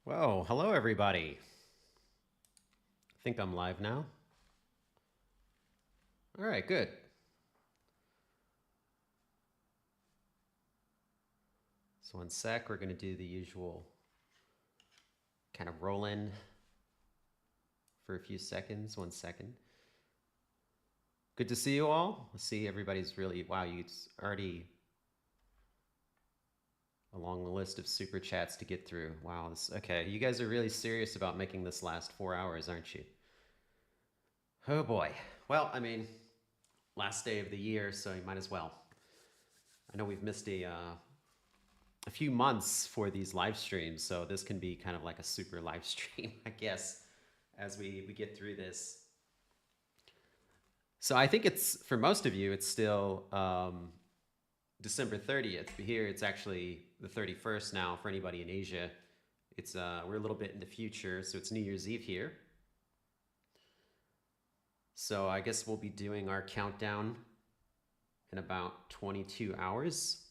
Whoa, hello everybody. I think I'm live now. All right, good. So one sec, we're gonna do the usual kind of roll in for a few seconds. 1 second. Good to see you all. I see everybody's really, wow, you already a long list of super chats to get through. Wow, okay. You guys are really serious about making this last 4 hours, aren't you? Oh boy. Well, I mean, last day of the year, so you might as well. I know we've missed a few months for these live streams, so this can be kind of like a super live stream, I guess, as we get through this. So I think it's, for most of you, it's still December 30th. Here it's actually the 31st now for anybody in Asia. It's we're a little bit in the future, so it's New Year's Eve here. So I guess we'll be doing our countdown in about 22 hours.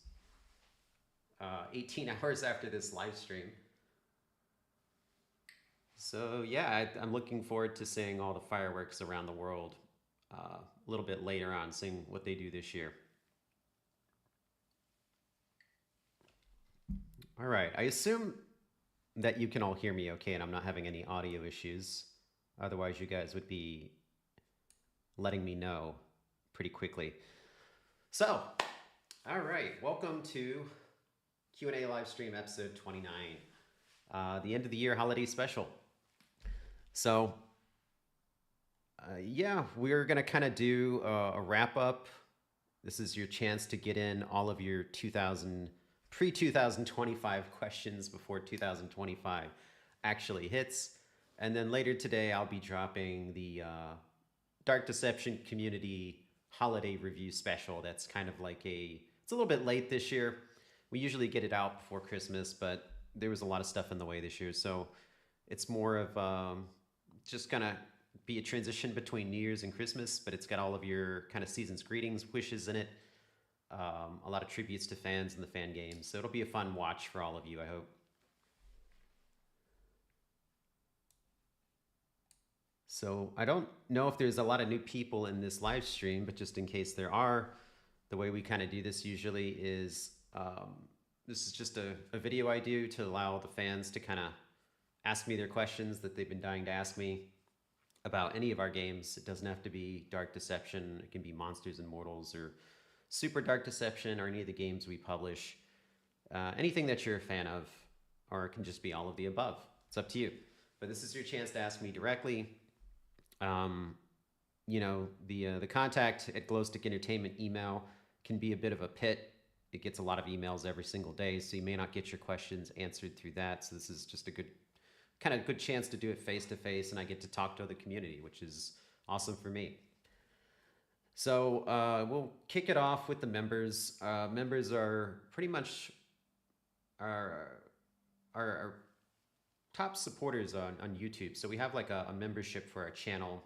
18 hours after this live stream. So yeah, I'm looking forward to seeing all the fireworks around the world a little bit later on, seeing what they do this year. All right, I assume that you can all hear me okay and I'm not having any audio issues. Otherwise, you guys would be letting me know pretty quickly. So, all right, welcome to Q&A live stream episode 29, the end of the year holiday special. So, yeah, we're gonna kind of do a wrap up. This is your chance to get in all of your pre-2025 questions before 2025 actually hits. And then later today, I'll be dropping the Dark Deception Community Holiday Review Special. That's kind of like it's a little bit late this year. We usually get it out before Christmas, but there was a lot of stuff in the way this year. So it's more of just kind of be a transition between New Year's and Christmas, but it's got all of your kind of season's greetings, wishes in it. A lot of tributes to fans and the fan games. So it'll be a fun watch for all of you, I hope. So I don't know if there's a lot of new people in this live stream, but just in case there are, the way we kind of do this usually is this is just a video I do to allow the fans to kind of ask me their questions that they've been dying to ask me about any of our games. It doesn't have to be Dark Deception. It can be Monsters and Mortals or Super Dark Deception or any of the games we publish. Anything that you're a fan of, or it can just be all of the above. It's up to you. But this is your chance to ask me directly. You know, the contact at Glowstick Entertainment email can be a bit of a pit. It gets a lot of emails every single day, so you may not get your questions answered through that. So this is just a good chance to do it face to face, and I get to talk to the community, which is awesome for me. So we'll kick it off with the members. Members are pretty much our top supporters on YouTube. So we have like a membership for our channel,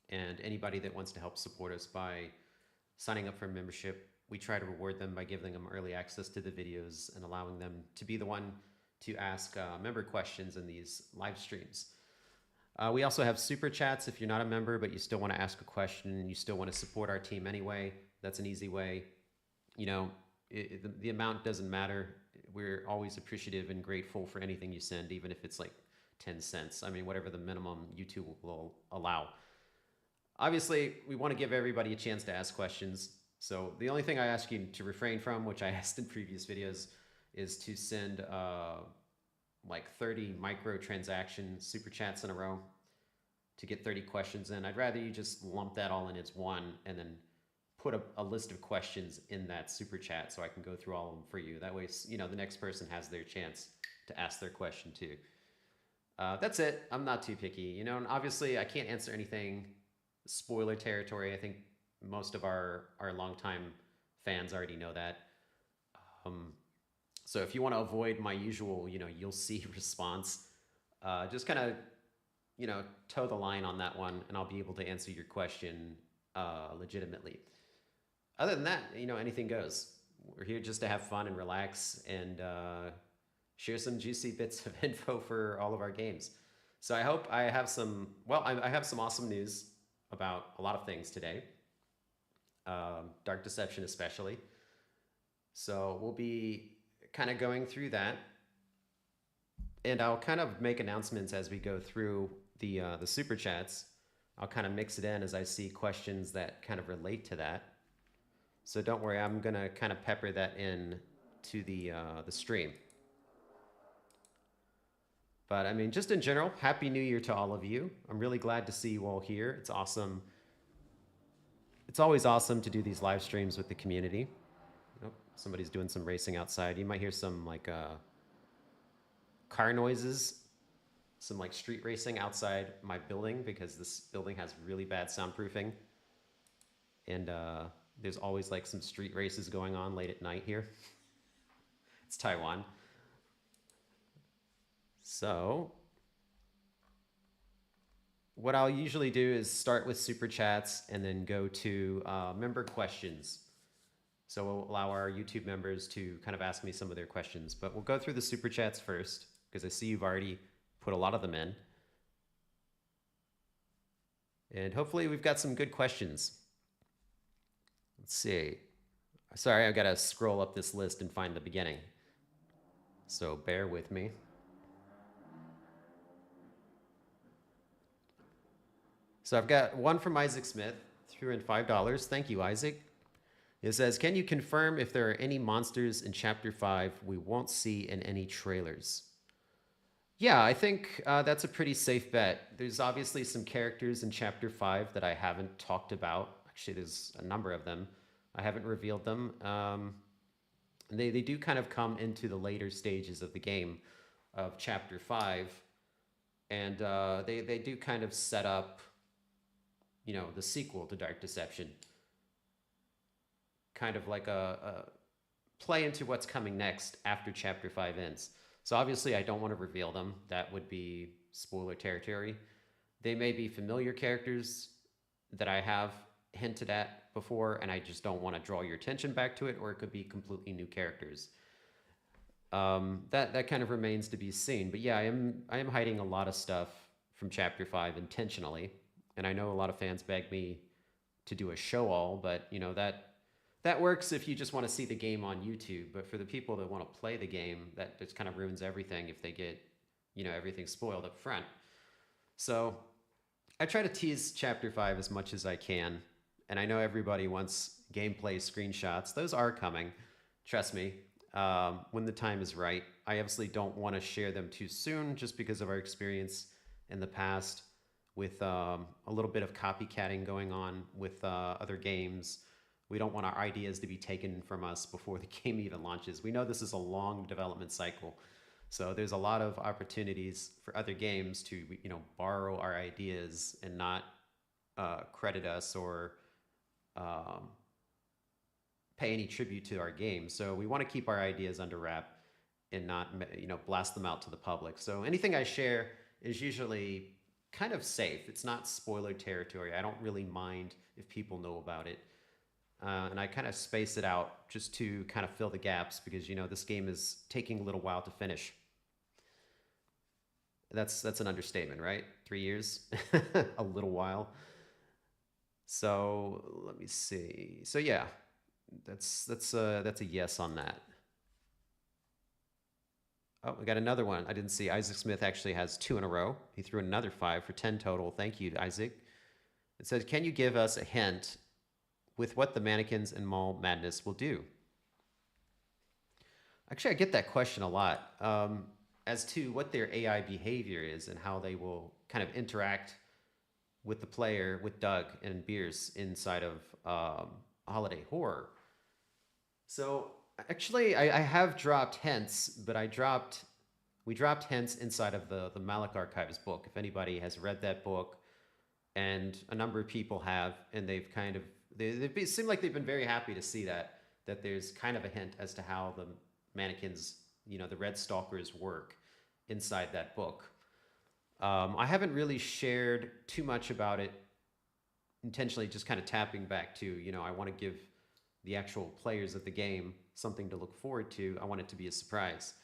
and anybody that wants to help support us by signing up for a membership, we try to reward them by giving them early access to the videos and allowing them to be the one to ask member questions in these live streams. We also have super chats if you're not a member, but you still want to ask a question and you still want to support our team anyway. That's an easy way. You know, the amount doesn't matter. We're always appreciative and grateful for anything you send, even if it's like 10 cents. I mean, whatever the minimum YouTube will allow. Obviously, we want to give everybody a chance to ask questions. So the only thing I ask you to refrain from, which I asked in previous videos, is to send like 30 microtransaction super chats in a row to get 30 questions in. I'd rather you just lump that all in as one and then put a list of questions in that super chat so I can go through all of them for you. That way, you know, the next person has their chance to ask their question too. That's it. I'm not too picky, you know, and obviously I can't answer anything spoiler territory. I think most of our longtime fans already know that. So if you want to avoid my usual, you know, you'll see response, just kind of, you know, toe the line on that one, and I'll be able to answer your question legitimately. Other than that, you know, anything goes. We're here just to have fun and relax and share some juicy bits of info for all of our games. So I hope I have some. Well, I have some awesome news about a lot of things today. Dark Deception especially. So we'll be kind of going through that, and I'll kind of make announcements as we go through the super chats. I'll kind of mix it in as I see questions that kind of relate to that. So don't worry, I'm gonna kind of pepper that in to the stream. But I mean, just in general, Happy New Year to all of you. I'm really glad to see you all here. It's awesome. It's always awesome to do these live streams with the community. Oh, somebody's doing some racing outside. You might hear some like car noises, some like street racing outside my building because this building has really bad soundproofing. And there's always like some street races going on late at night here. It's Taiwan. So what I'll usually do is start with super chats and then go to member questions. So we'll allow our YouTube members to kind of ask me some of their questions, but we'll go through the super chats first because I see you've already put a lot of them in. And hopefully we've got some good questions. Let's see. Sorry, I've got to scroll up this list and find the beginning. So bear with me. So I've got one from Isaac Smith, threw in $5. Thank you, Isaac. It says, can you confirm if there are any monsters in Chapter 5 we won't see in any trailers? Yeah, I think that's a pretty safe bet. There's obviously some characters in Chapter 5 that I haven't talked about. Actually, there's a number of them. I haven't revealed them. They do kind of come into the later stages of the game of Chapter 5. And they do kind of set up, you know, the sequel to Dark Deception. Kind of like a play into what's coming next after Chapter 5 ends. So obviously I don't want to reveal them. That would be spoiler territory. They may be familiar characters that I have hinted at before, and I just don't want to draw your attention back to it, or it could be completely new characters. That kind of remains to be seen. But yeah, I am hiding a lot of stuff from Chapter 5 intentionally. And I know a lot of fans beg me to do a show all, but you know, that works if you just want to see the game on YouTube. But for the people that want to play the game, that just kind of ruins everything if they get, you know, everything spoiled up front. So I try to tease Chapter 5 as much as I can. And I know everybody wants gameplay screenshots. Those are coming. Trust me. When the time is right. I obviously don't want to share them too soon just because of our experience in the past with a little bit of copycatting going on with other games. We don't want our ideas to be taken from us before the game even launches. We know this is a long development cycle. So there's a lot of opportunities for other games to, you know, borrow our ideas and not credit us or pay any tribute to our game. So we want to keep our ideas under wrap and not, you know, blast them out to the public. So anything I share is usually kind of safe. It's not spoiler territory. I don't really mind if people know about it. And I kind of space it out just to kind of fill the gaps because, you know, this game is taking a little while to finish. That's an understatement, right? 3 years, a little while. So let me see. So yeah, that's a yes on that. Oh, we got another one. I didn't see. Isaac Smith actually has 2 in a row. He threw another 5 for 10 total. Thank you, Isaac. It says, can you give us a hint with what the mannequins in Mall Madness will do? Actually, I get that question a lot as to what their AI behavior is and how they will kind of interact with the player, with Doug and Beers inside of Holiday Horror. So actually, I have dropped hints, but we dropped hints inside of the Malik Archives book. If anybody has read that book, and a number of people have, and they've kind of, they seem like they've been very happy to see that there's kind of a hint as to how the mannequins, you know, the Red Stalkers work inside that book. I haven't really shared too much about it intentionally, just kind of tapping back to, you know, I want to give the actual players of the game something to look forward to. I want it to be a surprise.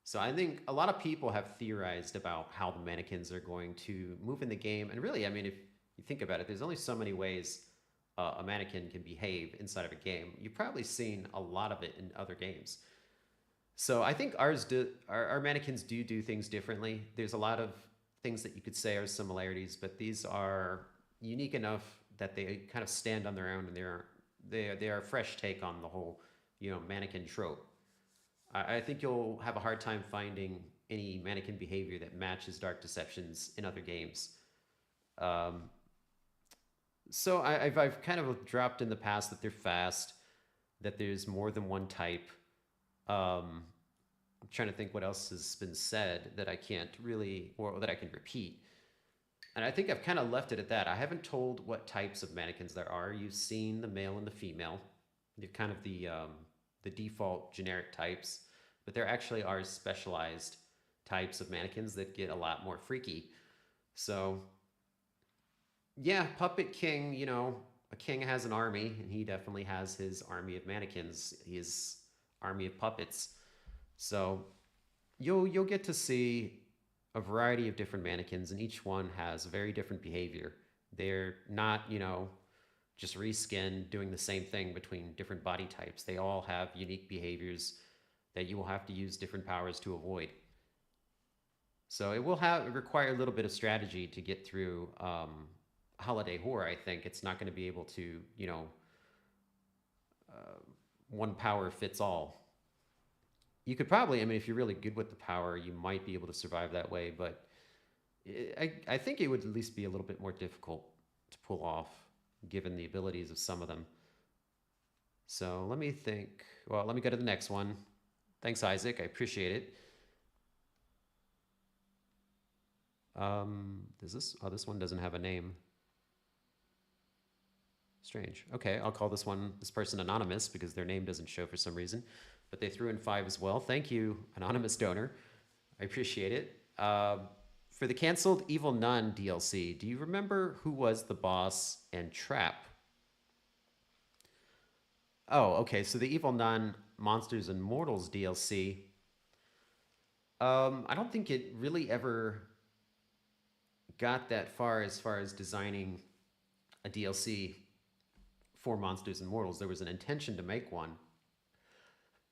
So I think a lot of people have theorized about how the mannequins are going to move in the game. And really, I mean, if you think about it, there's only so many ways a mannequin can behave inside of a game. You've probably seen a lot of it in other games. So I think our mannequins do things differently. There's a lot of things that you could say are similarities, but these are unique enough that they kind of stand on their own, and they are a fresh take on the whole mannequin trope. I think you'll have a hard time finding any mannequin behavior that matches Dark Deceptions in other games. Um, so I've kind of dropped in the past that they're fast, that there's more than one type. I'm trying to think what else has been said that I can't really, or that I can repeat. And I think I've kind of left it at that. I haven't told what types of mannequins there are. You've seen the male and the female. They're kind of the default generic types, but there actually are specialized types of mannequins that get a lot more freaky. So, yeah, Puppet King, a king has an army, and he definitely has his army of mannequins, his army of puppets. So, you'll get to see a variety of different mannequins, and each one has very different behavior. They're not, just reskin doing the same thing between different body types. They all have unique behaviors that you will have to use different powers to avoid. So it will require a little bit of strategy to get through holiday horror. I think it's not going to be able to, one power fits all. You could probably, I mean, if you're really good with the power, you might be able to survive that way. But I think it would at least be a little bit more difficult to pull off, given the abilities of some of them. So let me think. Well, let me go to the next one. Thanks, Isaac. I appreciate it. Does this? Oh, this one doesn't have a name. Strange. Okay, I'll call this person anonymous because their name doesn't show for some reason. But they threw in 5 as well. Thank you, anonymous donor. I appreciate it. For the canceled Evil Nun DLC, do you remember who was the boss and trap? Oh, okay. So the Evil Nun Monsters and Mortals DLC. I don't think it really ever got that far as designing a DLC for Monsters and Mortals. There was an intention to make one,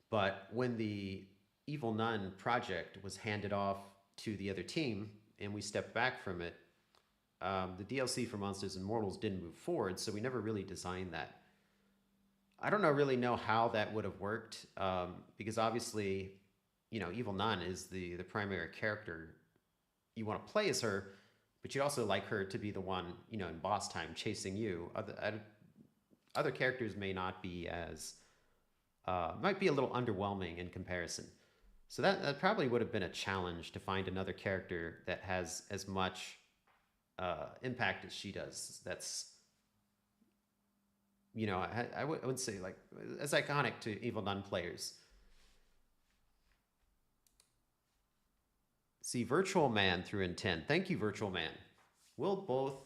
but when the Evil Nun project was handed off to the other team and we stepped back from it, the DLC for Monsters and Mortals didn't move forward, so we never really designed that. I don't really know how that would have worked, because obviously, Evil Nun is the primary character. You want to play as her, but you'd also like her to be the one, in boss time chasing you. Other characters may not be as, might be a little underwhelming in comparison. So that probably would have been a challenge to find another character that has as much impact as she does. That's, I wouldn't say like as iconic to Evil Nun players. See, Virtual Man threw in 10. Thank you, Virtual Man. Will both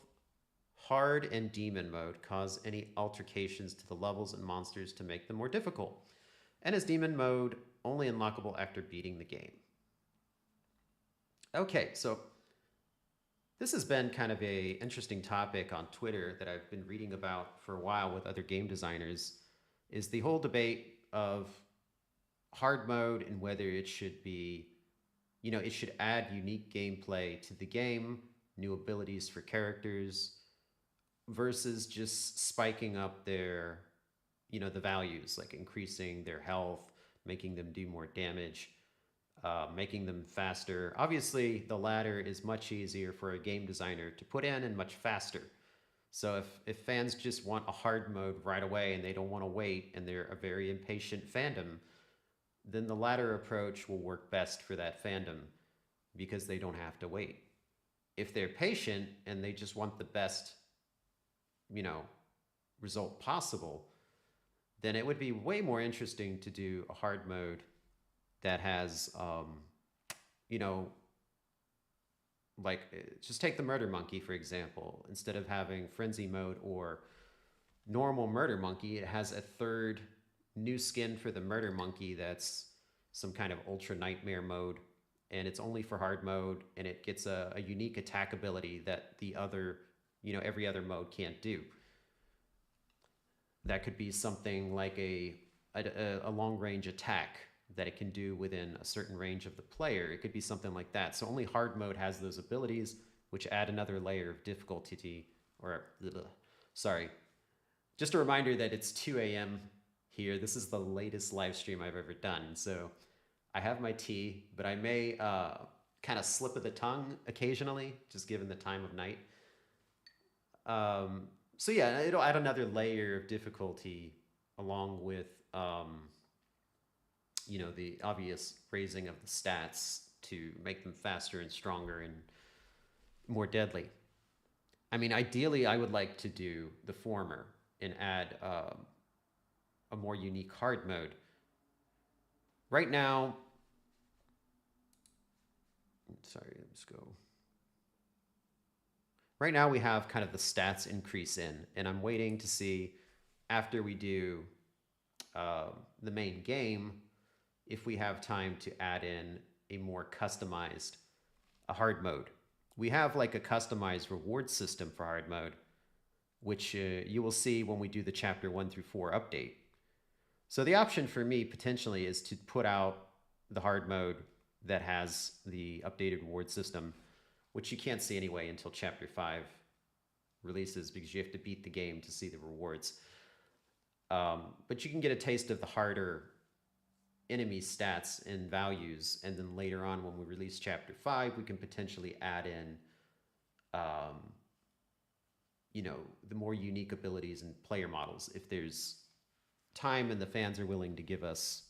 hard and demon mode cause any altercations to the levels and monsters to make them more difficult? And is demon mode only unlockable after beating the game? Okay, so this has been kind of a interesting topic on Twitter that I've been reading about for a while with other game designers, is the whole debate of hard mode and whether it should be, it should add unique gameplay to the game, new abilities for characters, versus just spiking up their, the values, like increasing their health, making them do more damage, making them faster. Obviously, the latter is much easier for a game designer to put in and much faster. So if fans just want a hard mode right away and they don't want to wait and they're a very impatient fandom, then the latter approach will work best for that fandom because they don't have to wait. If they're patient and they just want the best, result possible, then it would be way more interesting to do a hard mode that has, like just take the Murder Monkey, for example. Instead of having Frenzy mode or normal Murder Monkey, it has a third new skin for the Murder Monkey that's some kind of ultra nightmare mode, and it's only for hard mode, and it gets a unique attack ability that the other, every other mode can't do. That could be something like a long range attack that it can do within a certain range of the player. It could be something like that. So only hard mode has those abilities, which add another layer of difficulty. Sorry. Just a reminder that it's 2 a.m. here. This is the latest live stream I've ever done. So I have my tea, but I may kind of slip of the tongue occasionally, just given the time of night. So yeah, it'll add another layer of difficulty along with, the obvious raising of the stats to make them faster and stronger and more deadly. I mean, ideally, I would like to do the former and add a more unique hard mode. Right now, sorry, let's go. Right now we have kind of the stats increase in, and I'm waiting to see after we do the main game, if we have time to add in a more customized hard mode. We have like a customized reward system for hard mode, which you will see when we do the chapter 1 through 4 update. So the option for me potentially is to put out the hard mode that has the updated reward system, which you can't see anyway until chapter 5 releases because you have to beat the game to see the rewards. But you can get a taste of the harder enemy stats and values, and then later on when we release chapter 5, we can potentially add in the more unique abilities and player models if there's time and the fans are willing to give us,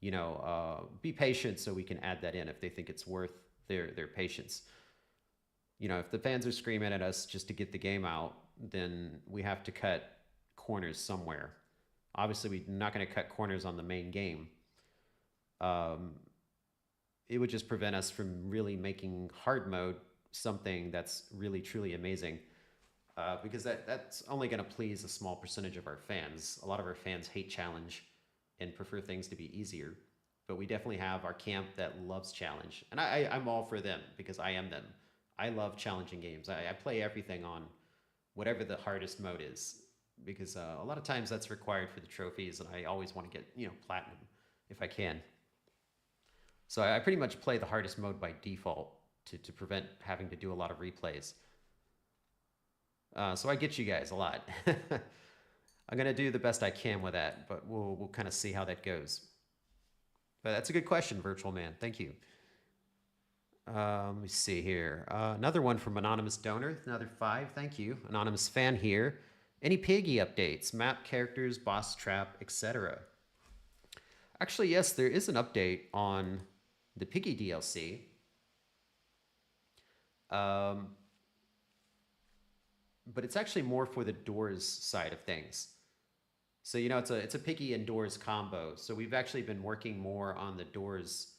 be patient so we can add that in if they think it's worth their patience. If the fans are screaming at us just to get the game out, then we have to cut corners somewhere. Obviously, we're not going to cut corners on the main game. It would just prevent us from really making hard mode something that's really, truly amazing. Because that's only going to please a small percentage of our fans. A lot of our fans hate challenge and prefer things to be easier. But we definitely have our camp that loves challenge. And I'm all for them because I am them. I love challenging games. I play everything on whatever the hardest mode is because a lot of times that's required for the trophies, and I always want to get platinum if I can. So I pretty much play the hardest mode by default to prevent having to do a lot of replays. So I get you guys a lot. I'm gonna do the best I can with that, but we'll kind of see how that goes. But that's a good question, Virtual Man. Thank you. Let me see here. Another one from Anonymous Donor, another 5. Thank you. Anonymous fan here. Any Piggy updates, map characters, boss trap, etc.? Actually, yes, there is an update on the Piggy DLC. But it's actually more for the doors side of things. So, it's a Piggy and doors combo. So we've actually been working more on the doors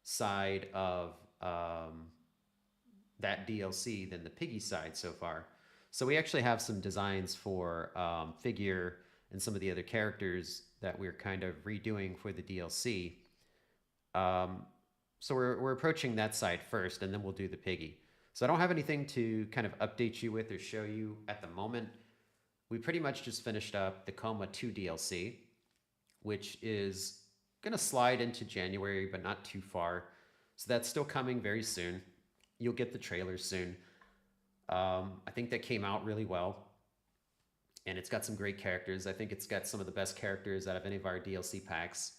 side of that DLC than the Piggy side so far. So we actually have some designs for Figure and some of the other characters that we're kind of redoing for the DLC. So we're approaching that side first, and then we'll do the Piggy. So I don't have anything to kind of update you with or show you at the moment. We pretty much just finished up the Coma 2 DLC, which is going to slide into January, but not too far. So that's still coming very soon. You'll get the trailer soon. I think that came out really well. And it's got some great characters. I think it's got some of the best characters out of any of our DLC packs.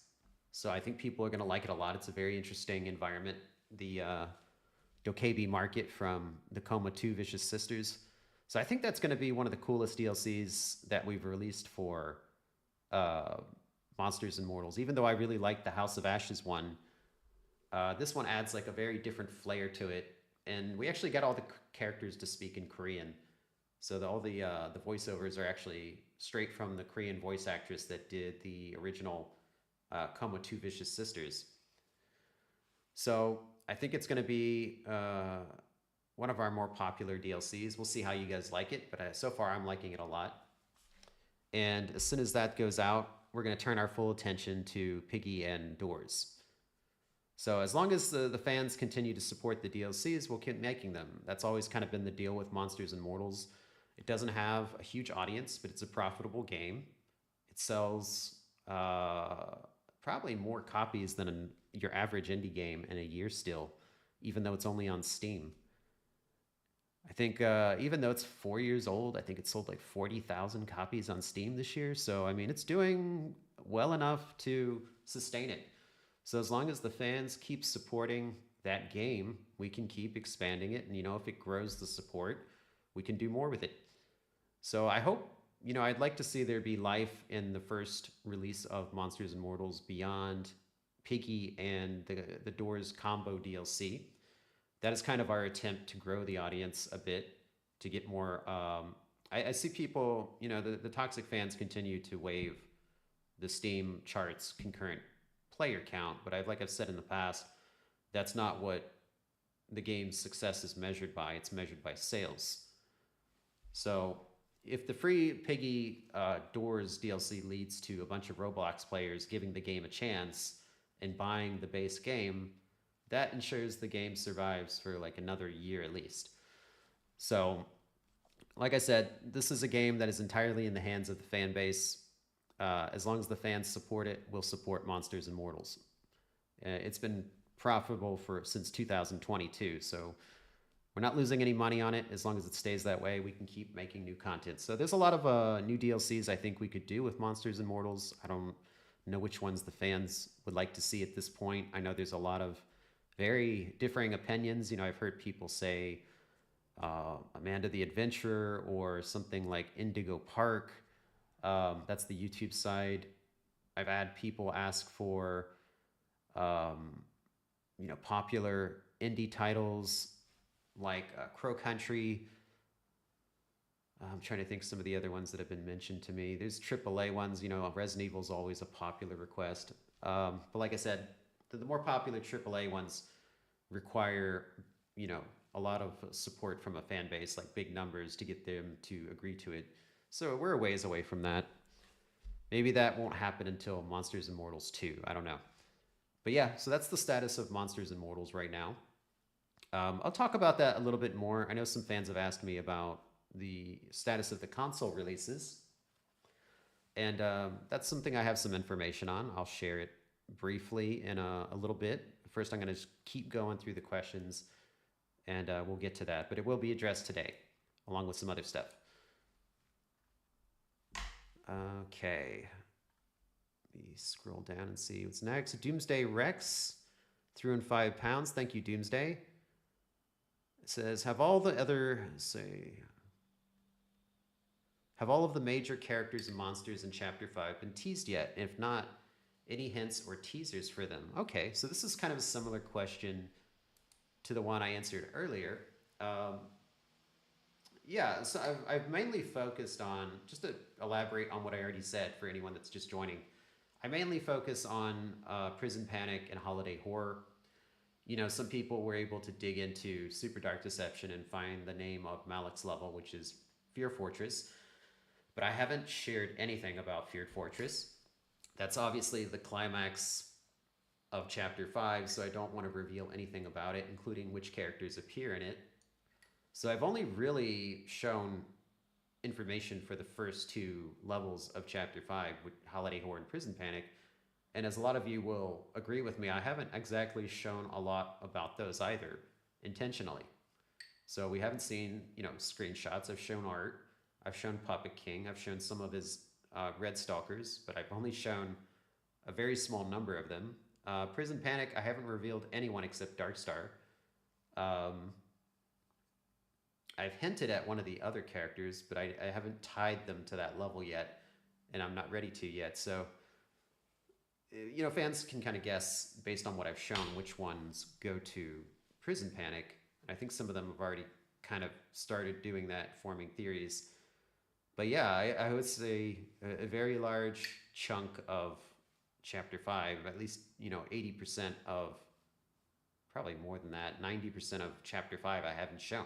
So I think people are going to like it a lot. It's a very interesting environment. The Dokebi market from the Coma 2 Vicious Sisters. So I think that's going to be one of the coolest DLCs that we've released for Monsters and Mortals. Even though I really like the House of Ashes one, this one adds like a very different flair to it. And we actually got all the characters to speak in Korean. So all the voiceovers are actually straight from the Korean voice actress that did the original Coma 2 Vicious Sisters. So I think it's going to be one of our more popular DLCs. We'll see how you guys like it, but so far I'm liking it a lot. And as soon as that goes out, we're going to turn our full attention to Piggy and Doors. So as long as the fans continue to support the DLCs, we'll keep making them. That's always kind of been the deal with Monsters and Mortals. It doesn't have a huge audience, but it's a profitable game. It sells probably more copies than your average indie game in a year still, even though it's only on Steam. I think even though it's 4 years old, I think it sold like 40,000 copies on Steam this year. So, I mean, it's doing well enough to sustain it. So as long as the fans keep supporting that game, we can keep expanding it. And, if it grows the support, we can do more with it. So I hope, I'd like to see there be life in the first release of Monsters and Mortals beyond Piggy and the Doors combo DLC. That is kind of our attempt to grow the audience a bit, to get more. I see people, the toxic fans continue to wave the Steam charts concurrent player count, but like I've said in the past, that's not what the game's success is measured by. It's measured by sales. So if the free Piggy Doors DLC leads to a bunch of Roblox players giving the game a chance and buying the base game, that ensures the game survives for like another year at least. So, like I said, this is a game that is entirely in the hands of the fan base. As long as the fans support it, we'll support Monsters and Mortals. It's been profitable since 2022, so we're not losing any money on it. As long as it stays that way, we can keep making new content. So there's a lot of new DLCs I think we could do with Monsters and Mortals. I don't know which ones the fans would like to see at this point. I know there's a lot of very differing opinions. I've heard people say Amanda the Adventurer or something like Indigo Park. That's the YouTube side. I've had people ask for, popular indie titles like Crow Country. I'm trying to think some of the other ones that have been mentioned to me. There's AAA ones. Resident Evil is always a popular request. But like I said, the more popular AAA ones require, a lot of support from a fan base, like big numbers, to get them to agree to it. So we're a ways away from that. Maybe that won't happen until Monsters and Mortals 2. I don't know. But yeah, so that's the status of Monsters and Mortals right now. I'll talk about that a little bit more. I know some fans have asked me about the status of the console releases. And that's something I have some information on. I'll share it briefly in a little bit. First, I'm going to just keep going through the questions, and we'll get to that. But it will be addressed today, along with some other stuff. Okay. Let me scroll down and see what's next. Doomsday Rex threw in £5. Thank you, Doomsday. It says, have all of the major characters and monsters in Chapter 5 been teased yet? If not, any hints or teasers for them? Okay, so this is kind of a similar question to the one I answered earlier. Yeah, so I've mainly focused on, just to elaborate on what I already said for anyone that's just joining, I mainly focus on Prison Panic and Holiday Horror. Some people were able to dig into Super Dark Deception and find the name of Malik's level, which is Fear Fortress. But I haven't shared anything about Fear Fortress. That's obviously the climax of Chapter 5, so I don't want to reveal anything about it, including which characters appear in it. So I've only really shown information for the first two levels of Chapter 5, with Holiday Horror and Prison Panic. And as a lot of you will agree with me, I haven't exactly shown a lot about those either, intentionally. So we haven't seen, screenshots. I've shown art. I've shown Puppet King. I've shown some of his Red Stalkers, but I've only shown a very small number of them. Prison Panic, I haven't revealed anyone except Darkstar. I've hinted at one of the other characters, but I haven't tied them to that level yet, and I'm not ready to yet. So, fans can kind of guess based on what I've shown which ones go to Prison Panic. I think some of them have already kind of started doing that, forming theories. But yeah, I would say a very large chunk of Chapter 5, at least, 80% of, probably more than that, 90% of Chapter 5 I haven't shown.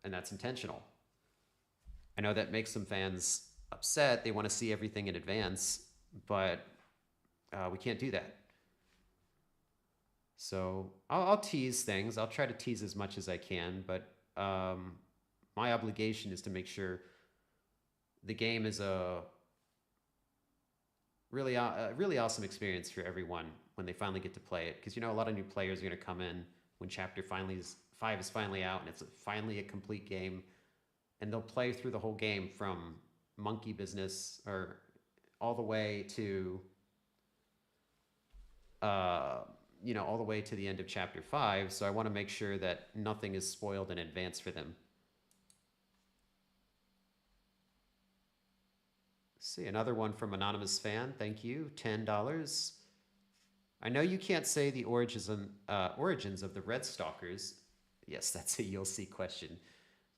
And that's intentional. I know that makes some fans upset. They want to see everything in advance. but we can't do that. So I'll tease things. I'll try to tease as much as I can, but my obligation is to make sure the game is a really awesome experience for everyone when they finally get to play it. Because a lot of new players are going to come in when Chapter 5 is finally out and it's finally a complete game, and they'll play through the whole game from monkey business or all the way to all the way to the end of Chapter 5. So I want to make sure that nothing is spoiled in advance for them. Let's see, another one from Anonymous Fan. Thank you, $10. I know you can't say the origins of the Red Stalkers. Yes, that's a you'll see question.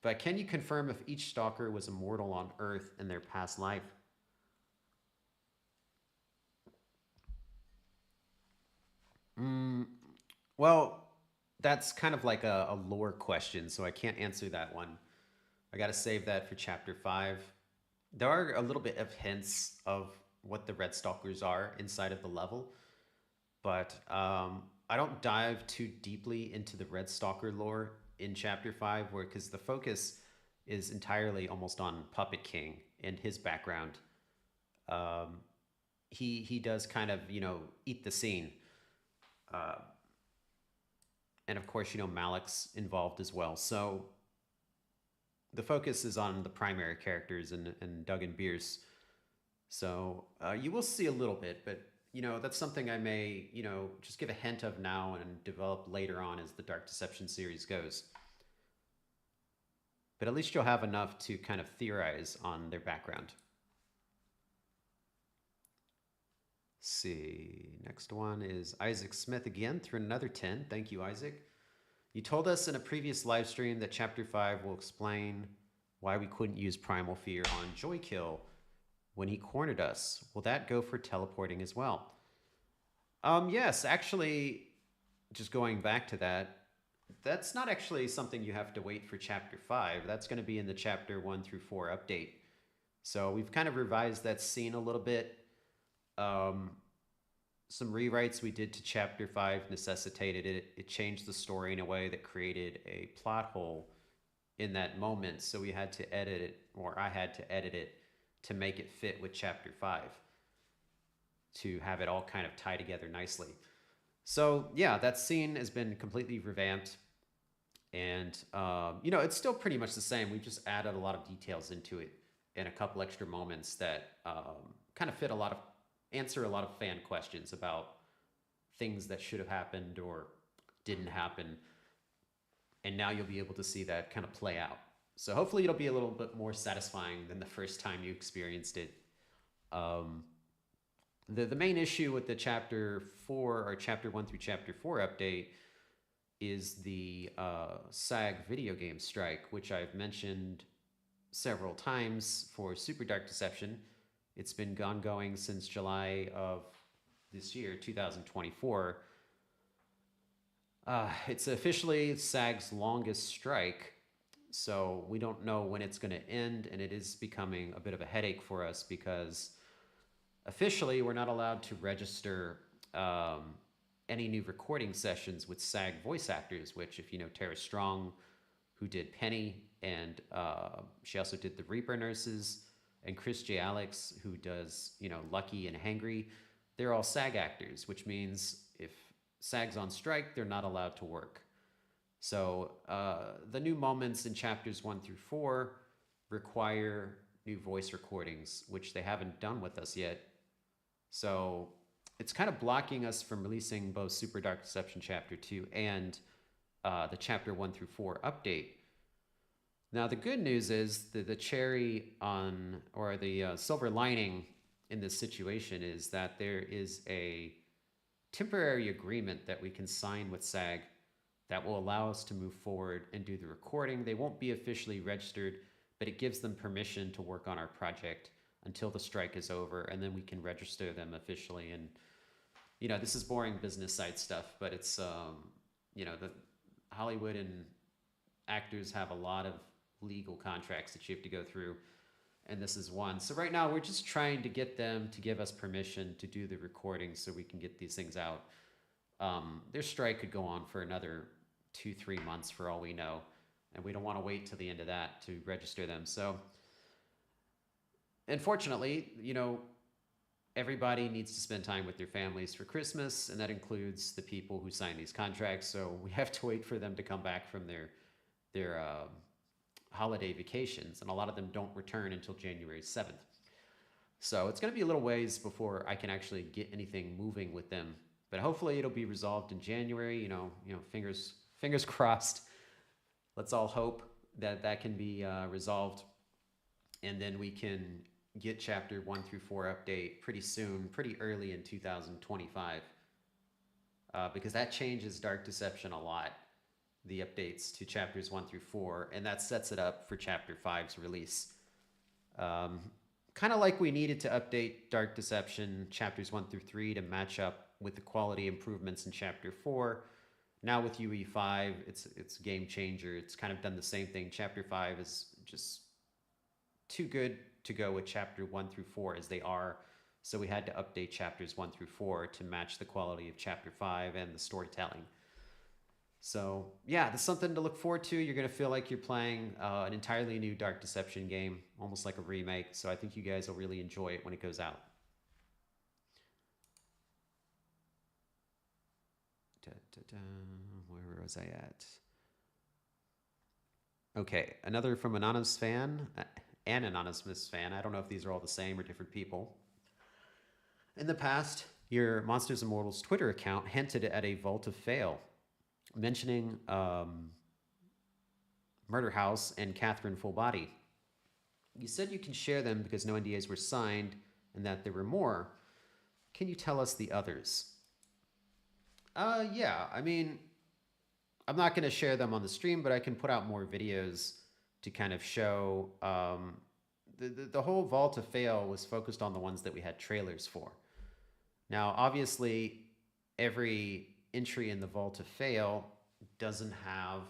But can you confirm if each Stalker was immortal on Earth in their past life? Well, that's kind of like a lore question, so I can't answer that one. I got to save that for Chapter 5. There are a little bit of hints of what the Red Stalkers are inside of the level, but I don't dive too deeply into the Red Stalker lore in Chapter 5, because the focus is entirely almost on Puppet King and his background. Um, he does kind of eat the scene, uh, and of course Malik's involved as well. So the focus is on the primary characters and Doug and Bierce. So you will see a little bit, but that's something I may just give a hint of now and develop later on as the Dark Deception series goes. But at least you'll have enough to kind of theorize on their background. Let's see, next one is Isaac Smith again, through another 10. Thank you, Isaac. You told us in a previous live stream that Chapter 5 will explain why we couldn't use Primal Fear on Joykill when he cornered us. Will that go for teleporting as well? Yes, actually, just going back to that, that's not actually something you have to wait for Chapter 5. That's going to be in the Chapter 1 through 4 update. So we've kind of revised that scene a little bit. Some rewrites we did to Chapter 5 necessitated it. It changed the story in a way that created a plot hole in that moment. So we had to edit it, or I had to edit it to make it fit with Chapter 5, to have it all kind of tie together nicely. So yeah, that scene has been completely revamped, and it's still pretty much the same. We've just added a lot of details into it and a couple extra moments that kind of answer a lot of fan questions about things that should have happened or didn't happen. And now you'll be able to see that kind of play out. So hopefully it'll be a little bit more satisfying than the first time you experienced it. The main issue with the Chapter 4 or Chapter 1 through Chapter 4 update is the SAG video game strike, which I've mentioned several times for Super Dark Deception. It's been ongoing since July of this year, 2024. It's officially SAG's longest strike, so we don't know when it's going to end, and it is becoming a bit of a headache for us because officially we're not allowed to register any new recording sessions with SAG voice actors, which, if you know Tara Strong, who did Penny, and she also did the Reaper Nurses, and Chris J. Alex, who does, Lucky and Hangry, they're all SAG actors, which means if SAG's on strike, they're not allowed to work. So the new moments in Chapters 1 through 4 require new voice recordings, which they haven't done with us yet. So it's kind of blocking us from releasing both Super Dark Deception Chapter 2 and the Chapter 1 through 4 update. Now, the good news is that the cherry on, or the silver lining in this situation is that there is a temporary agreement that we can sign with SAG that will allow us to move forward and do the recording. They won't be officially registered, but it gives them permission to work on our project until the strike is over, and then we can register them officially. And, this is boring business side stuff, but it's, the Hollywood and actors have a lot of legal contracts that you have to go through. and this is one. So right now we're just trying to get them to give us permission to do the recording so we can get these things out. Their strike could go on for another 2-3 months for all we know, and we don't want to wait till the end of that to register them. So unfortunately, everybody needs to spend time with their families for Christmas, and that includes the people who sign these contracts. So we have to wait for them to come back from their holiday vacations, and a lot of them don't return until January 7th. So it's going to be a little ways before I can actually get anything moving with them. But hopefully it'll be resolved in January. Fingers crossed. Let's all hope that that can be resolved, and then we can get chapter 1 through 4 update pretty soon, pretty early in 2025, because that changes Dark Deception a lot. The updates to chapters 1 through 4, and that sets it up for chapter 5's release. Kind of like we needed to update Dark Deception chapters 1 through 3 to match up with the quality improvements in chapter 4. Now with UE5, it's a game changer. It's kind of done the same thing. Chapter 5 is just too good to go with chapter 1 through 4 as they are. So we had to update chapters 1 through 4 to match the quality of chapter 5 and the storytelling. So yeah, that's something to look forward to. You're going to feel like you're playing an entirely new Dark Deception game, almost like a remake. So I think you guys will really enjoy it when it goes out. Where was I at? Okay, another from Anonymous Fan, an Anonymous Fan. I don't know if these are all the same or different people. In the past, your Monsters Immortals Twitter account hinted at a Vault of Fail, mentioning Murder House and Catherine Full Body. You said you can share them because no NDAs were signed and that there were more. Can you tell us the others? Yeah, I mean, I'm not going to share them on the stream, but I can put out more videos to kind of show. The whole Vault of Fail was focused on the ones that we had trailers for. Now, obviously, every entry in the Vault of Fail doesn't have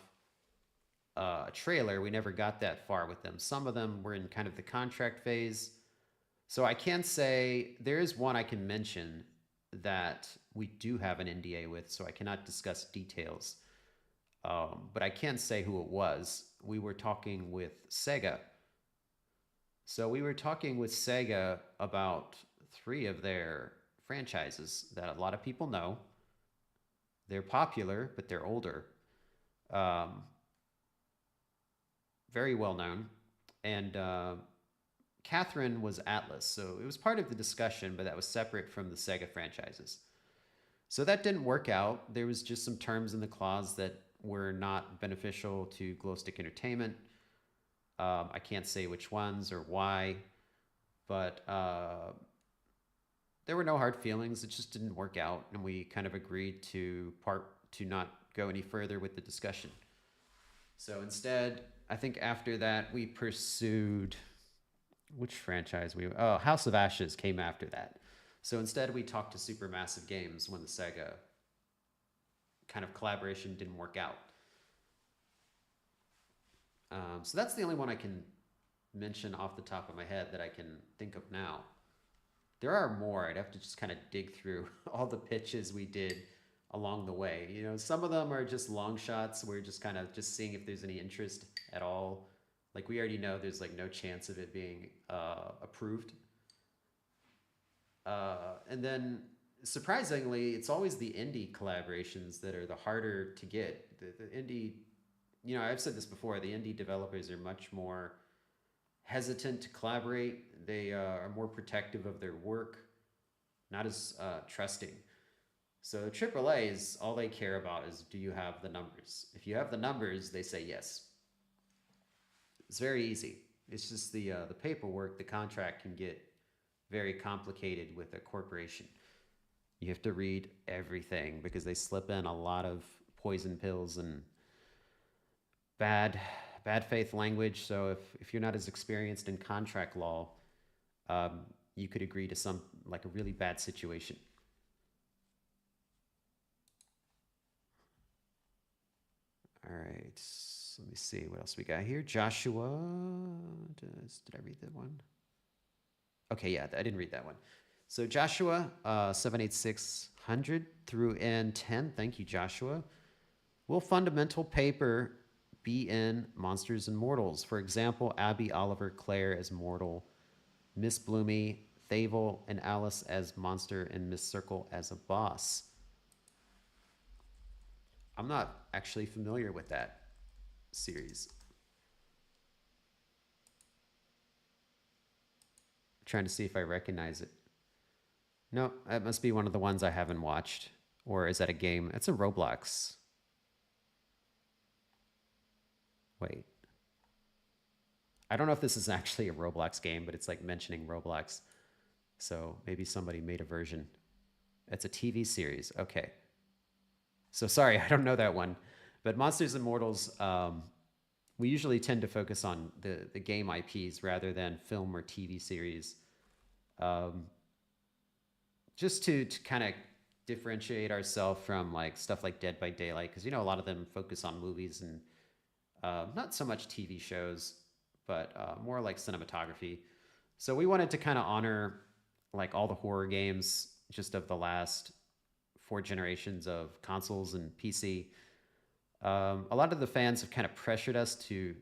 a trailer. We never got that far with them. Some of them were in kind of the contract phase. So I can say there is one I can mention that we do have an NDA with, so I cannot discuss details. But I can say who it was. We were talking with Sega. So we were talking with Sega about 3 of their franchises that a lot of people know. They're popular, but they're older. Very well known. And Catherine was Atlas, so it was part of the discussion, but that was separate from the Sega franchises. So that didn't work out. There was just some terms in the clause that were not beneficial to Glowstick Entertainment. I can't say which ones or why, but there were no hard feelings. It just didn't work out, and we kind of agreed to not go any further with the discussion. So instead, I think after that we pursued which franchise House of Ashes came after that. So instead we talked to Supermassive Games when the Sega kind of collaboration didn't work out. So that's the only one I can mention off the top of my head that I can think of now. There are more. I'd have to just kind of dig through all the pitches we did along the way. Some of them are just long shots. We're just kind of just seeing if there's any interest at all. Like we already know there's like no chance of it being approved. And then surprisingly, it's always the indie collaborations that are the harder to get. The indie, I've said this before, the indie developers are much more hesitant to collaborate. They are more protective of their work, not as trusting. So AAAs, all they care about is, do you have the numbers? If you have the numbers, they say yes. It's very easy. It's just the paperwork, the contract can get very complicated with a corporation. You have to read everything because they slip in a lot of poison pills and bad faith language. So if you're not as experienced in contract law, you could agree to some like a really bad situation. All right, So let me see what else we got here. Joshua, did I read that one? Okay, yeah, I didn't read that one. So Joshua, 78600 through N10. Thank you, Joshua. Will fundamental paper be in Monsters and Mortals? For example, Abby, Oliver, Claire as mortal, Miss Bloomy, Thavel, and Alice as monster, and Miss Circle as a boss. I'm not actually familiar with that series. I'm trying to see if I recognize it. No, that must be one of the ones I haven't watched. Or is that a game? It's a Roblox. Wait. I don't know if this is actually a Roblox game, but it's like mentioning Roblox. So maybe somebody made a version. It's a TV series. Okay. So sorry, I don't know that one. But Monsters and Mortals, we usually tend to focus on the game IPs rather than film or TV series. Just to kind of differentiate ourselves from like stuff like Dead by Daylight, because you know a lot of them focus on movies and not so much TV shows, but more like cinematography. So we wanted to kind of honor like all the horror games just of the last 4 generations of consoles and PC. A lot of the fans have kind of pressured us to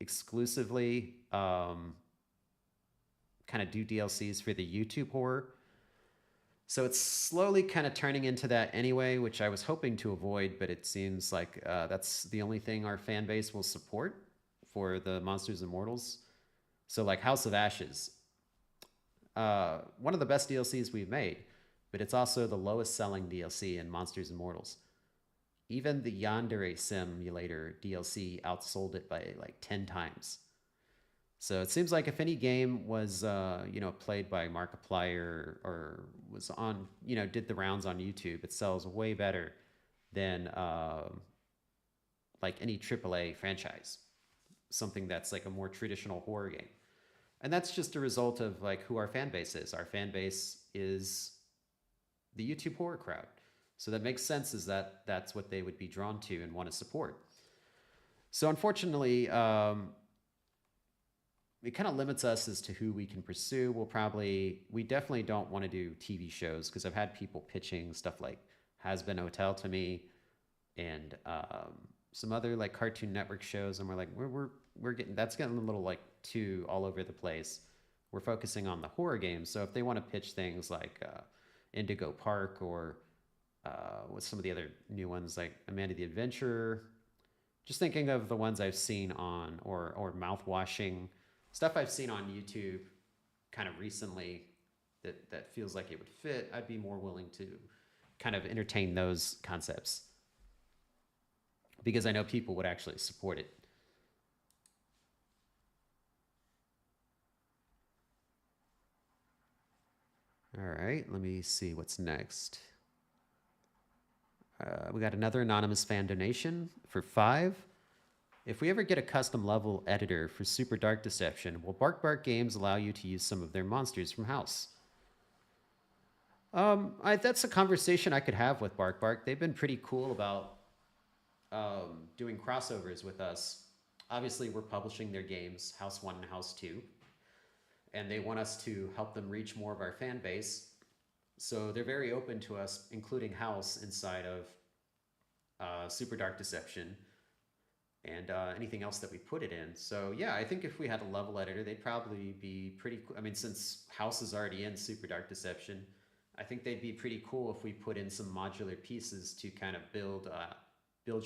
exclusively kind of do DLCs for the YouTube horror. So it's slowly kind of turning into that anyway, which I was hoping to avoid, but it seems like that's the only thing our fan base will support for the Monsters and Mortals. So like House of Ashes, one of the best DLCs we've made, but it's also the lowest selling DLC in Monsters and Mortals. Even the Yandere Simulator DLC outsold it by like 10 times. So it seems like if any game was, played by Markiplier or was on, did the rounds on YouTube, it sells way better than like any AAA franchise, something that's like a more traditional horror game. And that's just a result of like who our fan base is. Our fan base is the YouTube horror crowd. So that makes sense, is that that's what they would be drawn to and want to support. So unfortunately, it kind of limits us as to who we can pursue. We definitely don't want to do TV shows, because I've had people pitching stuff like Has Been Hotel to me and some other like Cartoon Network shows. And we're like, that's getting a little like too all over the place. We're focusing on the horror games. So if they want to pitch things like Indigo Park or what's some of the other new ones like Amanda the Adventurer, just thinking of the ones I've seen on, or mouthwashing, stuff I've seen on YouTube kind of recently that feels like it would fit, I'd be more willing to kind of entertain those concepts, because I know people would actually support it. All right, let me see what's next. We got another anonymous fan donation for 5. If we ever get a custom level editor for Super Dark Deception, will Bark Bark Games allow you to use some of their monsters from House? That's a conversation I could have with Bark Bark. They've been pretty cool about doing crossovers with us. Obviously, we're publishing their games, House 1 and House 2, and they want us to help them reach more of our fan base. So they're very open to us including House inside of Super Dark Deception and anything else that we put it in. So yeah, I think if we had a level editor, they'd probably be pretty cool. I mean, since House is already in Super Dark Deception, I think they'd be pretty cool if we put in some modular pieces to kind of build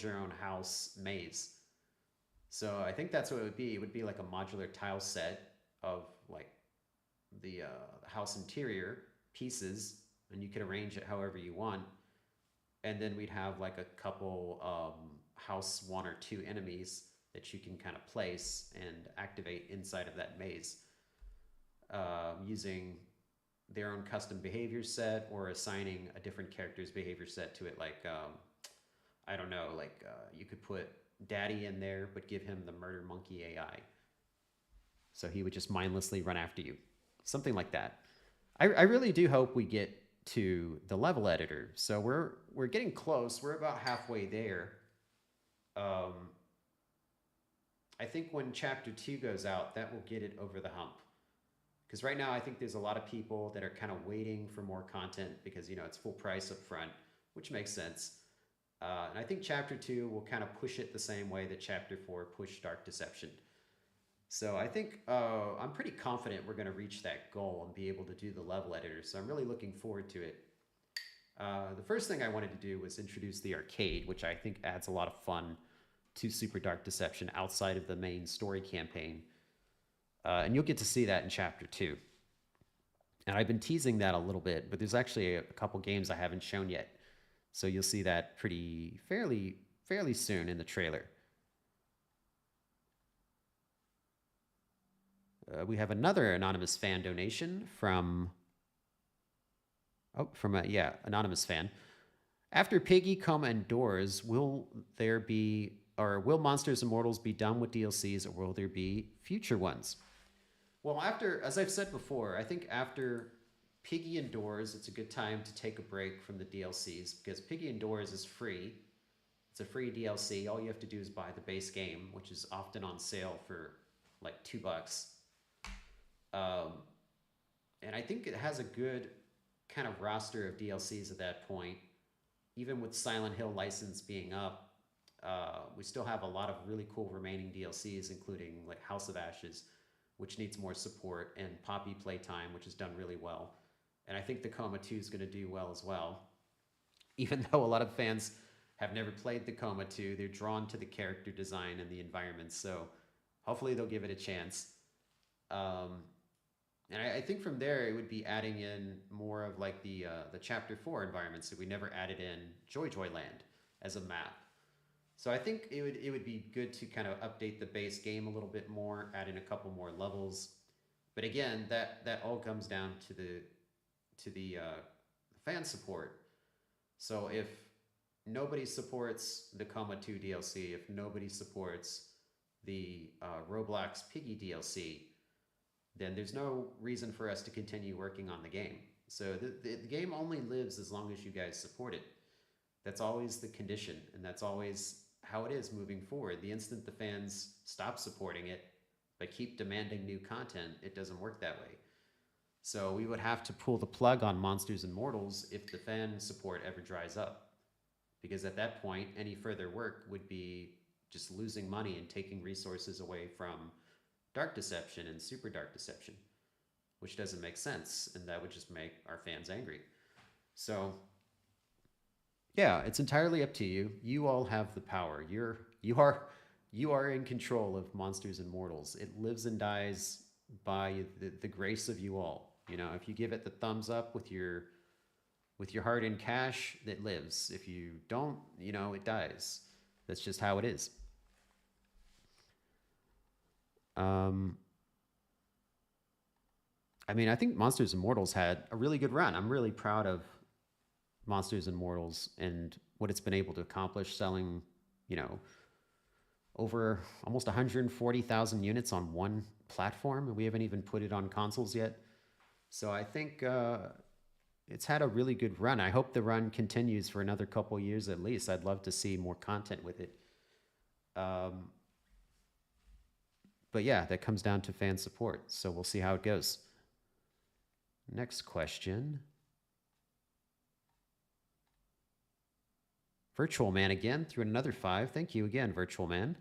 your own house maze. So I think that's what it would be. It would be like a modular tile set of like the house interior pieces, and you could arrange it however you want. And then we'd have like a couple house 1 or 2 enemies that you can kind of place and activate inside of that maze using their own custom behavior set, or assigning a different character's behavior set to it. Like, I don't know, like you could put Daddy in there, but give him the murder monkey AI. So he would just mindlessly run after you. Something like that. I really do hope we get to the level editor. So we're getting close. We're about halfway there. I think when Chapter 2 goes out, that will get it over the hump. Because right now, I think there's a lot of people that are kind of waiting for more content because, it's full price up front, which makes sense. And I think Chapter 2 will kind of push it the same way that Chapter 4 pushed Dark Deception. So I think I'm pretty confident we're going to reach that goal and be able to do the level editor. So I'm really looking forward to it. The first thing I wanted to do was introduce the arcade, which I think adds a lot of fun to Super Dark Deception outside of the main story campaign. And you'll get to see that in Chapter 2. And I've been teasing that a little bit, but there's actually a couple games I haven't shown yet. So you'll see that fairly soon in the trailer. We have another anonymous fan donation from anonymous fan. After Piggy, Coma, and Doors, will Monsters and Mortals be done with DLCs, or will there be future ones? Well, as I've said before, I think after Piggy and Doors, it's a good time to take a break from the DLCs because Piggy and Doors is free. It's a free DLC. All you have to do is buy the base game, which is often on sale for like $2. And I think it has a good kind of roster of DLCs at that point. Even with Silent Hill license being up, we still have a lot of really cool remaining DLCs, including like House of Ashes, which needs more support, and Poppy Playtime, which has done really well. And I think the Coma 2 is going to do well as well. Even though a lot of fans have never played the Coma 2, they're drawn to the character design and the environment. So hopefully they'll give it a chance. And I think from there, it would be adding in more of like the Chapter 4 environments that we never added in Joy Joy Land as a map. So I think it would be good to kind of update the base game a little bit more, add in a couple more levels. But again, that all comes down to the fan support. So if nobody supports the Coma 2 DLC, if nobody supports the Roblox Piggy DLC, then there's no reason for us to continue working on the game. So the game only lives as long as you guys support it. That's always the condition, and that's always how it is moving forward. The instant the fans stop supporting it, but keep demanding new content, it doesn't work that way. So we would have to pull the plug on Monsters and Mortals if the fan support ever dries up. Because at that point, any further work would be just losing money and taking resources away from Dark Deception and Super Dark Deception, which doesn't make sense, and that would just make our fans angry. So yeah, it's entirely up to you. You all have the power. You are in control of Monsters and Mortals. It lives and dies by the grace of you all. If you give it the thumbs up with your heart in cash, it lives. If you don't, it dies. That's just how it is. I think Monsters and Mortals had a really good run. I'm really proud of Monsters and Mortals and what it's been able to accomplish, selling, over almost 140,000 units on one platform, and we haven't even put it on consoles yet. So I think it's had a really good run. I hope the run continues for another couple years at least. I'd love to see more content with it. But yeah, that comes down to fan support. So we'll see how it goes. Next question. Virtual Man again threw another 5. Thank you again, Virtual Man.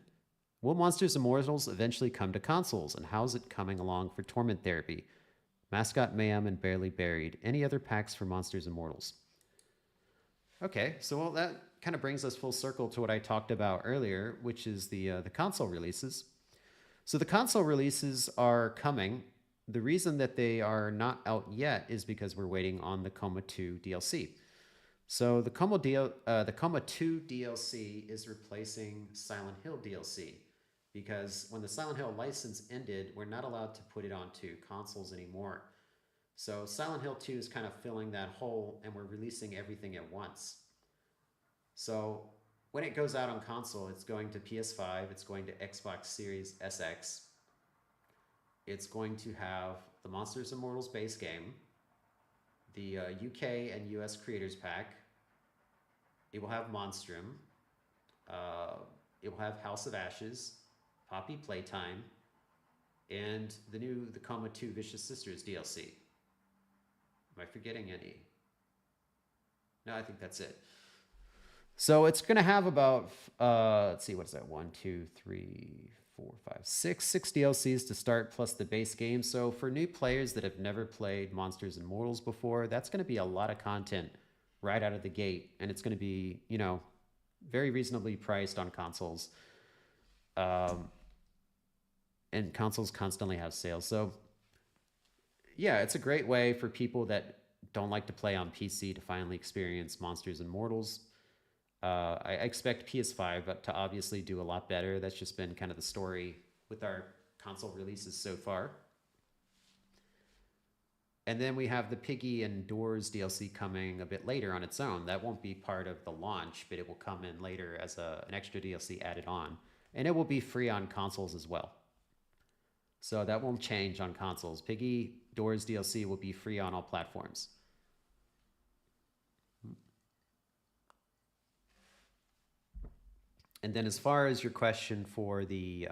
Will Monsters and Mortals eventually come to consoles? And how's it coming along for Torment Therapy, Mascot Mayhem, and Barely Buried? Any other packs for Monsters and Mortals? Okay, so that kind of brings us full circle to what I talked about earlier, which is the console releases. So the console releases are coming. The reason that they are not out yet is because we're waiting on the Coma 2 DLC. So the Coma 2 DLC is replacing Silent Hill DLC, because when the Silent Hill license ended, we're not allowed to put it onto consoles anymore. So Silent Hill 2 is kind of filling that hole, and we're releasing everything at once. So when it goes out on console, it's going to PS5, it's going to Xbox Series SX. It's going to have the Monsters and Mortals base game, the UK and US Creators Pack. It will have Monstrum. It will have House of Ashes. Poppy Playtime, and the Coma 2 Vicious Sisters DLC. Am I forgetting any? No, I think that's it. So it's going to have about, let's see, what is that? 1, 2, 3, 4, 5, 6 DLCs to start, plus the base game. So for new players that have never played Monsters and Mortals before, that's going to be a lot of content right out of the gate. And it's going to be, very reasonably priced on consoles. And consoles constantly have sales. So yeah, it's a great way for people that don't like to play on PC to finally experience Monsters and Mortals. I expect PS5 to obviously do a lot better. That's just been kind of the story with our console releases so far. And then we have the Piggy and Doors DLC coming a bit later on its own. That won't be part of the launch, but it will come in later as an extra DLC added on. And it will be free on consoles as well. So that won't change on consoles. Piggy Doors DLC will be free on all platforms. And then as far as your question for the,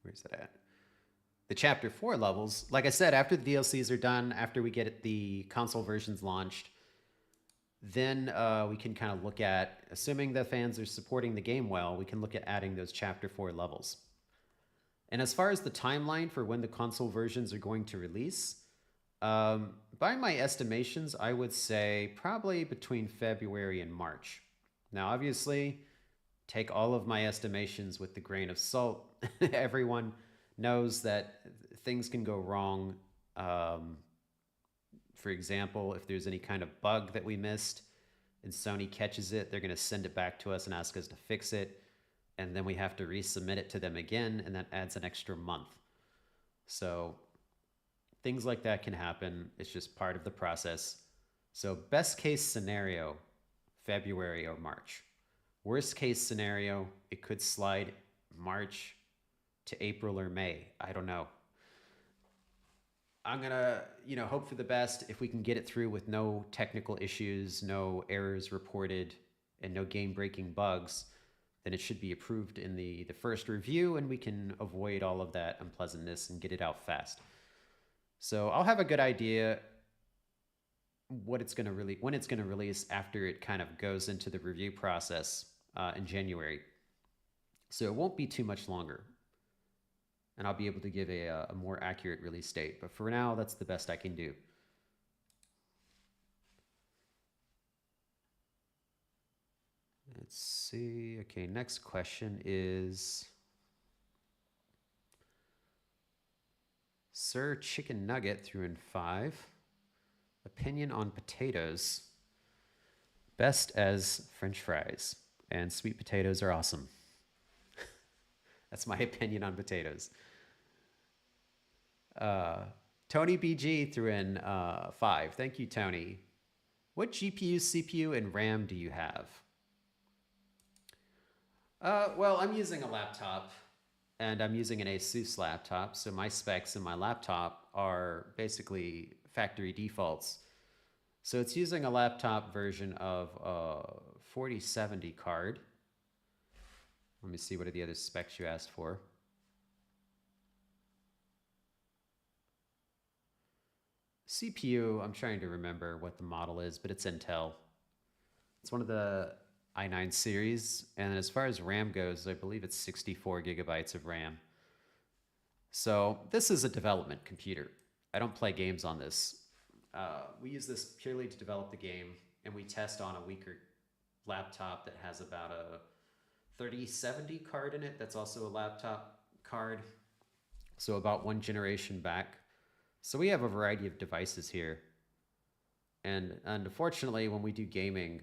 where's that at? The Chapter 4 levels, like I said, after the DLCs are done, after we get the console versions launched, then we can kind of look at, assuming the fans are supporting the game well, we can look at adding those Chapter 4 levels. And as far as the timeline for when the console versions are going to release, by my estimations, I would say probably between February and March. Now, obviously, take all of my estimations with the grain of salt. Everyone knows that things can go wrong. For example, if there's any kind of bug that we missed and Sony catches it, they're going to send it back to us and ask us to fix it. And then we have to resubmit it to them again, and that adds an extra month. So things like that can happen. It's just part of the process. So best case scenario, February or March. Worst case scenario, it could slide March to April or May. I don't know. I'm gonna, hope for the best. If we can get it through with no technical issues, no errors reported, and no game-breaking bugs, then it should be approved in the first review, and we can avoid all of that unpleasantness and get it out fast. So I'll have a good idea when it's going to release after it kind of goes into the review process in January. So it won't be too much longer. And I'll be able to give a more accurate release date. But for now, that's the best I can do. Let's see. Okay, next question is Sir Chicken Nugget threw in 5. Opinion on potatoes. Best as French fries. And sweet potatoes are awesome. That's my opinion on potatoes. Tony BG threw in 5. Thank you, Tony. What GPU, CPU, and RAM do you have? Well, I'm using a laptop, and I'm using an Asus laptop, so my specs in my laptop are basically factory defaults. So it's using a laptop version of a 4070 card. Let me see, what are the other specs you asked for? CPU, I'm trying to remember what the model is, but it's Intel. It's one of the i9 series, and as far as RAM goes, I believe it's 64 gigabytes of RAM. So this is a development computer. I don't play games on this. We use this purely to develop the game, and we test on a weaker laptop that has about a 3070 card in it. That's also a laptop card. So about one generation back. So we have a variety of devices here. And unfortunately, when we do gaming,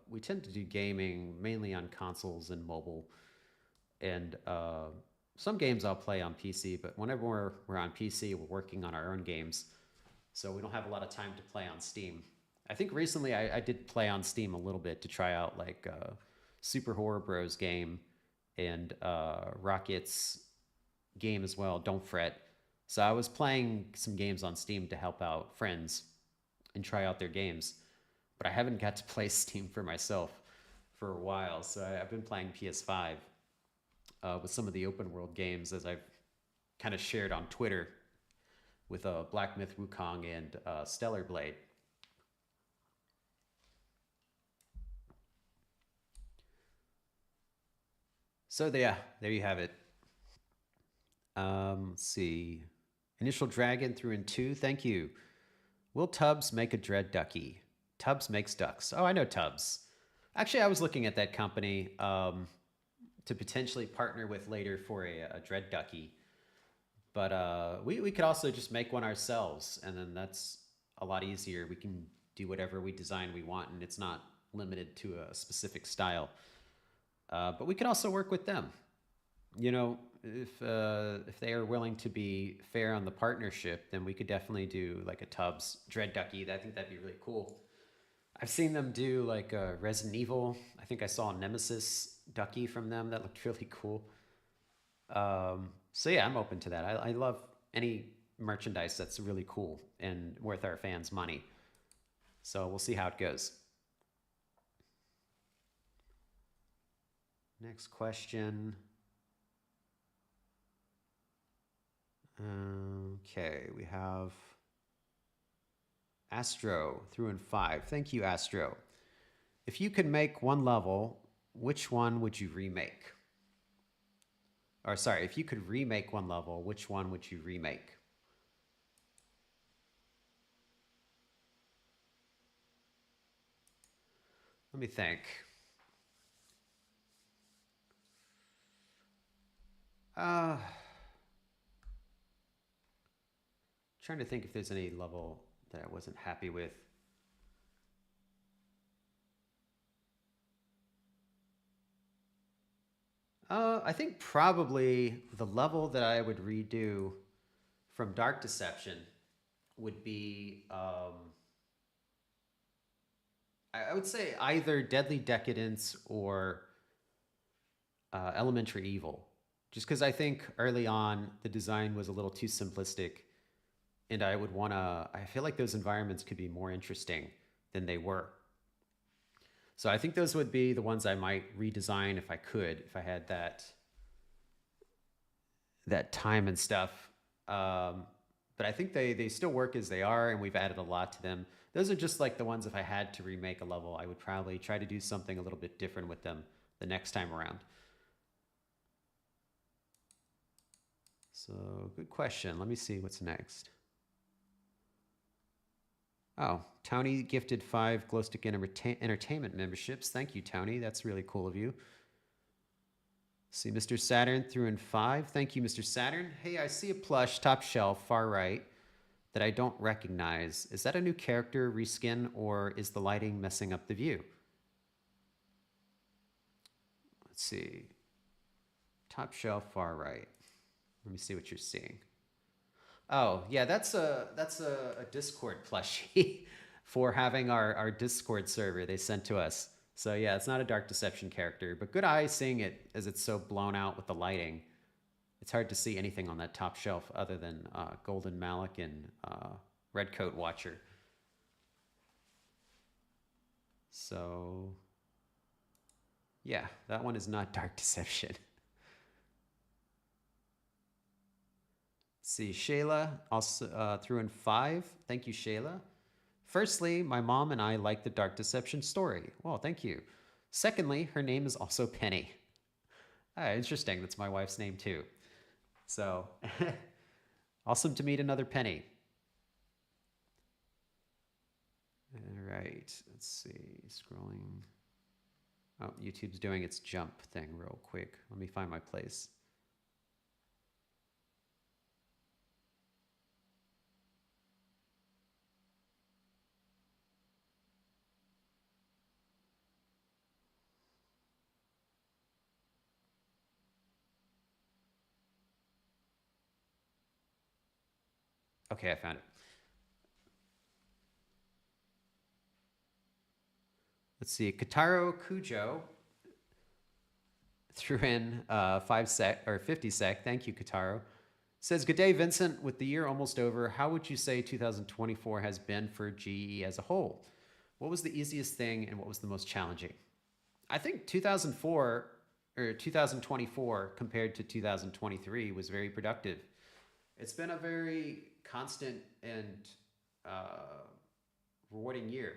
we tend to do gaming mainly on consoles and mobile. And some games I'll play on PC, but whenever we're on PC, we're working on our own games. So we don't have a lot of time to play on Steam. I think recently I did play on Steam a little bit to try out like Super Horror Bros game and Rocket's game as well, Don't Fret. So I was playing some games on Steam to help out friends and try out their games. But I haven't got to play Steam for myself for a while. So I've been playing PS5 with some of the open world games, as I've kind of shared on Twitter with Black Myth Wukong and Stellar Blade. So yeah, there you have it. Let's see. Initial Dragon through in 2. Thank you. Will Tubbs make a Dread Ducky? Tubbs makes ducks. Oh, I know Tubbs. Actually, I was looking at that company to potentially partner with later for a Dread Ducky. But we could also just make one ourselves, and then that's a lot easier. We can do whatever we design we want, and it's not limited to a specific style. But we can also work with them. You know, if they are willing to be fair on the partnership, then we could definitely do like a Tubbs Dread Ducky. I think that'd be really cool. I've seen them do like Resident Evil. I think I saw a Nemesis Ducky from them that looked really cool. So yeah, I'm open to that. I love any merchandise that's really cool and worth our fans' money. So we'll see how it goes. Next question. Okay, we have Astro through in 5. Thank you, Astro. If you could make one level, which one would you remake? Or sorry, if you could remake one level, which one would you remake? Let me think. Trying to think if there's any level that I wasn't happy with. I think probably the level that I would redo from Dark Deception would be, I would say either Deadly Decadence or Elementary Evil. Just because I think early on the design was a little too simplistic, and I would want to, I feel like those environments could be more interesting than they were. So I think those would be the ones I might redesign if I could, if I had that time and stuff. But I think they still work as they are, and we've added a lot to them. Those are just like the ones, if I had to remake a level, I would probably try to do something a little bit different with them the next time around. So good question. Let me see what's next. Oh, Tony gifted 5 Glowstick Entertainment memberships. Thank you, Tony. That's really cool of you. See, Mr. Saturn threw in 5. Thank you, Mr. Saturn. Hey, I see a plush top shelf far right that I don't recognize. Is that a new character reskin, or is the lighting messing up the view? Let's see. Top shelf far right. Let me see what you're seeing. Oh, yeah, that's a Discord plushie for having our Discord server they sent to us. So yeah, it's not a Dark Deception character, but good eye seeing it as it's so blown out with the lighting. It's hard to see anything on that top shelf other than Golden Malik and Redcoat Watcher. So yeah, that one is not Dark Deception. See, Shayla also threw in 5. Thank you, Shayla. Firstly, my mom and I like the Dark Deception story. Well, thank you. Secondly, her name is also Penny. Interesting. That's my wife's name too. So awesome to meet another Penny. All right. Let's see. Scrolling. Oh, YouTube's doing its jump thing real quick. Let me find my place. Okay, I found it. Let's see. Kataro Kujo threw in 5 sec or 50 sec. Thank you, Kataro. Says, good day, Vincent. With the year almost over, how would you say 2024 has been for GE as a whole? What was the easiest thing and what was the most challenging? I think 2004 or 2024 compared to 2023 was very productive. It's been a very constant and uh, rewarding year.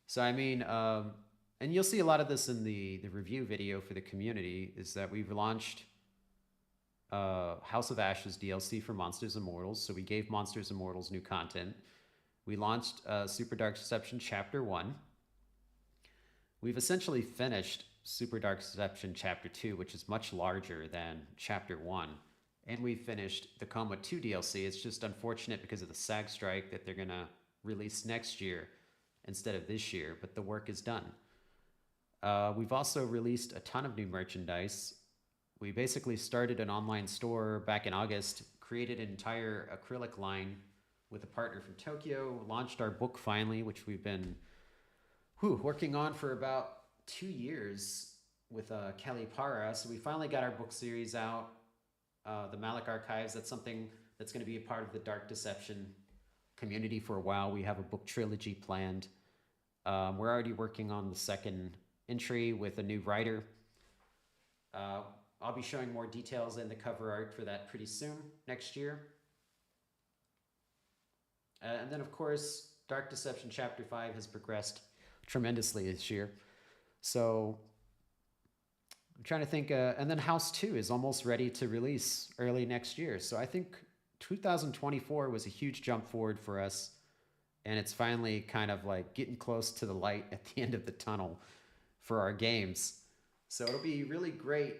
So I mean, and you'll see a lot of this in the review video for the community. Is that we've launched House of Ashes DLC for Monsters Immortals. So we gave Monsters Immortals new content. We launched Super Dark Deception Chapter 1. We've essentially finished Super Dark Deception Chapter 2, which is much larger than Chapter 1. And we finished the Coma 2 DLC. It's just unfortunate because of the SAG strike that they're going to release next year instead of this year, but the work is done. We've also released a ton of new merchandise. We basically started an online store back in August, created an entire acrylic line with a partner from Tokyo, launched our book finally, which we've been working on for about 2 years with Kelly Para. So we finally got our book series out, the Malik Archives. That's something that's going to be a part of the Dark Deception community for a while. We have a book trilogy planned. We're already working on the second entry with a new writer. I'll be showing more details in the cover art for that pretty soon, next year. And then, of course, Dark Deception Chapter 5 has progressed tremendously this year. So I'm trying to think, and then House 2 is almost ready to release early next year. So I think 2024 was a huge jump forward for us, and it's finally kind of like getting close to the light at the end of the tunnel for our games. So it'll be really great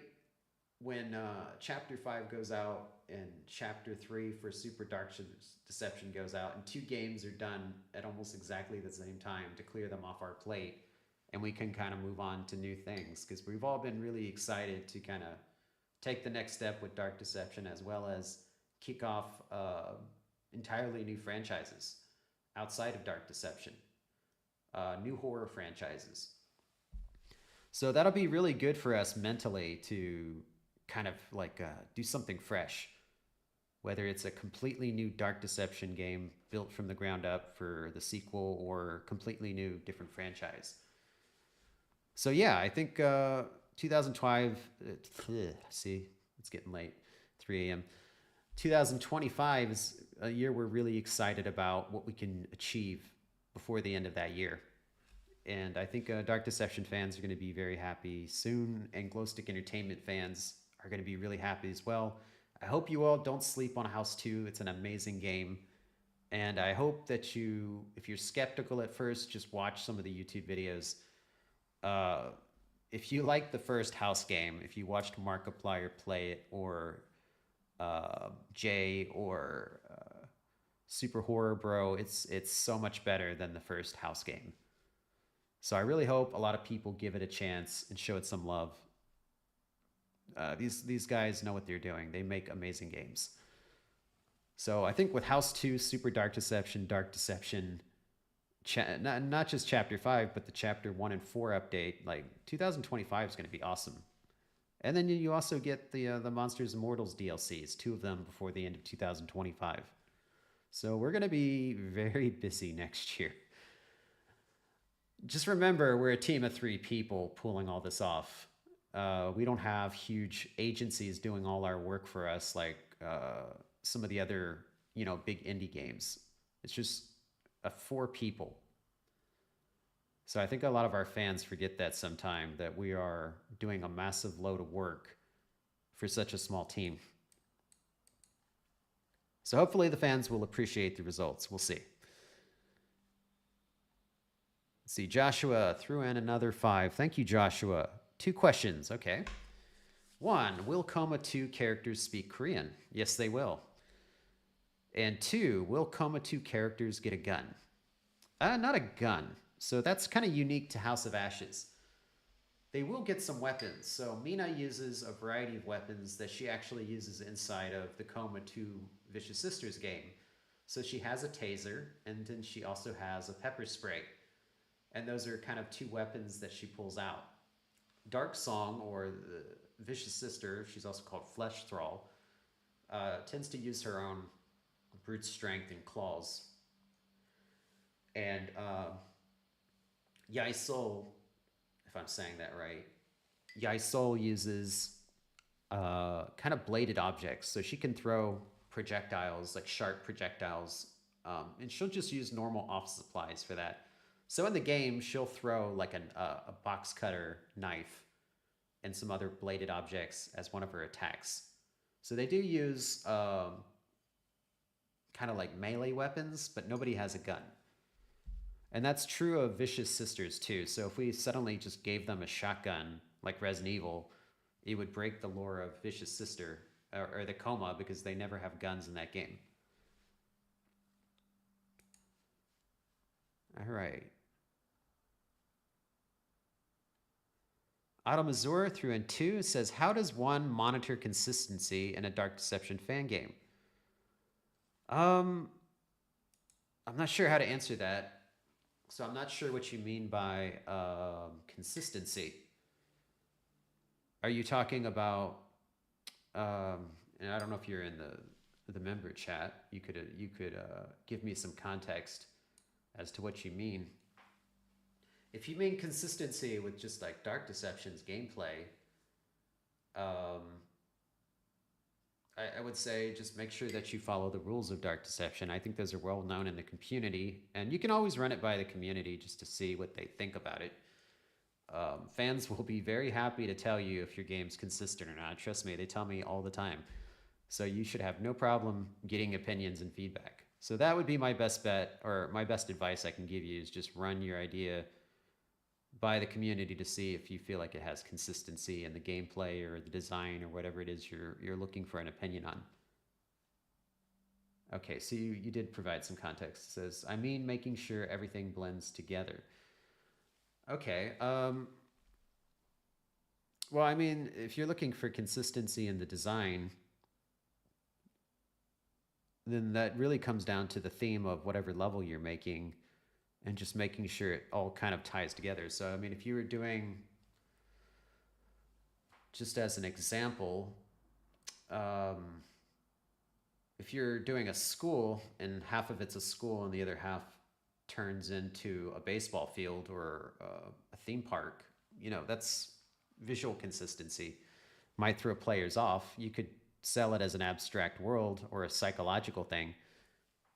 when Chapter 5 goes out and Chapter 3 for Super Dark Deception goes out, and 2 games are done at almost exactly the same time to clear them off our plate, and we can kind of move on to new things, because we've all been really excited to kind of take the next step with Dark Deception, as well as kick off entirely new franchises outside of Dark Deception, new horror franchises. So that'll be really good for us mentally to kind of like do something fresh, whether it's a completely new Dark Deception game built from the ground up for the sequel, or completely new different franchise. So yeah, I think 2005, see, it's getting late, 3 a.m. 2025 is a year we're really excited about what we can achieve before the end of that year. And I think Dark Deception fans are going to be very happy soon, and Glowstick Entertainment fans are going to be really happy as well. I hope you all don't sleep on House 2. It's an amazing game. And I hope that you, if you're skeptical at first, just watch some of the YouTube videos. If you like the first House game, if you watched Markiplier play it, or Jay, or Super Horror Bro, it's so much better than the first House game. So I really hope a lot of people give it a chance and show it some love. These guys know what they're doing. They make amazing games. So I think with House 2, Super Dark Deception, not just Chapter 5, but the Chapter 1 and 4 update, like 2025 is going to be awesome. And then you also get the Monsters Immortals DLCs, 2 of them before the end of 2025. So we're going to be very busy next year. Just remember, we're a team of 3 people pulling all this off. We don't have huge agencies doing all our work for us like some of the other, big indie games. It's just 4 people. So I think a lot of our fans forget that sometime, that we are doing a massive load of work for such a small team. So hopefully the fans will appreciate the results. We'll see. Let's see, Joshua threw in another 5. Thank you, Joshua. 2 questions. Okay. 1, will Coma 2 characters speak Korean? Yes, they will. And 2, will Coma 2 characters get a gun? Not a gun. So that's kind of unique to House of Ashes. They will get some weapons. So Mina uses a variety of weapons that she actually uses inside of the Coma 2 Vicious Sisters game. So she has a taser, and then she also has a pepper spray. And those are kind of 2 weapons that she pulls out. Dark Song, or the Vicious Sister, she's also called Flesh Thrall, tends to use her own brute strength and claws. And Yaisol, if I'm saying that right. Yisol uses kind of bladed objects, so she can throw projectiles, like sharp projectiles, and she'll just use normal office supplies for that. So in the game, she'll throw like a box cutter knife and some other bladed objects as one of her attacks. So they do use kind of like melee weapons, but nobody has a gun. And that's true of Vicious Sisters too. So if we suddenly just gave them a shotgun like Resident Evil, it would break the lore of Vicious Sister or the Coma because they never have guns in that game. All right. Automazur through in 2 says, how does one monitor consistency in a Dark Deception fan game? I'm not sure how to answer that. So I'm not sure what you mean by consistency. Are you talking about? And I don't know if you're in the member chat. You could give me some context as to what you mean. If you mean consistency with just like Dark Deception's gameplay, I would say just make sure that you follow the rules of Dark Deception. I think those are well known in the community, and you can always run it by the community just to see what they think about it. Fans will be very happy to tell you if your game's consistent or not. Trust me, they tell me all the time. So you should have no problem getting opinions and feedback. So that would be my best bet, or my best advice I can give you is just run your idea by the community to see if you feel like it has consistency in the gameplay or the design or whatever it is you're looking for an opinion on. Okay, so you did provide some context. It says, I mean making sure everything blends together. Okay. Well, I mean, if you're looking for consistency in the design, then that really comes down to the theme of whatever level you're making and just making sure it all kind of ties together. So, I mean, if you were doing, just as an example, if you're doing a school and half of it's a school and the other half turns into a baseball field or a theme park, you know, that's visual consistency. Might throw players off. You could sell it as an abstract world or a psychological thing,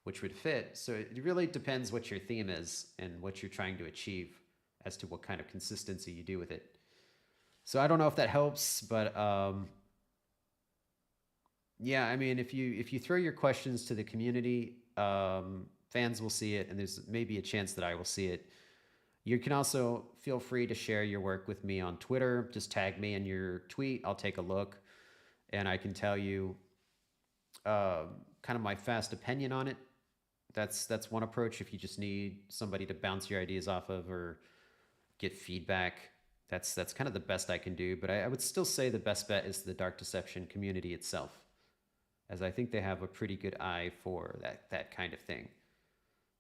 which would fit. So it really depends what your theme is and what you're trying to achieve as to what kind of consistency you do with it. So I don't know if that helps, but yeah, I mean, if you throw your questions to the community, fans will see it, and there's maybe a chance that I will see it. You can also feel free to share your work with me on Twitter. Just tag me in your tweet. I'll take a look, and I can tell you kind of my fast opinion on it. That's one approach if you just need somebody to bounce your ideas off of or get feedback. That's kind of the best I can do. But I would still say the best bet is the Dark Deception community itself, as I think they have a pretty good eye for that kind of thing.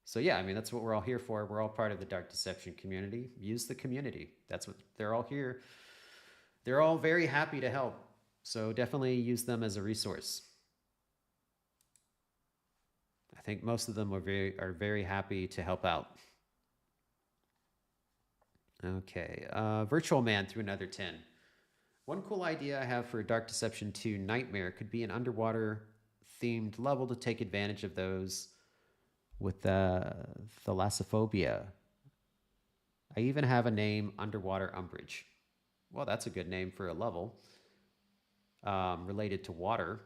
So yeah, I mean, that's what we're all here for. We're all part of the Dark Deception community. Use the community. That's what they're all here. They're all very happy to help. So definitely use them as a resource. I think most of them are very happy to help out. Okay, Virtual Man through another 10. One cool idea I have for Dark Deception 2 Nightmare could be an underwater themed level to take advantage of those with thalassophobia. I even have a name, Underwater Umbrage. Well, that's a good name for a level related to water.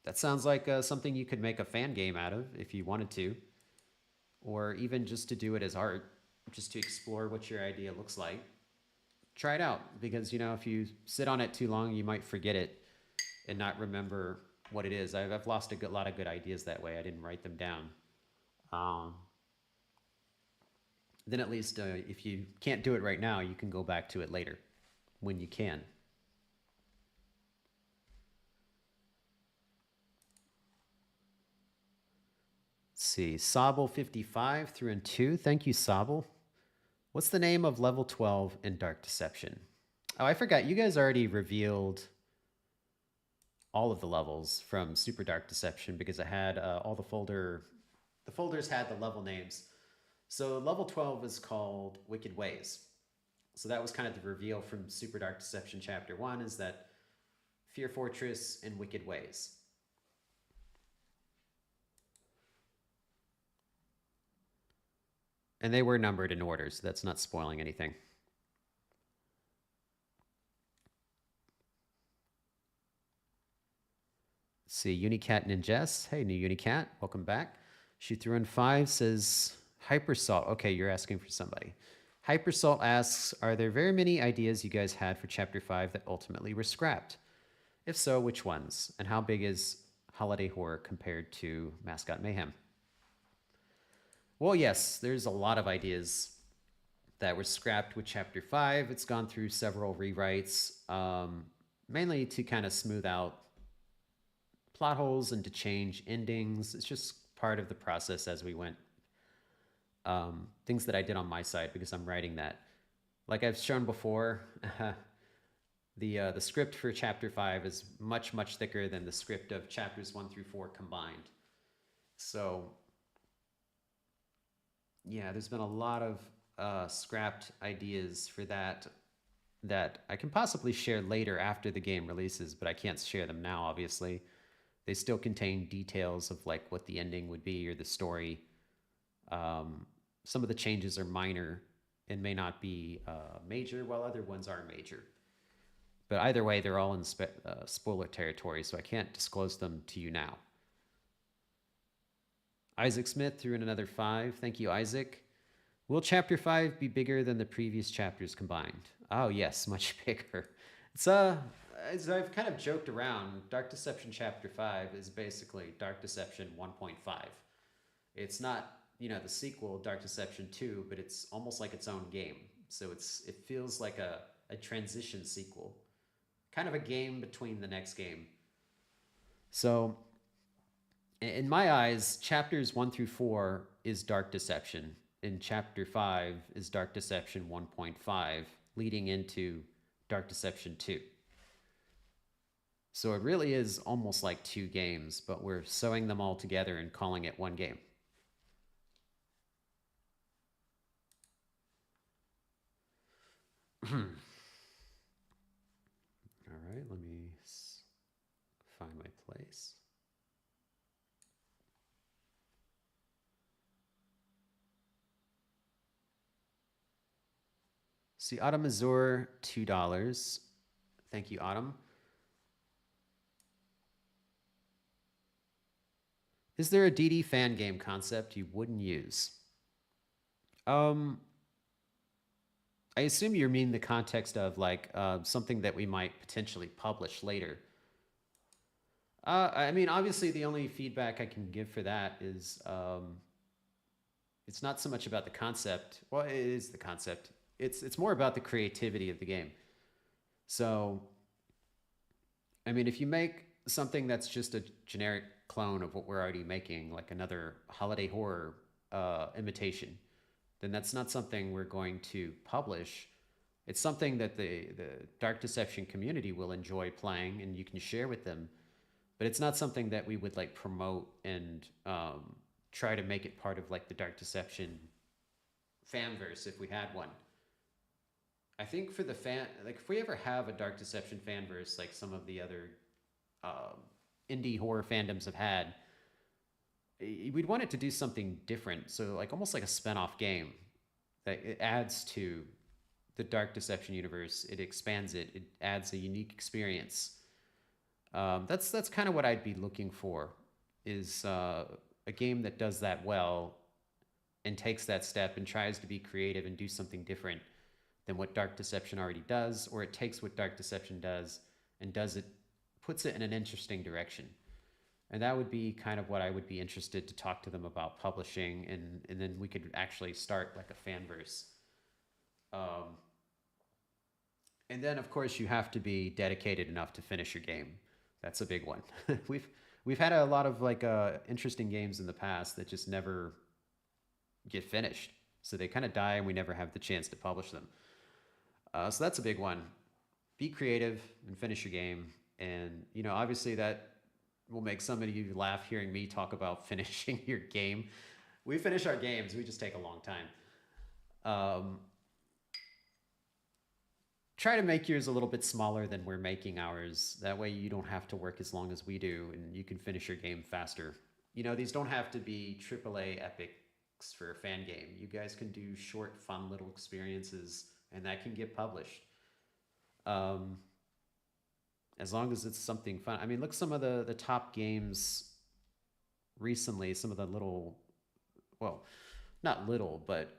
That sounds like something you could make a fan game out of if you wanted to, or even just to do it as art, just to explore what your idea looks like. Try it out, because, you know, if you sit on it too long, you might forget it and not remember what it is. I've lost a lot of good ideas that way. I didn't write them down. Then at least if you can't do it right now, you can go back to it later when you can. Let's see, Sobble55 through and 2. Thank you, Sobble. What's the name of level 12 in Dark Deception? Oh, I forgot. You guys already revealed all of the levels from Super Dark Deception because I had all the folders had the level names. So level 12 is called Wicked Ways. So that was kind of the reveal from Super Dark Deception Chapter 1, is that Fear Fortress and Wicked Ways. And they were numbered in order, so that's not spoiling anything. Let's see, Unicat Ninjas. Hey, new Unicat, welcome back. She threw in 5, says Hypersalt. Okay, you're asking for somebody. Hypersalt asks, are there very many ideas you guys had for Chapter 5 that ultimately were scrapped? If so, which ones? And how big is Holiday Horror compared to Mascot Mayhem? Well, yes, there's a lot of ideas that were scrapped with Chapter 5. It's gone through several rewrites, mainly to kind of smooth out plot holes and to change endings. It's just part of the process as we went. Things that I did on my side because I'm writing that. Like I've shown before, the script for Chapter 5 is much, much thicker than the script of Chapters 1 through 4 combined. So yeah, there's been a lot of scrapped ideas for that I can possibly share later after the game releases, but I can't share them now, obviously. They still contain details of like what the ending would be or the story. Some of the changes are minor and may not be major, while other ones are major. But either way, they're all in spoiler territory, so I can't disclose them to you now. Isaac Smith threw in another 5. Thank you, Isaac. Will Chapter 5 be bigger than the previous chapters combined? Oh, yes, much bigger. It's as I've kind of joked around, Dark Deception Chapter 5 is basically Dark Deception 1.5. It's not, the sequel, Dark Deception 2, but it's almost like its own game. So it feels like a transition sequel. Kind of a game between the next game. So in my eyes, chapters 1 through 4 is Dark Deception, and chapter 5 is Dark Deception 1.5, leading into Dark Deception 2. So it really is almost like 2 games, but we're sewing them all together and calling it one game. All right, let me find my place. See, Autumn Azure, $2. Thank you, Autumn. Is there a DD fan game concept you wouldn't use? I assume you mean the context of like something that we might potentially publish later. I mean, obviously, the only feedback I can give for that is it's not so much about the concept. Well, it is the concept. It's more about the creativity of the game. So, I mean, if you make something that's just a generic clone of what we're already making, like another holiday horror imitation, then that's not something we're going to publish. It's something that the Dark Deception community will enjoy playing and you can share with them. But it's not something that we would like promote and try to make it part of like the Dark Deception fanverse if we had one. I think for the like if we ever have a Dark Deception fanverse like some of the other indie horror fandoms have had, we'd want it to do something different. So like almost like a spin-off game that it adds to the Dark Deception universe. It expands it. It adds a unique experience. That's kind of what I'd be looking for, is a game that does that well and takes that step and tries to be creative and do something different than what Dark Deception already does, or it takes what Dark Deception does and puts it in an interesting direction. And that would be kind of what I would be interested to talk to them about publishing, and then we could actually start like a fanverse. And then of course you have to be dedicated enough to finish your game. That's a big one. We've had a lot of like interesting games in the past that just never get finished. So they kind of die and we never have the chance to publish them. So that's a big one. Be creative and finish your game. And, obviously that will make some of you laugh hearing me talk about finishing your game. We finish our games. We just take a long time. try to make yours a little bit smaller than we're making ours. That way you don't have to work as long as we do and you can finish your game faster. You know, these don't have to be AAA epics for a fan game. You guys can do short, fun little experiences and that can get published. Um, as long as it's something fun. I mean, look some of the top games recently, some of the little, well, not little, but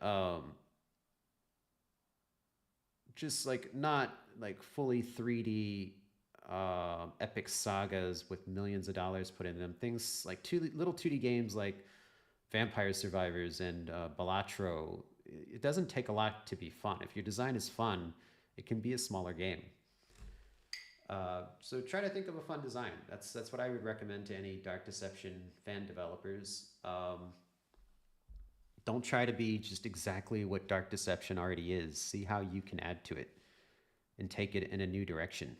just like not like fully 3D epic sagas with millions of dollars put in them. Things like little 2D games like Vampire Survivors and Balatro. It doesn't take a lot to be fun. If your design is fun, it can be a smaller game. So try to think of a fun design. That's what I would recommend to any Dark Deception fan developers. Don't try to be just exactly what Dark Deception already is. See how you can add to it and take it in a new direction.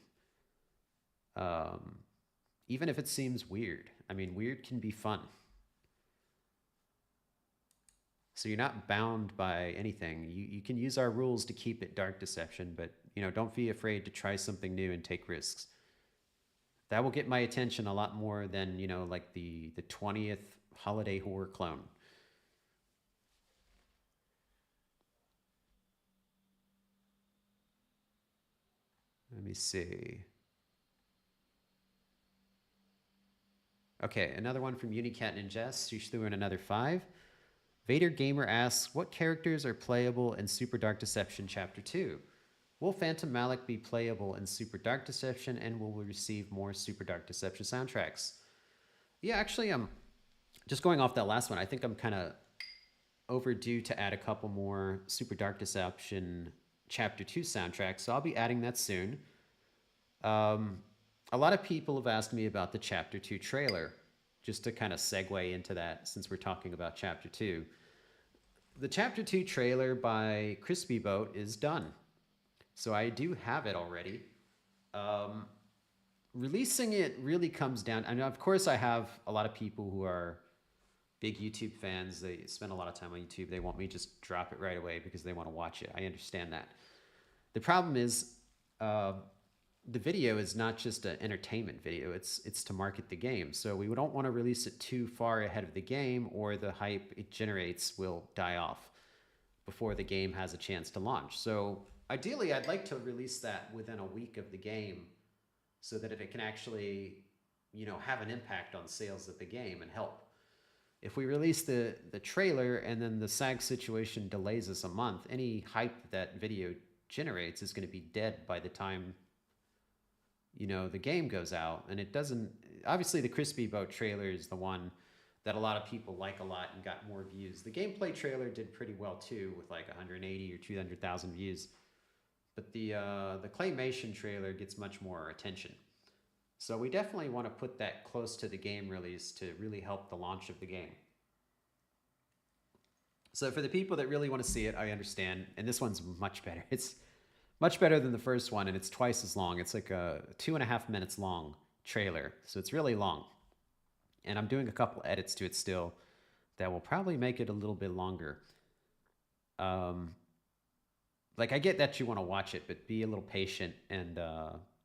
Even if it seems weird. I mean, weird can be fun. So you're not bound by anything. You can use our rules to keep it Dark Deception, but you know, don't be afraid to try something new and take risks. That will get my attention a lot more than, you know, like the 20th holiday horror clone. Let me see. Okay, another one from Unicat Ninjas. She threw in another 5. Vader Gamer asks, what characters are playable in Super Dark Deception Chapter 2? Will Phantom Malik be playable in Super Dark Deception, and will we receive more Super Dark Deception soundtracks? Yeah, actually, just going off that last one, I think I'm kind of overdue to add a couple more Super Dark Deception Chapter 2 soundtracks, so I'll be adding that soon. A lot of people have asked me about the Chapter 2 trailer, just to kind of segue into that since we're talking about Chapter 2. The Chapter 2 trailer by Crispy Boat is done. So I do have it already. Releasing it really comes down, and of course I have a lot of people who are big YouTube fans. They spend a lot of time on YouTube. They want me to just drop it right away because they want to watch it. I understand that. The problem is the video is not just an entertainment video. It's to market the game. So we don't want to release it too far ahead of the game, or the hype it generates will die off before the game has a chance to launch. So ideally, I'd like to release that within a week of the game so that it can actually, you know, have an impact on sales of the game and help. If we release the trailer and then the SAG situation delays us a month, any hype that video generates is going to be dead by the time, you know, the game goes out. And it doesn't, obviously the Crispy Boat trailer is the one that a lot of people like a lot and got more views. The gameplay trailer did pretty well too, with like 180 or 200,000 views. But the Claymation trailer gets much more attention. So we definitely want to put that close to the game release to really help the launch of the game. So for the people that really want to see it, I understand. And this one's much better. It's much better than the first one, and it's twice as long. It's like a 2.5 minutes long trailer. So it's really long. And I'm doing a couple edits to it still that will probably make it a little bit longer. Like, I get that you want to watch it, but be a little patient and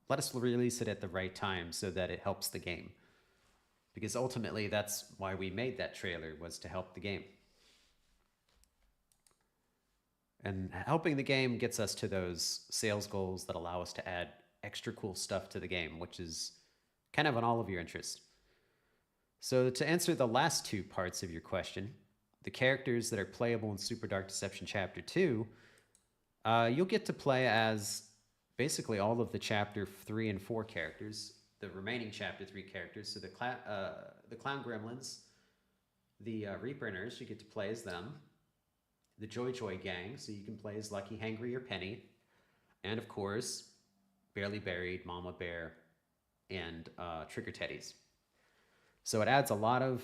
let us release it at the right time so that it helps the game. Because ultimately, that's why we made that trailer, was to help the game. And helping the game gets us to those sales goals that allow us to add extra cool stuff to the game, which is kind of in all of your interest. So to answer the last 2 parts of your question, the characters that are playable in Super Dark Deception Chapter 2, you'll get to play as basically all of the Chapter 3 and 4 characters, the remaining Chapter 3 characters. So the Clown Gremlins, the Reaperners, you get to play as them. The Joy Joy Gang, so you can play as Lucky, Hangry, or Penny. And of course, Barely Buried, Mama Bear, and Trigger Teddies. So it adds a lot of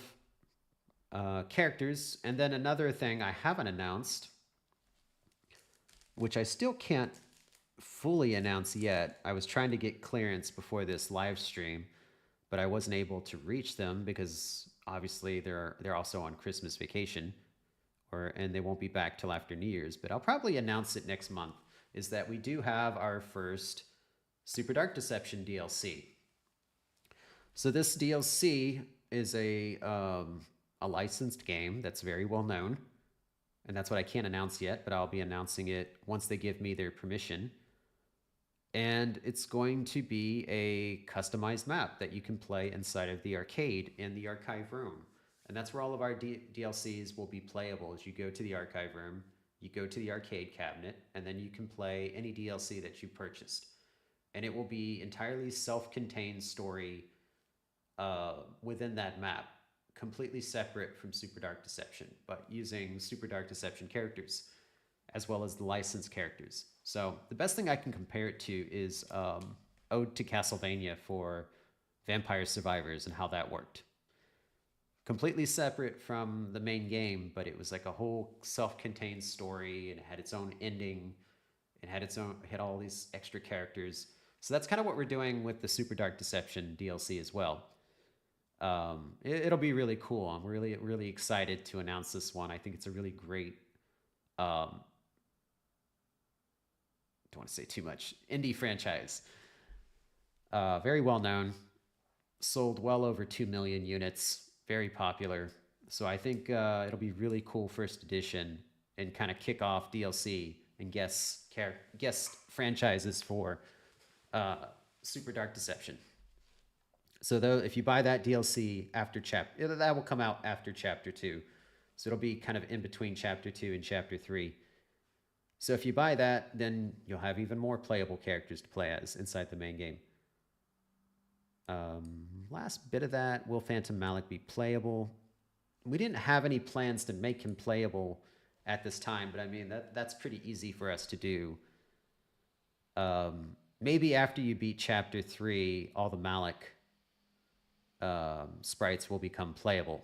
characters. And then another thing I haven't announced, which I still can't fully announce yet. I was trying to get clearance before this live stream, but I wasn't able to reach them because obviously they're also on Christmas vacation, and they won't be back till after New Year's. But I'll probably announce it next month. is that we do have our first Super Dark Deception DLC. So this DLC is a licensed game that's very well known, and that's what I can't announce yet, but I'll be announcing it once they give me their permission. And it's going to be a customized map that you can play inside of the arcade in the archive room. And that's where all of our DLCs will be playable. As you go to the archive room, you go to the arcade cabinet, and then you can play any DLC that you purchased. And it will be entirely self-contained story within that map, completely separate from Super Dark Deception, but using Super Dark Deception characters as well as the licensed characters. So the best thing I can compare it to is Ode to Castlevania for Vampire Survivors and how that worked. Completely separate from the main game, but it was like a whole self-contained story, and it had its own ending. It had all these extra characters. So that's kind of what we're doing with the Super Dark Deception DLC as well. It'll be really cool. I'm really, really excited to announce this one. I think it's a really great, don't want to say too much, indie franchise. Very well known, sold well over 2 million units, very popular. So I think it'll be really cool first edition and kind of kick off DLC and guest franchises for Super Dark Deception. So though, if you buy that DLC after that will come out after Chapter 2. So it'll be kind of in between Chapter 2 and Chapter 3. So if you buy that, then you'll have even more playable characters to play as inside the main game. Last bit of that, will Phantom Malik be playable? We didn't have any plans to make him playable at this time, but I mean, that's pretty easy for us to do. Maybe after you beat Chapter 3, all the Malik sprites will become playable.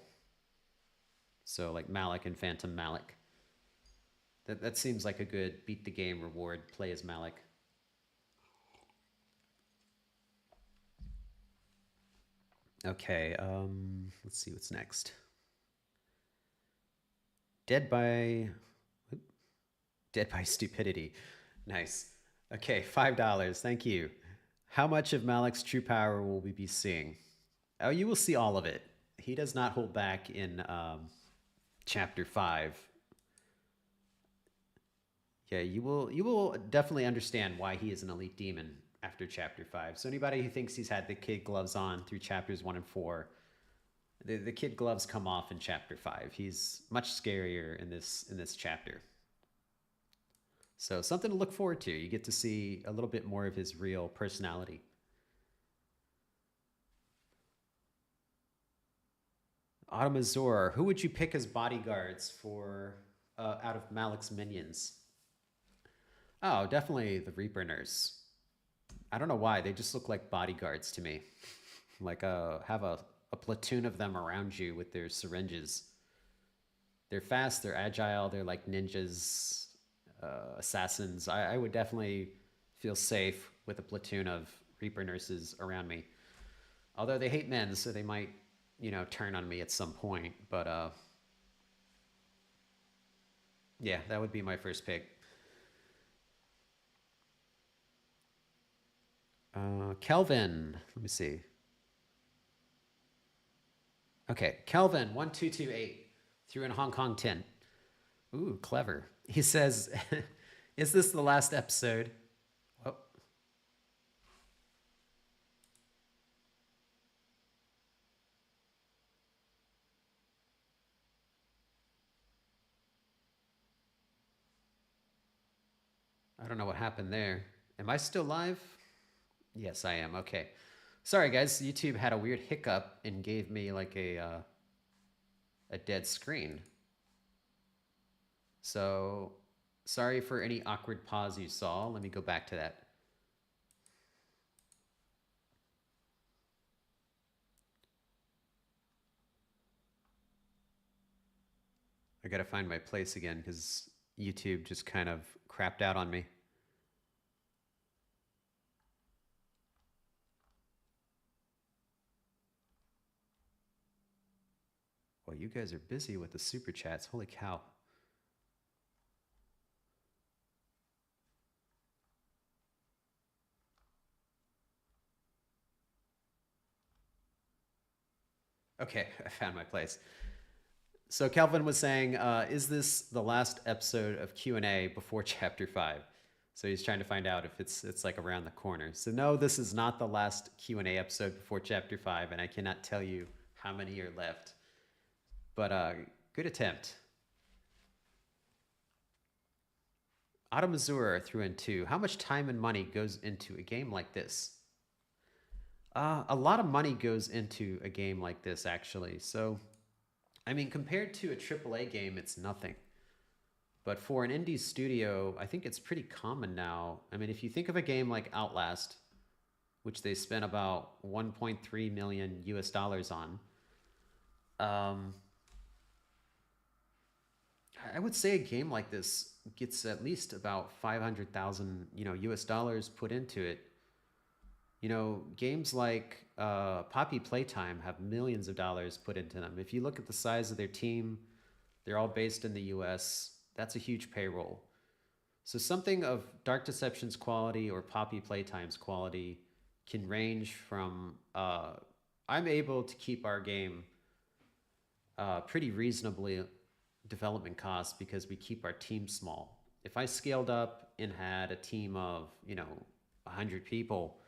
So like Malik and Phantom Malik. That seems like a good beat the game reward. Play as Malik. Okay, let's see what's next. Dead by Stupidity. Nice. Okay, $5. Thank you. How much of Malik's true power will we be seeing? Oh, you will see all of it. He does not hold back in Chapter 5. Yeah, you will definitely understand why he is an elite demon after Chapter 5. So anybody who thinks he's had the kid gloves on through Chapters 1 and 4, the kid gloves come off in Chapter 5. He's much scarier in this chapter. So something to look forward to. You get to see a little bit more of his real personality. Autumn Azor, who would you pick as bodyguards for out of Malik's minions? Oh, definitely the Reaper Nurse. I don't know why, they just look like bodyguards to me. Like have a platoon of them around you with their syringes. They're fast, they're agile, they're like ninjas, assassins. I would definitely feel safe with a platoon of Reaper Nurses around me. Although they hate men, so they might, turn on me at some point. But yeah, that would be my first pick. Kelvin, let me see. Okay, Kelvin 1228 threw in Hong Kong 10. Ooh, clever. He says, "Is this the last episode?" Oh. I don't know what happened there. Am I still live? Yes, I am. Okay. Sorry, guys. YouTube had a weird hiccup and gave me like a dead screen. So sorry for any awkward pause you saw. Let me go back to that. I got to find my place again because YouTube just kind of crapped out on me. Well, you guys are busy with the super chats. Holy cow. Okay, I found my place. So Calvin was saying, is this the last episode of Q&A before Chapter 5? So he's trying to find out if it's like around the corner. So no, this is not the last Q&A episode before Chapter 5, and I cannot tell you how many are left. But good attempt. Automazura threw in two. How much time and money goes into a game like this? A lot of money goes into a game like this, actually. So, I mean, compared to a AAA game, it's nothing. But for an indie studio, I think it's pretty common now. I mean, if you think of a game like Outlast, which they spent about 1.3 million US dollars on, um, I would say a game like this gets at least about 500,000, US dollars put into it. Games like Poppy Playtime have millions of dollars put into them. If you look at the size of their team, they're all based in the US. That's a huge payroll. So something of Dark Deception's quality or Poppy Playtime's quality can range from I'm able to keep our game pretty reasonably development costs because we keep our team small. If I scaled up and had a team of 100 people,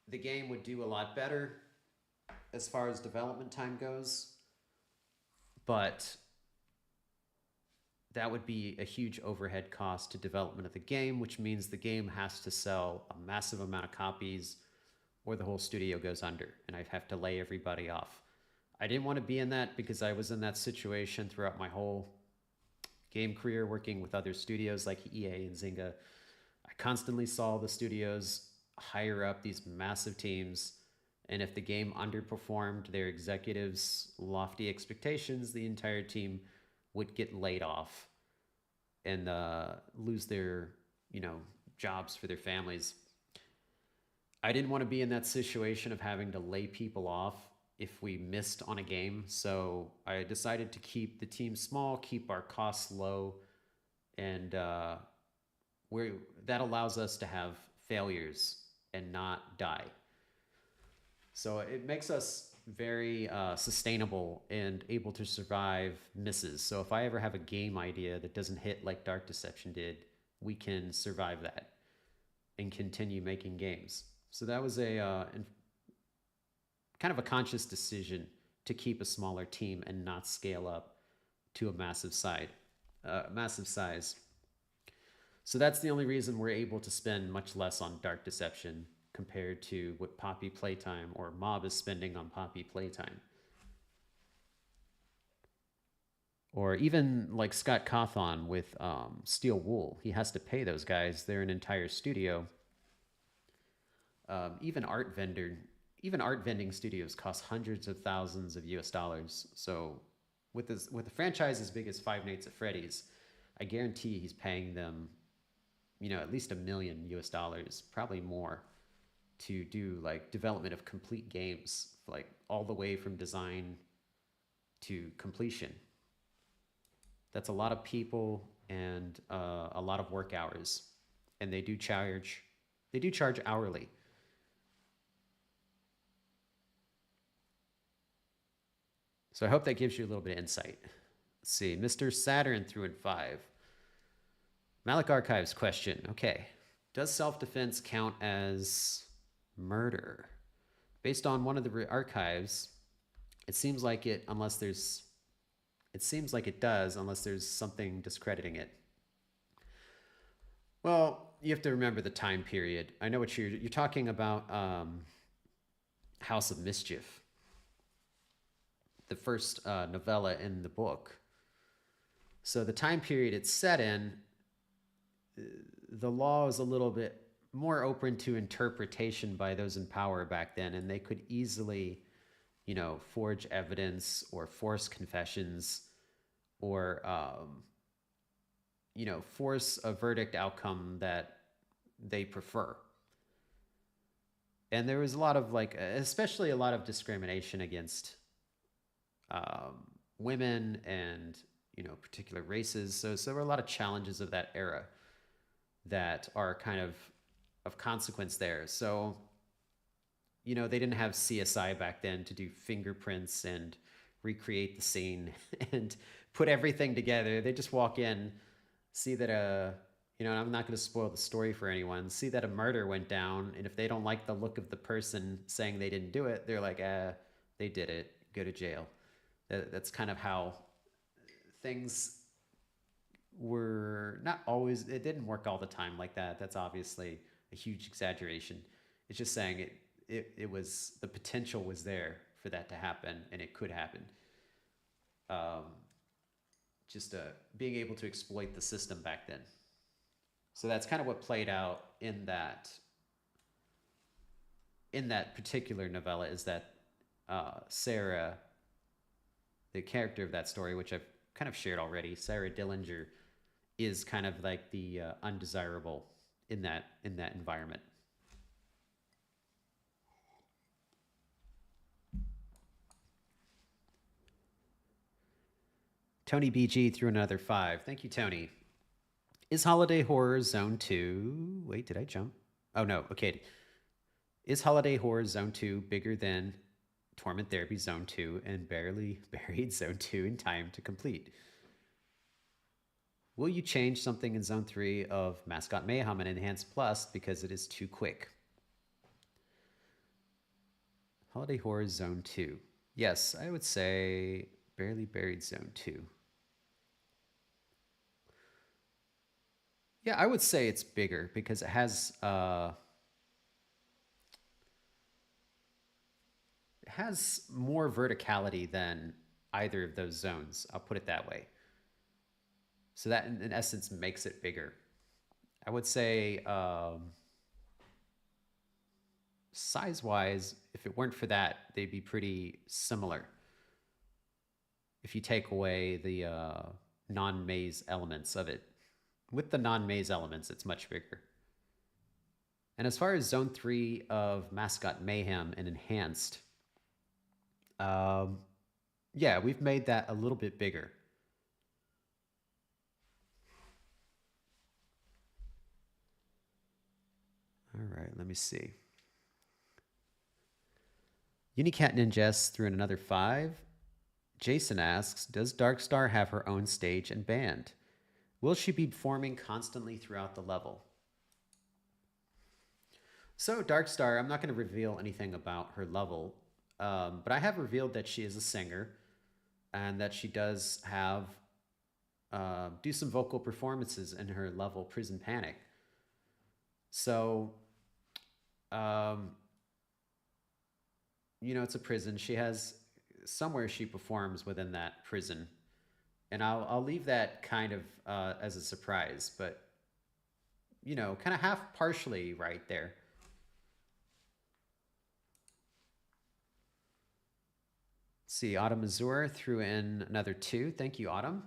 the game would do a lot better as far as development time goes, but that would be a huge overhead cost to development of the game, which means the game has to sell a massive amount of copies or the whole studio goes under and I have to lay everybody off. I didn't want to be in that because I was in that situation throughout my whole game career working with other studios like EA and Zynga. I constantly saw the studios hire up these massive teams, and if the game underperformed their executives' lofty expectations, the entire team would get laid off and lose their jobs for their families. I didn't want to be in that situation of having to lay people off if we missed on a game, so I decided to keep the team small, keep our costs low, and that allows us to have failures and not die. So it makes us very sustainable and able to survive misses. So if I ever have a game idea that doesn't hit like Dark Deception did, we can survive that and continue making games. So that was a kind of a conscious decision to keep a smaller team and not scale up to a massive size. So that's the only reason we're able to spend much less on Dark Deception compared to what Poppy Playtime or Mob is spending on Poppy Playtime. Or even like Scott Cawthon with Steel Wool. He has to pay those guys. They're an entire studio. Even art vending studios cost hundreds of thousands of US dollars. So with a franchise as big as Five Nights at Freddy's, I guarantee he's paying them, at least $1 million US dollars, probably more, to do like development of complete games, like all the way from design to completion. That's a lot of people and a lot of work hours, and they do charge hourly. So I hope that gives you a little bit of insight. Let's see, Mr. Saturn threw in 5. Malik Archives question. Okay, does self-defense count as murder? Based on one of the archives, it seems like it does unless there's something discrediting it. Well, you have to remember the time period. I know what you're talking about. House of Mischief, the first novella in the book. So the time period it's set in, the law is a little bit more open to interpretation by those in power back then, and they could easily, forge evidence or force confessions or, force a verdict outcome that they prefer. And there was a lot of especially a lot of discrimination against women and, particular races. So there were a lot of challenges of that era that are kind of consequence there. So you know, they didn't have CSI back then to do fingerprints and recreate the scene and put everything together. They just walk in, see that you know, I'm not going to spoil the story for anyone, see that a murder went down, and if they don't like the look of the person saying they didn't do it, they're like, they did it, go to jail. That's kind of how things were. Not always, it didn't work all the time like that. That's obviously a huge exaggeration. It's just saying it was, the potential was there for that to happen, and it could happen. Um, just being able to exploit the system back then. So that's kind of what played out in that particular novella, is that Sarah, the character of that story, which I've kind of shared already, Sarah Dillinger, is kind of like the undesirable in that environment. Tony BG threw another 5. Thank you, Tony. Is Holiday Horror Zone 2... Wait, did I jump? Oh, no. Okay. Is Holiday Horror Zone 2 bigger than Torment Therapy Zone 2 and Barely Buried Zone 2 in time to complete? Will you change something in Zone 3 of Mascot Mayhem and Enhance Plus because it is too quick? Holiday Horror Zone 2. Yes, I would say Barely Buried Zone 2. Yeah, I would say it's bigger because it has more verticality than either of those zones. I'll put it that way. So that, in essence, makes it bigger. I would say size-wise, if it weren't for that, they'd be pretty similar. If you take away the non-maze elements of it. With the non-maze elements, it's much bigger. And as far as Zone 3 of Mascot Mayhem and Enhanced, yeah, we've made that a little bit bigger. All right, let me see. Unicat Ninjas threw in another 5. Jason asks, does Darkstar have her own stage and band? Will she be performing constantly throughout the level? So Darkstar, I'm not going to reveal anything about her level, but I have revealed that she is a singer and that she does have do some vocal performances in her level Prison Panic. So, you know, it's a prison. She has somewhere she performs within that prison. And I'll leave that kind of as a surprise, but, you know, kind of half partially right there. Let's see, Autumn Azure threw in another 2. Thank you, Autumn.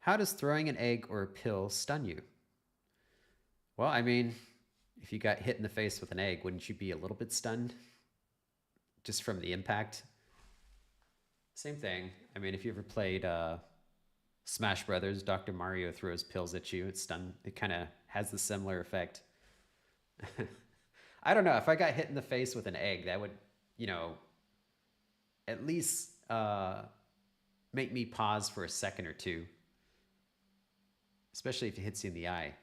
How does throwing an egg or a pill stun you? Well, I mean, if you got hit in the face with an egg, wouldn't you be a little bit stunned? Just from the impact? Same thing. I mean, if you ever played Smash Brothers, Dr. Mario throws pills at you, it's stun. It kind of has the similar effect. I don't know. If I got hit in the face with an egg, that would, you know, at least make me pause for a second or two. Especially if it hits you in the eye.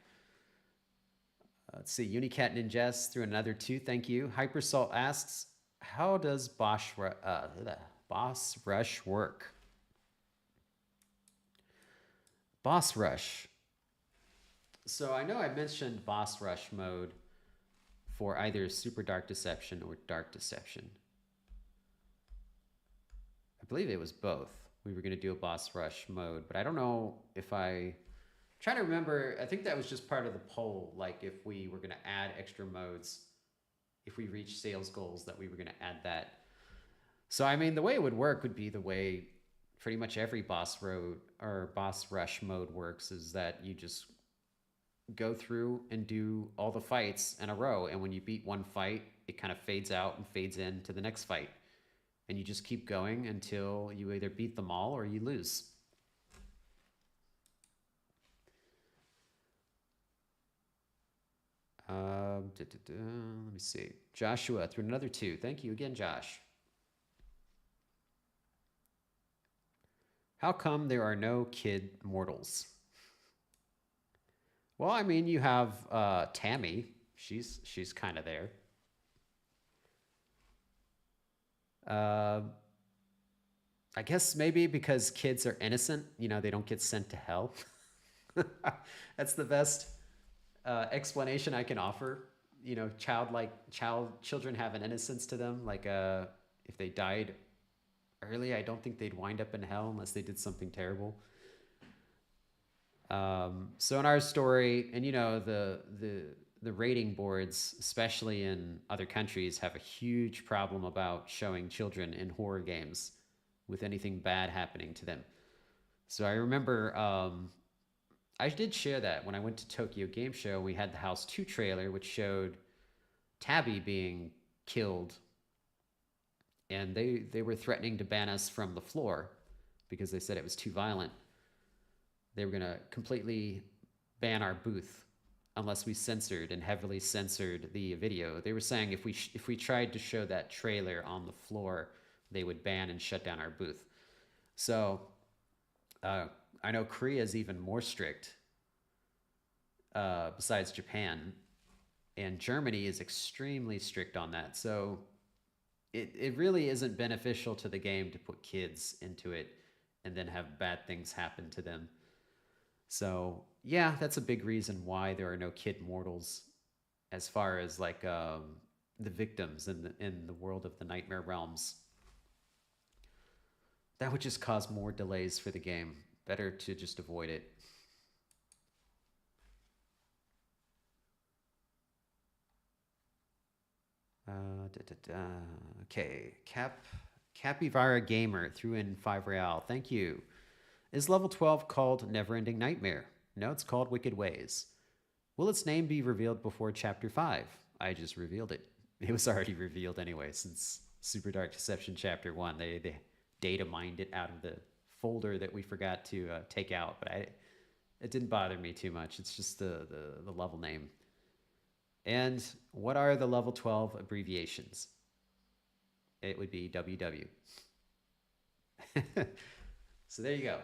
Let's see. Unicat Ninjas threw another 2. Thank you. Hypersalt asks, how does Boss Rush work? Boss Rush. So I know I mentioned Boss Rush mode for either Super Dark Deception or Dark Deception. I believe it was both. We were going to do a Boss Rush mode, but I don't know if I'm trying to remember. I think that was just part of the poll, like if we were going to add extra modes, if we reach sales goals, that we were going to add that. So, I mean, the way it would work would be the way pretty much every boss road or boss rush mode works, is that you just go through and do all the fights in a row. And when you beat one fight, it kind of fades out and fades into the next fight. And you just keep going until you either beat them all or you lose. Let me see. Joshua through another 2. Thank you again, Josh. How come there are no kid mortals? Well, I mean, you have Tammy. She's kind of there. I guess maybe because kids are innocent, they don't get sent to hell. That's the best explanation I can offer. Children have an innocence to them. Like if they died early, I don't think they'd wind up in hell unless they did something terrible. So in our story, and the rating boards, especially in other countries, have a huge problem about showing children in horror games with anything bad happening to them. So I remember I did share that when I went to Tokyo Game Show. We had the House 2 trailer, which showed Tabby being killed, and they were threatening to ban us from the floor because they said it was too violent. They were going to completely ban our booth unless we censored and heavily censored the video. They were saying if we tried to show that trailer on the floor, they would ban and shut down our booth. So I know Korea is even more strict, besides Japan, and Germany is extremely strict on that. So it really isn't beneficial to the game to put kids into it and then have bad things happen to them. So yeah, that's a big reason why there are no kid mortals as far as like the victims in the world of the Nightmare Realms. That would just cause more delays for the game. Better to just avoid it. Okay, Capybara Gamer threw in 5 real. Thank you. Is level 12 called Neverending Nightmare? No, it's called Wicked Ways. Will its name be revealed before Chapter 5? I just revealed it. It was already revealed anyway, since Super Dark Deception Chapter 1. They data mined it out of the folder that we forgot to take out, but it didn't bother me too much. It's just the level name. And what are the level 12 abbreviations? It would be WW. So there you go.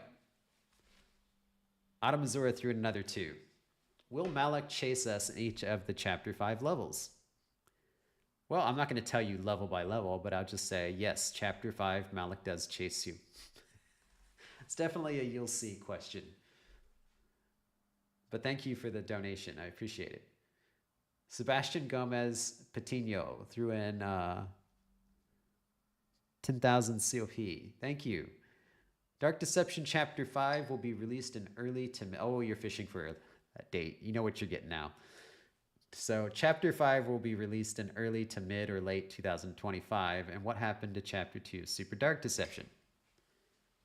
Automazura threw in another 2. Will Malik chase us in each of the Chapter 5 levels? Well, I'm not going to tell you level by level, but I'll just say, yes, Chapter 5, Malik does chase you. It's definitely a you'll see question. But thank you for the donation. I appreciate it. Sebastian Gomez Patino threw in 10,000 COP. Thank you. Dark Deception Chapter 5 will be released in early to... Oh, you're fishing for a date. You know what you're getting now. So Chapter 5 will be released in early to mid or late 2025. And what happened to Chapter 2, Super Dark Deception?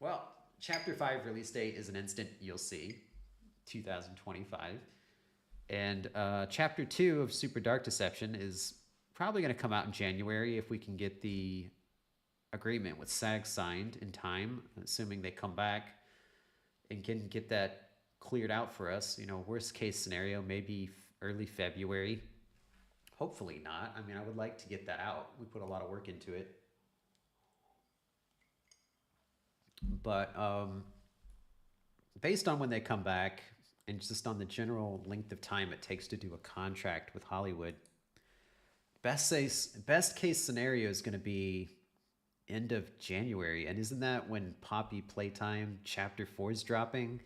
Well, Chapter 5 release date is an instant you'll see, 2025. And Chapter 2 of Super Dark Deception is probably going to come out in January if we can get the agreement with SAG signed in time, assuming they come back and can get that cleared out for us. Worst case scenario, maybe early February. Hopefully not. I mean, I would like to get that out. We put a lot of work into it. But based on when they come back and just on the general length of time it takes to do a contract with Hollywood, best case scenario is going to be end of January. And isn't that when Poppy Playtime Chapter 4 is dropping?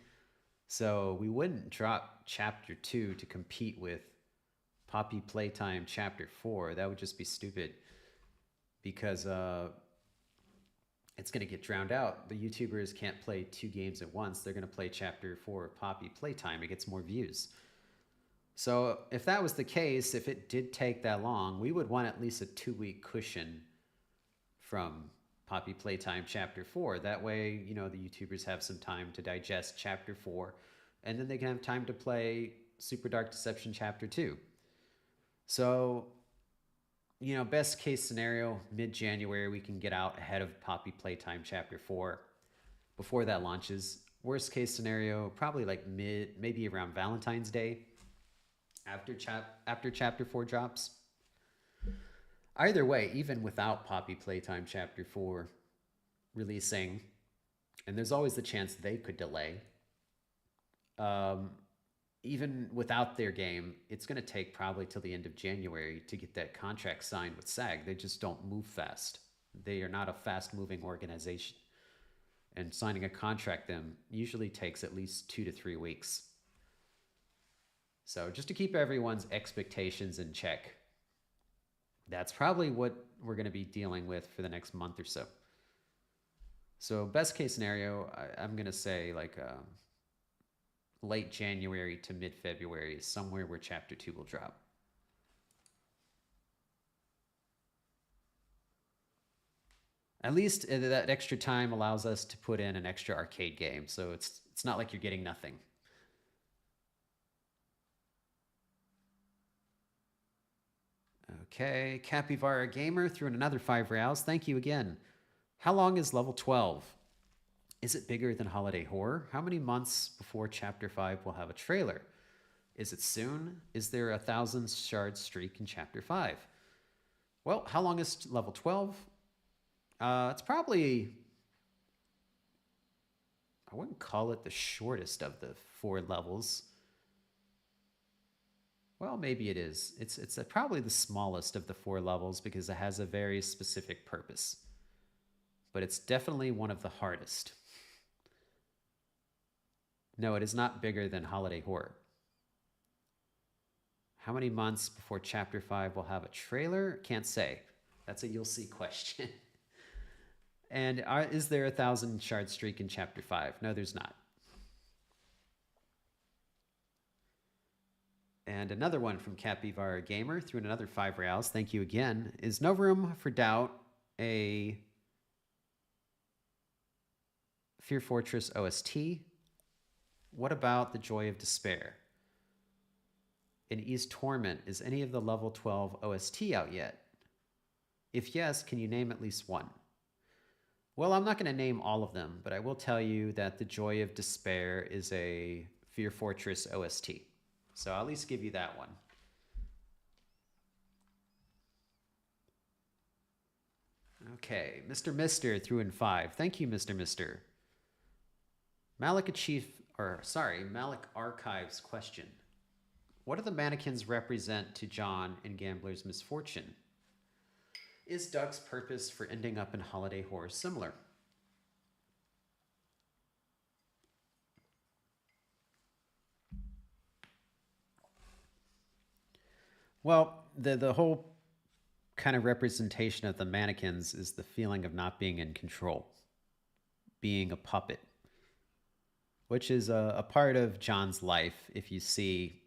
So we wouldn't drop Chapter 2 to compete with Poppy Playtime Chapter 4. That would just be stupid because it's going to get drowned out. The YouTubers can't play 2 games at once. They're going to play Chapter 4 of Poppy Playtime. It gets more views. So if that was the case, if it did take that long, we would want at least a 2-week cushion from Poppy Playtime Chapter 4. That way, the YouTubers have some time to digest Chapter 4, and then they can have time to play Super Dark Deception Chapter 2. So, best case scenario, mid-January, we can get out ahead of Poppy Playtime Chapter 4 before that launches. Worst case scenario, probably like maybe around Valentine's Day. after chapter 4 drops. Either way, even without Poppy Playtime chapter 4 releasing, and there's always the chance they could delay. Um, Even without their game, it's going to take probably till the end of January to get that contract signed with SAG. They just don't move fast. They are not a fast moving organization. And signing a contract them usually takes at least 2 to 3 weeks. So just to keep everyone's expectations in check, that's probably what we're going to be dealing with for the next month or so. So best case scenario, I'm going to say like late January to mid-February is somewhere where chapter 2 will drop. At least that extra time allows us to put in an extra arcade game, so it's not like you're getting nothing. Okay, Capybara Gamer threw in another 5 reals. Thank you again. How long is level 12? Is it bigger than Holiday Horror? How many months before Chapter 5 will have a trailer? Is it soon? Is there a 1,000 shard streak in Chapter 5? Well, how long is level 12? It's probably... I wouldn't call it the shortest of the 4 levels. Well, maybe it is. It's probably the smallest of the 4 levels because it has a very specific purpose. But it's definitely one of the hardest. No, it is not bigger than Holiday Horror. How many months before Chapter 5 will have a trailer? Can't say. That's a you'll see question. And is there a 1,000 shard streak in Chapter 5? No, there's not. And another one from Capybara Gamer threw in another 5 reals. Thank you again. Is No Room for Doubt a Fear Fortress OST? What about The Joy of Despair? In East Torment, is any of the level 12 OST out yet? If yes, can you name at least one? Well, I'm not going to name all of them, but I will tell you that The Joy of Despair is a Fear Fortress OST. So I'll at least give you that one. Okay, Mr. Mister threw in 5. Thank you, Mr. Mister. Malik Archives question. What do the mannequins represent to John in Gambler's Misfortune? Is Doug's purpose for ending up in Holiday Horror similar? Well, the whole kind of representation of the mannequins is the feeling of not being in control, being a puppet, which is a part of John's life if you see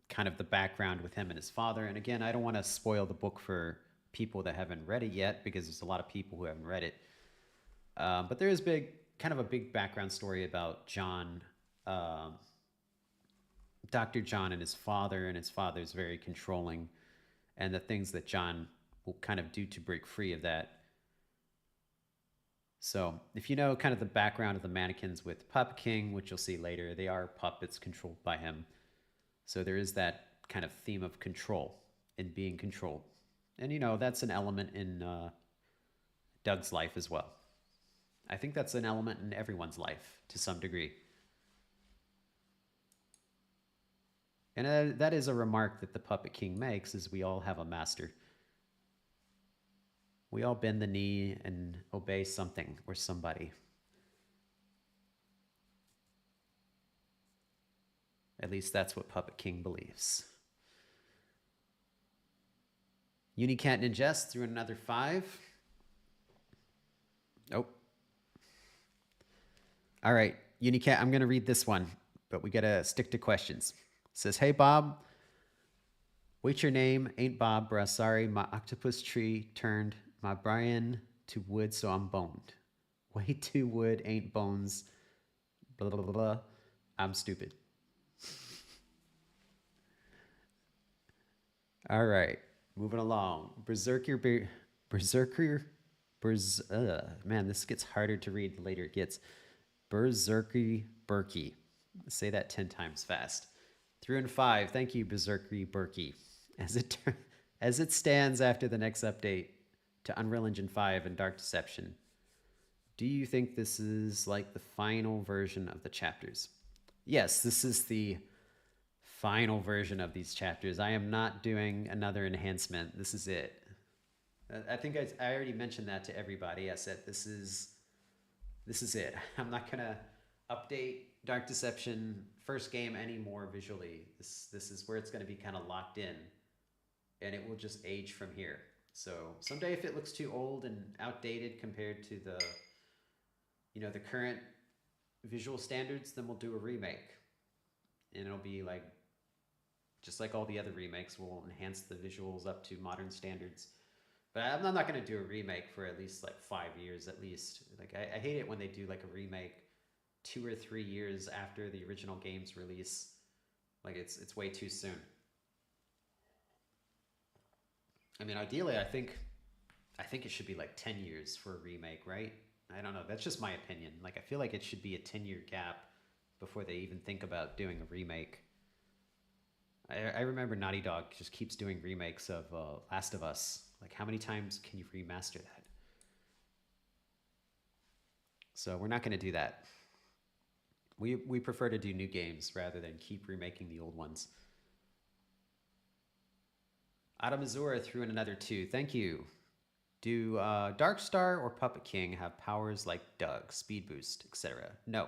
kind of the background with him and his father. And again, I don't want to spoil the book for people that haven't read it yet because there's a lot of people who haven't read it. But there is kind of a big background story about John, Dr. John and his father's very controlling, and the things that John will kind of do to break free of that. So if you know kind of the background of the mannequins with Puppet King, which you'll see later, they are puppets controlled by him. So there is that kind of theme of control and being controlled. And, that's an element in Doug's life as well. I think that's an element in everyone's life to some degree. And that is a remark that the Puppet King makes, is we all have a master. We all bend the knee and obey something or somebody. At least that's what Puppet King believes. Unicat Ninjest threw in another 5. Oh. All right, Unicat, I'm going to read this one, but we got to stick to questions. It says, hey, Bob. Wait your name, ain't Bob, bruh. Sorry, my octopus tree turned my Brian to wood, so I'm boned. Way too wood, ain't bones. Blah, blah, blah, blah. I'm stupid. All right, moving along. Man, this gets harder to read the later it gets. Berserky Berkey. Say that 10 times fast. Through and 5. Thank you, Berserkery Berkey. As it stands after the next update to Unreal Engine 5 and Dark Deception, do you think this is like the final version of the chapters? Yes, this is the final version of these chapters. I am not doing another enhancement. This is it. I think I already mentioned that to everybody. I said this is it. I'm not gonna update Dark Deception first game anymore visually. This is where it's gonna be kind of locked in, and it will just age from here. So someday, if it looks too old and outdated compared to the the current visual standards, then we'll do a remake, and it'll be like just like all the other remakes. We'll enhance the visuals up to modern standards. But I'm not going to do a remake for at least like 5 years at least. Like I hate it when they do like a remake 2 or 3 years after the original game's release. Like it's way too soon. I mean, ideally, I think it should be like 10 years for a remake, right? I don't know. That's just my opinion. Like I feel like it should be a 10-year gap before they even think about doing a remake. I remember Naughty Dog just keeps doing remakes of Last of Us. Like, how many times can you remaster that? So we're not going to do that. We prefer to do new games rather than keep remaking the old ones. Adam Azura threw in another 2. Thank you. Do Darkstar or Puppet King have powers like Doug, speed boost, etc.? No.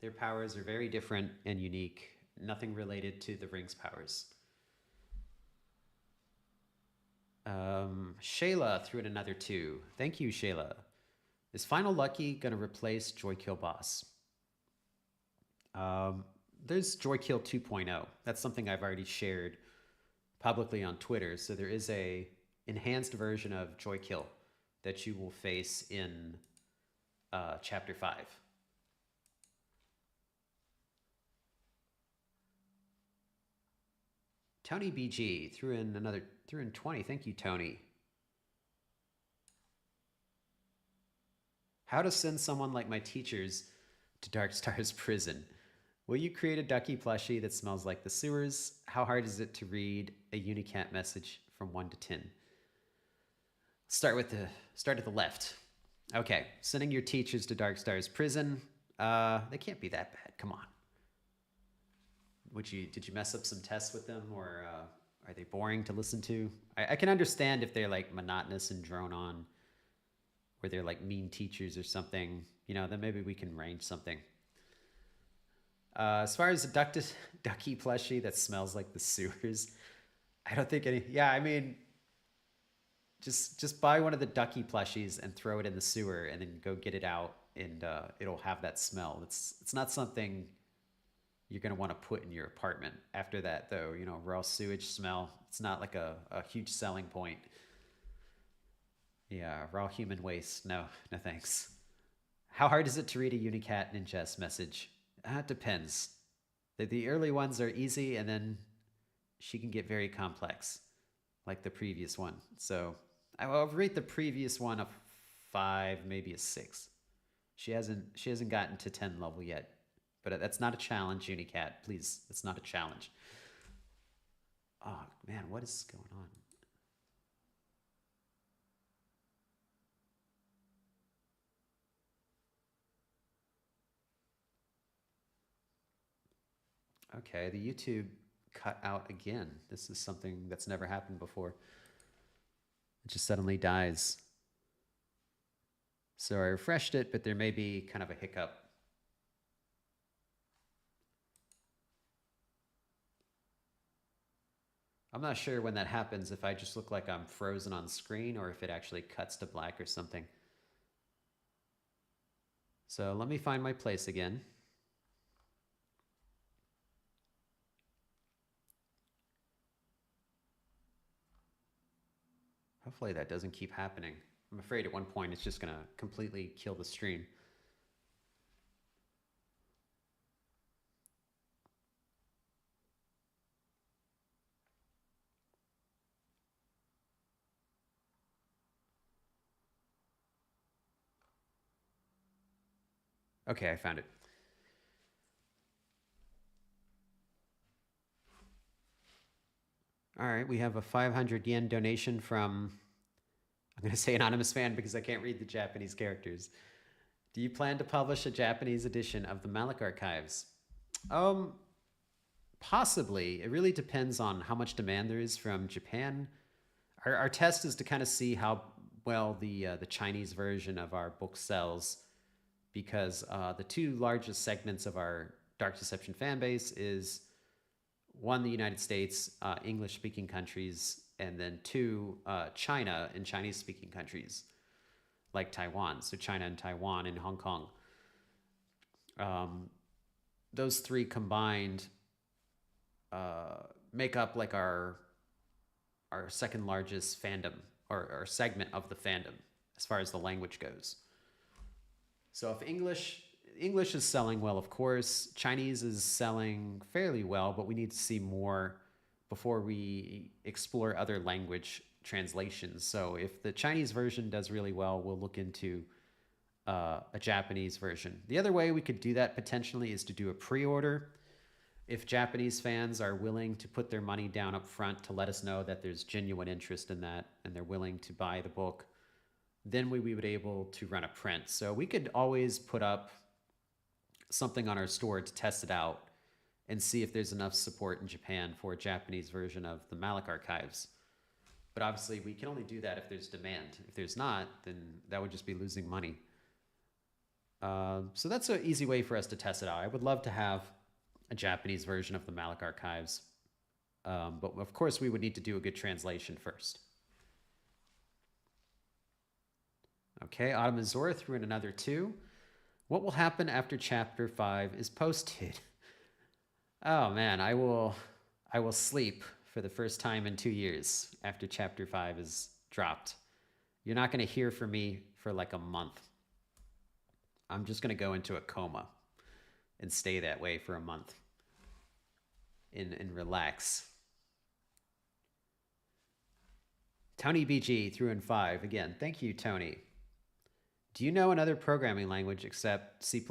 Their powers are very different and unique. Nothing related to the ring's powers. Shayla threw in another 2. Thank you, Shayla. Is Final Lucky going to replace Joykill Boss? There's Joykill 2.0. That's something I've already shared publicly on Twitter. So there is a enhanced version of Joykill that you will face in Chapter 5. Tony BG threw in 20. Thank you, Tony. How to send someone like my teachers to Darkstar's prison. Will you create a Ducky plushie that smells like the sewers? How hard is it to read a Unicat message from 1 to 10? Start at the left. Okay, sending your teachers to Darkstar's prison. They can't be that bad. Come on. Did you mess up some tests with them, or are they boring to listen to? I can understand if they're like monotonous and drone on, or they're like mean teachers or something. Then maybe we can arrange something. As far as a Ducky plushie that smells like the sewers, I don't think any. Yeah, I mean, just buy one of the Ducky plushies and throw it in the sewer, and then go get it out, and it'll have that smell. It's not something you're going to want to put in your apartment. After that, though, raw sewage smell, it's not like a huge selling point. Yeah, raw human waste. No thanks. How hard is it to read a Unicat Ninjas message? It depends. The early ones are easy, and then she can get very complex, like the previous one. So I'll rate the previous one a 5, maybe a 6. She hasn't gotten to 10 level yet. But that's not a challenge, Unicat. Please, it's not a challenge. Oh, man, what is going on? Okay, the YouTube cut out again. This is something that's never happened before. It just suddenly dies. So I refreshed it, but there may be kind of a hiccup. I'm not sure when that happens, if I just look like I'm frozen on screen or if it actually cuts to black or something. So let me find my place again. Hopefully that doesn't keep happening. I'm afraid at one point it's just going to completely kill the stream. Okay, I found it. All right, we have a 500 yen donation from, I'm going to say anonymous fan because I can't read the Japanese characters. Do you plan to publish a Japanese edition of the Malik Archives? Um, Possibly. It really depends on how much demand there is from Japan. Our test is to kind of see how well the Chinese version of our book sells, because the two largest segments of our Dark Deception fan base is one, the United States, English speaking countries, and then two, China and Chinese speaking countries like Taiwan. So China and Taiwan and Hong Kong. Those three combined make up like our second largest fandom, or segment of the fandom as far as the language goes. So if English is selling well, of course. Chinese is selling fairly well, but we need to see more before we explore other language translations. So if the Chinese version does really well, we'll look into a Japanese version. The other way we could do that potentially is to do a pre-order. If Japanese fans are willing to put their money down up front to let us know that there's genuine interest in that and they're willing to buy the book, then we would be able to run a print. So we could always put up something on our store to test it out and see if there's enough support in Japan for a Japanese version of the Malik Archives. But obviously, we can only do that if there's demand. If there's not, then that would just be losing money. So that's an easy way for us to test it out. I would love to have a Japanese version of the Malik Archives. But of course, we would need to do a good translation first. Okay, Autumn Azora threw in another 2. What will happen after Chapter 5 is posted? Oh man, I will sleep for the first time in 2 years after Chapter 5 is dropped. You're not going to hear from me for like a month. I'm just going to go into a coma and stay that way for a month and relax. Tony BG threw in 5. Again, thank you, Tony. Do you know another programming language except C++?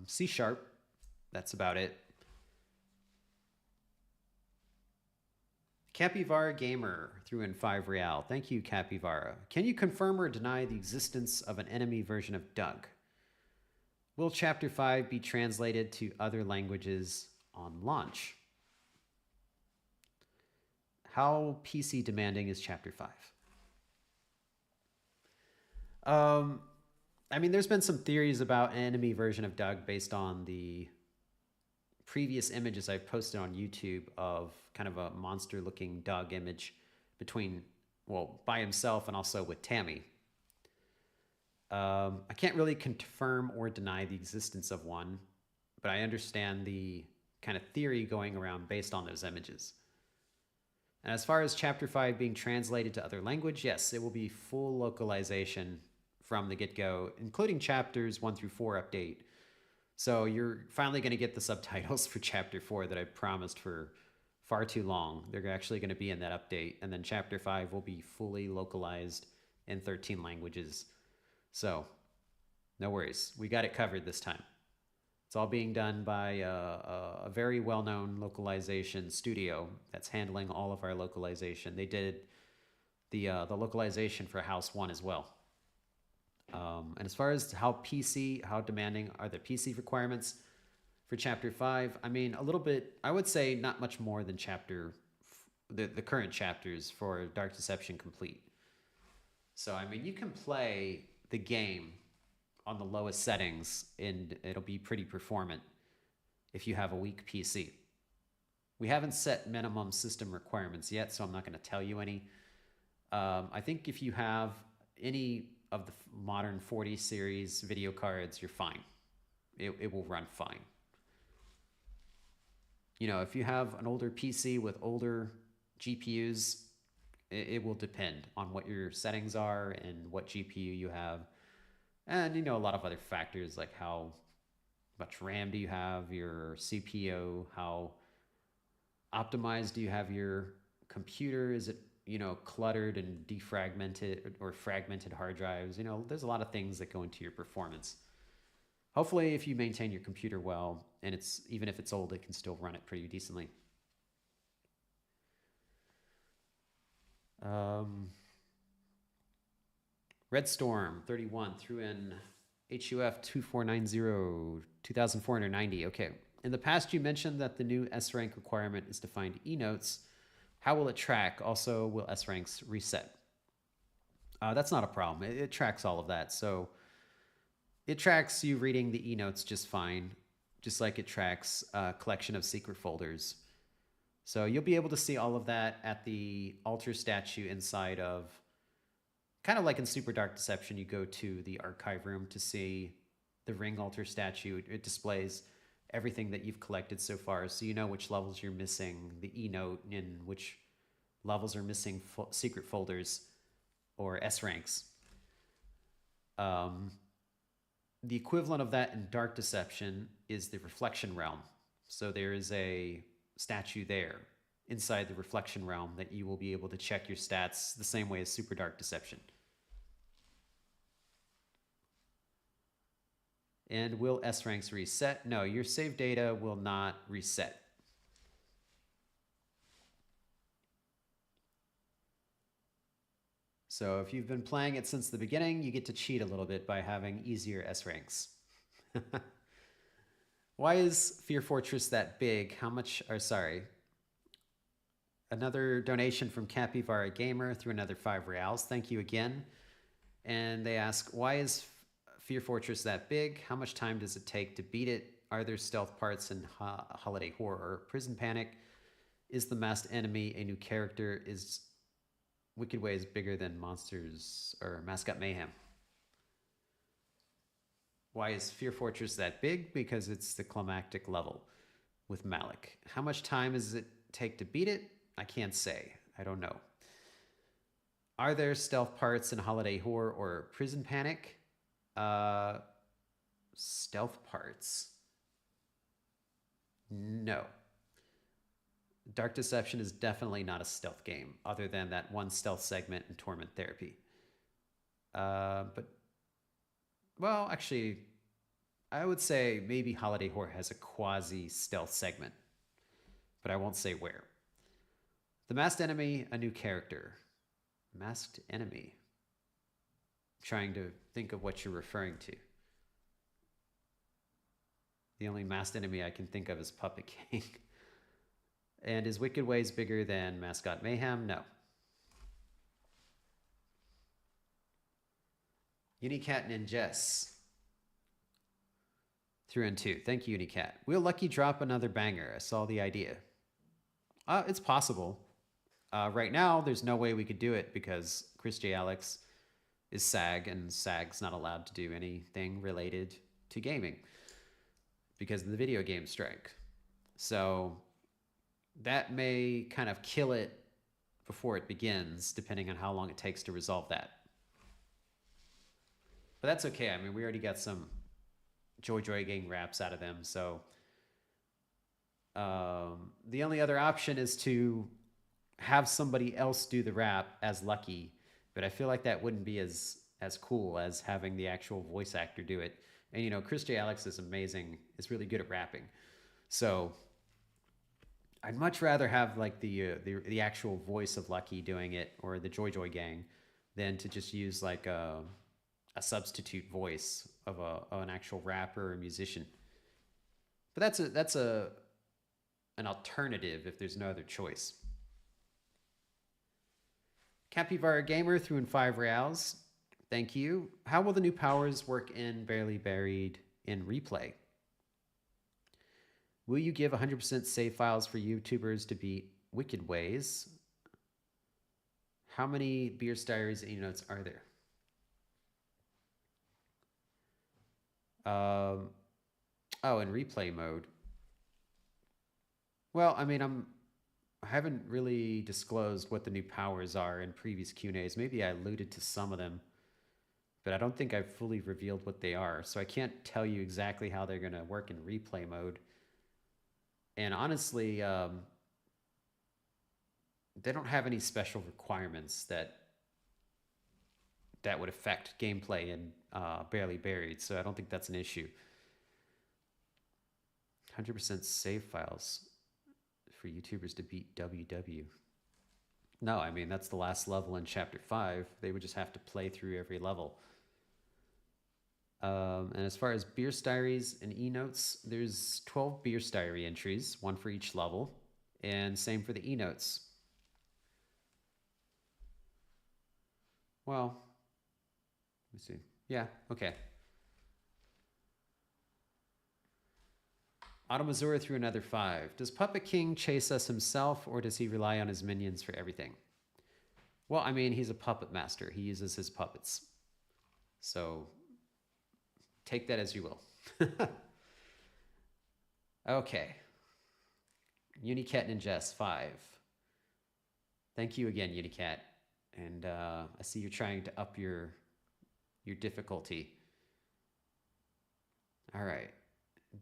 C Sharp. That's about it. Capivara Gamer threw in 5 real. Thank you, Capivara. Can you confirm or deny the existence of an enemy version of Doug? Will Chapter 5 be translated to other languages on launch? How PC demanding is Chapter 5? I mean, there's been some theories about an enemy version of Doug based on the previous images I've posted on YouTube of kind of a monster-looking Doug image between, well, by himself and also with Tammy. I can't really confirm or deny the existence of one, but I understand the kind of theory going around based on those images. And as far as Chapter 5 being translated to other language, yes, it will be full localization from the get-go, including Chapters 1 through 4 update. So you're finally going to get the subtitles for Chapter 4 that I promised for far too long. They're actually going to be in that update. And then Chapter 5 will be fully localized in 13 languages. So no worries. We got it covered this time. It's all being done by a very well-known localization studio that's handling all of our localization. They did the localization for House 1 as well. And as far as how demanding are the PC requirements for Chapter 5, I mean, a little bit, I would say not much more than the current chapters for Dark Deception Complete. So, I mean, you can play the game on the lowest settings and it'll be pretty performant if you have a weak PC. We haven't set minimum system requirements yet, so I'm not going to tell you any. I think if you have any of the modern 40 series video cards, you're fine. It will run fine. You know, if you have an older PC with older GPUs, it will depend on what your settings are and what GPU you have. And, you know, a lot of other factors like how much RAM do you have, your CPU, how optimized do you have your computer? Is it, you know, cluttered and defragmented or fragmented hard drives? You know, there's a lot of things that go into your performance. Hopefully, if you maintain your computer well, and even if it's old, it can still run it pretty decently. Um, Red Storm 31 threw in HUF 2490, 2490. Okay. In the past, you mentioned that the new S rank requirement is to find E notes. How will it track? Also, will S ranks reset? That's not a problem. It tracks all of that. So it tracks you reading the E notes just fine, just like it tracks a collection of secret folders. So you'll be able to see all of that at the altar statue inside of, kind of like in Super Dark Deception, you go to the archive room to see the ring altar statue. It displays everything that you've collected so far, so you know which levels you're missing the E note and which levels are missing secret folders or S ranks. The equivalent of that in Dark Deception is the Reflection Realm. So there is a statue there inside the Reflection Realm that you will be able to check your stats the same way as Super Dark Deception. And will S ranks reset? No, your save data will not reset. So if you've been playing it since the beginning, you get to cheat a little bit by having easier S ranks. Why is Fear Fortress that big? How much are, sorry. Another donation from Capybara Gamer through another 5 reals. Thank you again. And they ask, why is Fear Fortress that big? How much time does it take to beat it? Are there stealth parts in Holiday Horror? Prison Panic? Is the masked enemy a new character? Is Wicked Ways bigger than Monsters or Mascot Mayhem? Why is Fear Fortress that big? Because it's the climactic level with Malik. How much time does it take to beat it? I can't say. I don't know. Are there stealth parts in Holiday Horror or Prison Panic? Stealth parts? No. Dark Deception is definitely not a stealth game, other than that one stealth segment in Torment Therapy. But, well, actually, I would say maybe Holiday Horror has a quasi-stealth segment, but I won't say where. The Masked Enemy, a new character. Masked Enemy. I'm trying to think of what you're referring to. The only Masked Enemy I can think of is Puppet King. And is Wicked Ways bigger than Mascot Mayhem? No. Unicat Ninjas. 3 and 2. Thank you, Unicat. Will Lucky drop another banger? I saw the idea. It's possible. Right now, there's no way we could do it because Chris J. Alex is SAG, and SAG's not allowed to do anything related to gaming because of the video game strike. So that may kind of kill it before it begins, depending on how long it takes to resolve that. But that's okay. I mean, we already got some Joy Gang raps out of them. So the only other option is to have somebody else do the rap as Lucky. But I feel like that wouldn't be as cool as having the actual voice actor do it. And, you know, Chris J. Alex is amazing. Is really good at rapping. So I'd much rather have like the actual voice of Lucky doing it, or the Joy Gang, than to just use like a substitute voice of an actual rapper or musician. But that's an alternative if there's no other choice. Capybara Gamer threw in 5 reals. Thank you. How will the new powers work in Barely Buried in Replay? Will you give 100% save files for YouTubers to beat Wicked Ways? How many Beer Diaries and notes are there? Oh, in replay mode. Well, I mean, I haven't really disclosed what the new powers are in previous Q&As. Maybe I alluded to some of them, but I don't think I've fully revealed what they are. So I can't tell you exactly how they're going to work in replay mode. And honestly, they don't have any special requirements that would affect gameplay in Barely Buried, so I don't think that's an issue. 100% save files for YouTubers to beat WW. No, I mean, that's the last level in Chapter 5. They would just have to play through every level. And as far as Beer's Diaries and E-Notes, there's 12 Beer's Diary entries, one for each level, and same for the E-Notes. Well, let me see. Yeah, okay. Automazura threw another 5. Does Puppet King chase us himself, or does he rely on his minions for everything? Well, I mean, he's a puppet master. He uses his puppets. So take that as you will. Okay. Unicat Ninjas 5. Thank you again, Unicat. And I see you're trying to up your difficulty. All right.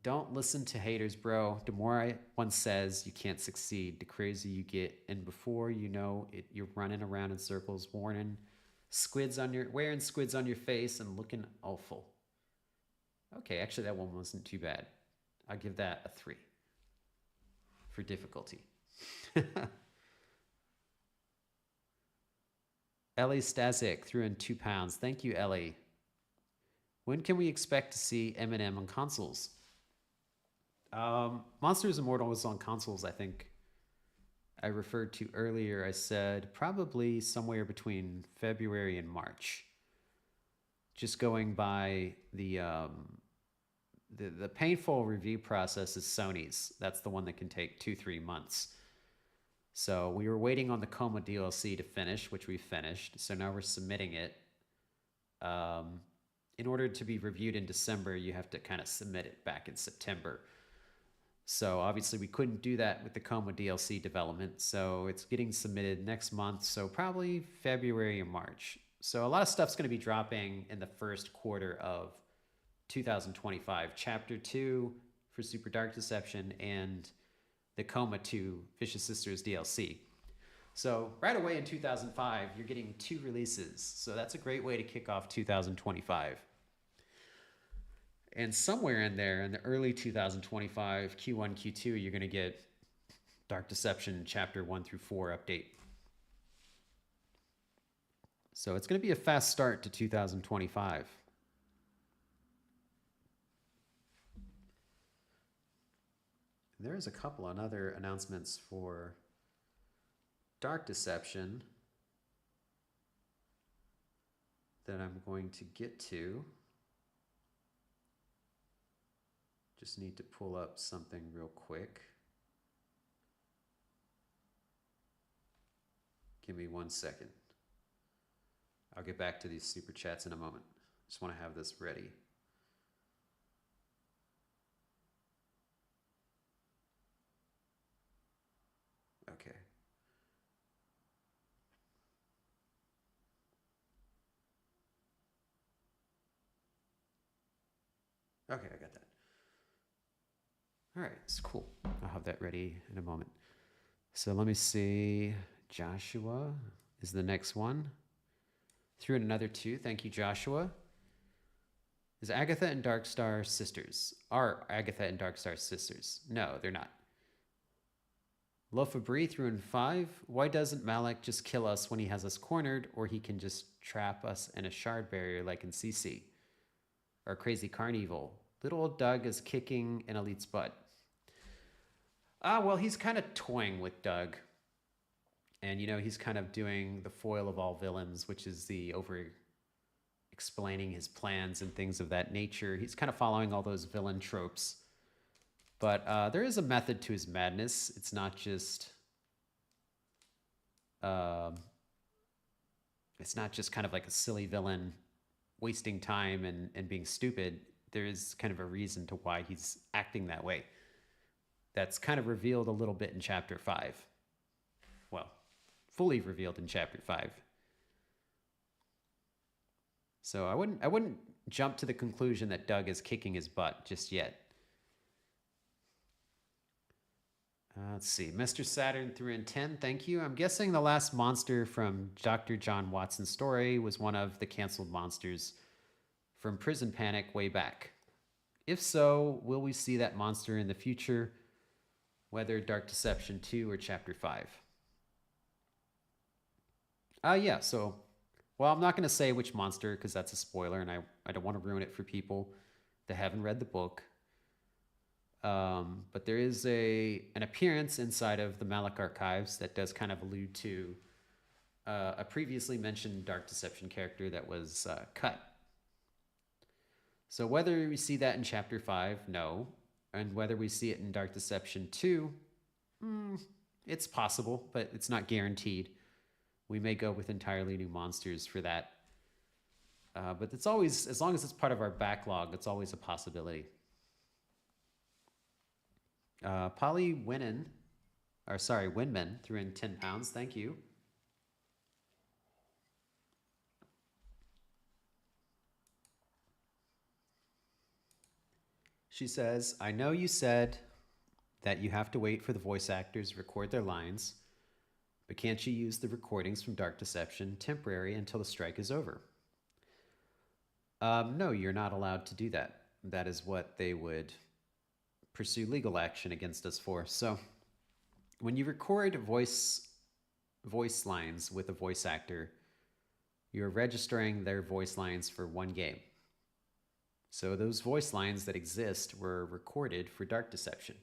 Don't listen to haters, bro. The more one says you can't succeed, the crazier you get. And before you know it, you're running around in circles, wearing squids on your face and looking awful. Okay, actually that one wasn't too bad. I'll give that a 3 for difficulty. Ellie Stasic threw in £2. Thank you, Ellie. When can we expect to see Eminem on consoles? Monsters Immortal was on consoles, I think. I referred to earlier. I said probably somewhere between February and March. Just going by the painful review process is Sony's. That's the one that can take 2-3 months. So we were waiting on the Coma DLC to finish, which we finished. So now we're submitting it. In order to be reviewed in December, you have to kind of submit it back in September. So obviously we couldn't do that with the Coma DLC development. So it's getting submitted next month. So probably February or March. So a lot of stuff's going to be dropping in the first quarter of 2025. Chapter 2 for Super Dark Deception and the Coma 2 Vicious Sisters DLC. So right away in 2005, you're getting 2 releases. So that's a great way to kick off 2025. And somewhere in there, in the early 2025, Q1, Q2, you're going to get Dark Deception Chapter 1 through 4 update. So it's going to be a fast start to 2025. There's a couple on other announcements for Dark Deception that I'm going to get to. Just need to pull up something real quick. Give me 1 second. I'll get back to these super chats in a moment. Just want to have this ready. Okay. Okay, I got that. All right, it's cool. I'll have that ready in a moment. So let me see. Joshua is the next one. Threw in another 2. Thank you, Joshua. Is Agatha and Darkstar sisters? Are Agatha and Darkstar sisters? No, they're not. Lofabri threw in 5. Why doesn't Malik just kill us when he has us cornered, or he can just trap us in a shard barrier like in CC? Or Crazy Carnival. Little old Doug is kicking an elite's butt. Well, he's kind of toying with Doug. And, you know, he's kind of doing the foil of all villains, which is the over-explaining his plans and things of that nature. He's kind of following all those villain tropes. But there is a method to his madness. It's not just... it's not just kind of like a silly villain wasting time and being stupid. There is kind of a reason to why he's acting that way. That's kind of revealed a little bit in Chapter 5. Well, fully revealed in Chapter 5. So I wouldn't jump to the conclusion that Doug is kicking his butt just yet. Let's see. Mr. Saturn threw in 10. Thank you. I'm guessing the last monster from Dr. John Watson's story was one of the canceled monsters from Prison Panic way back. If so, will we see that monster in the future, whether Dark Deception 2 or Chapter 5? Yeah, so, well, I'm not going to say which monster because that's a spoiler, and I don't want to ruin it for people that haven't read the book. But there is an appearance inside of the Malik archives that does kind of allude to a previously mentioned Dark Deception character that was cut. So whether we see that in Chapter 5, no. And whether we see it in Dark Deception 2, it's possible, but it's not guaranteed. We may go with entirely new monsters for that. But it's always, as long as it's part of our backlog, it's always a possibility. Polly Winman threw in £10. Thank you. She says, I know you said that you have to wait for the voice actors to record their lines, but can't you use the recordings from Dark Deception temporary until the strike is over? No, you're not allowed to do that. That is what they would pursue legal action against us for. So when you record voice lines with a voice actor, you're registering their voice lines for one game. So those voice lines that exist were recorded for Dark Deception.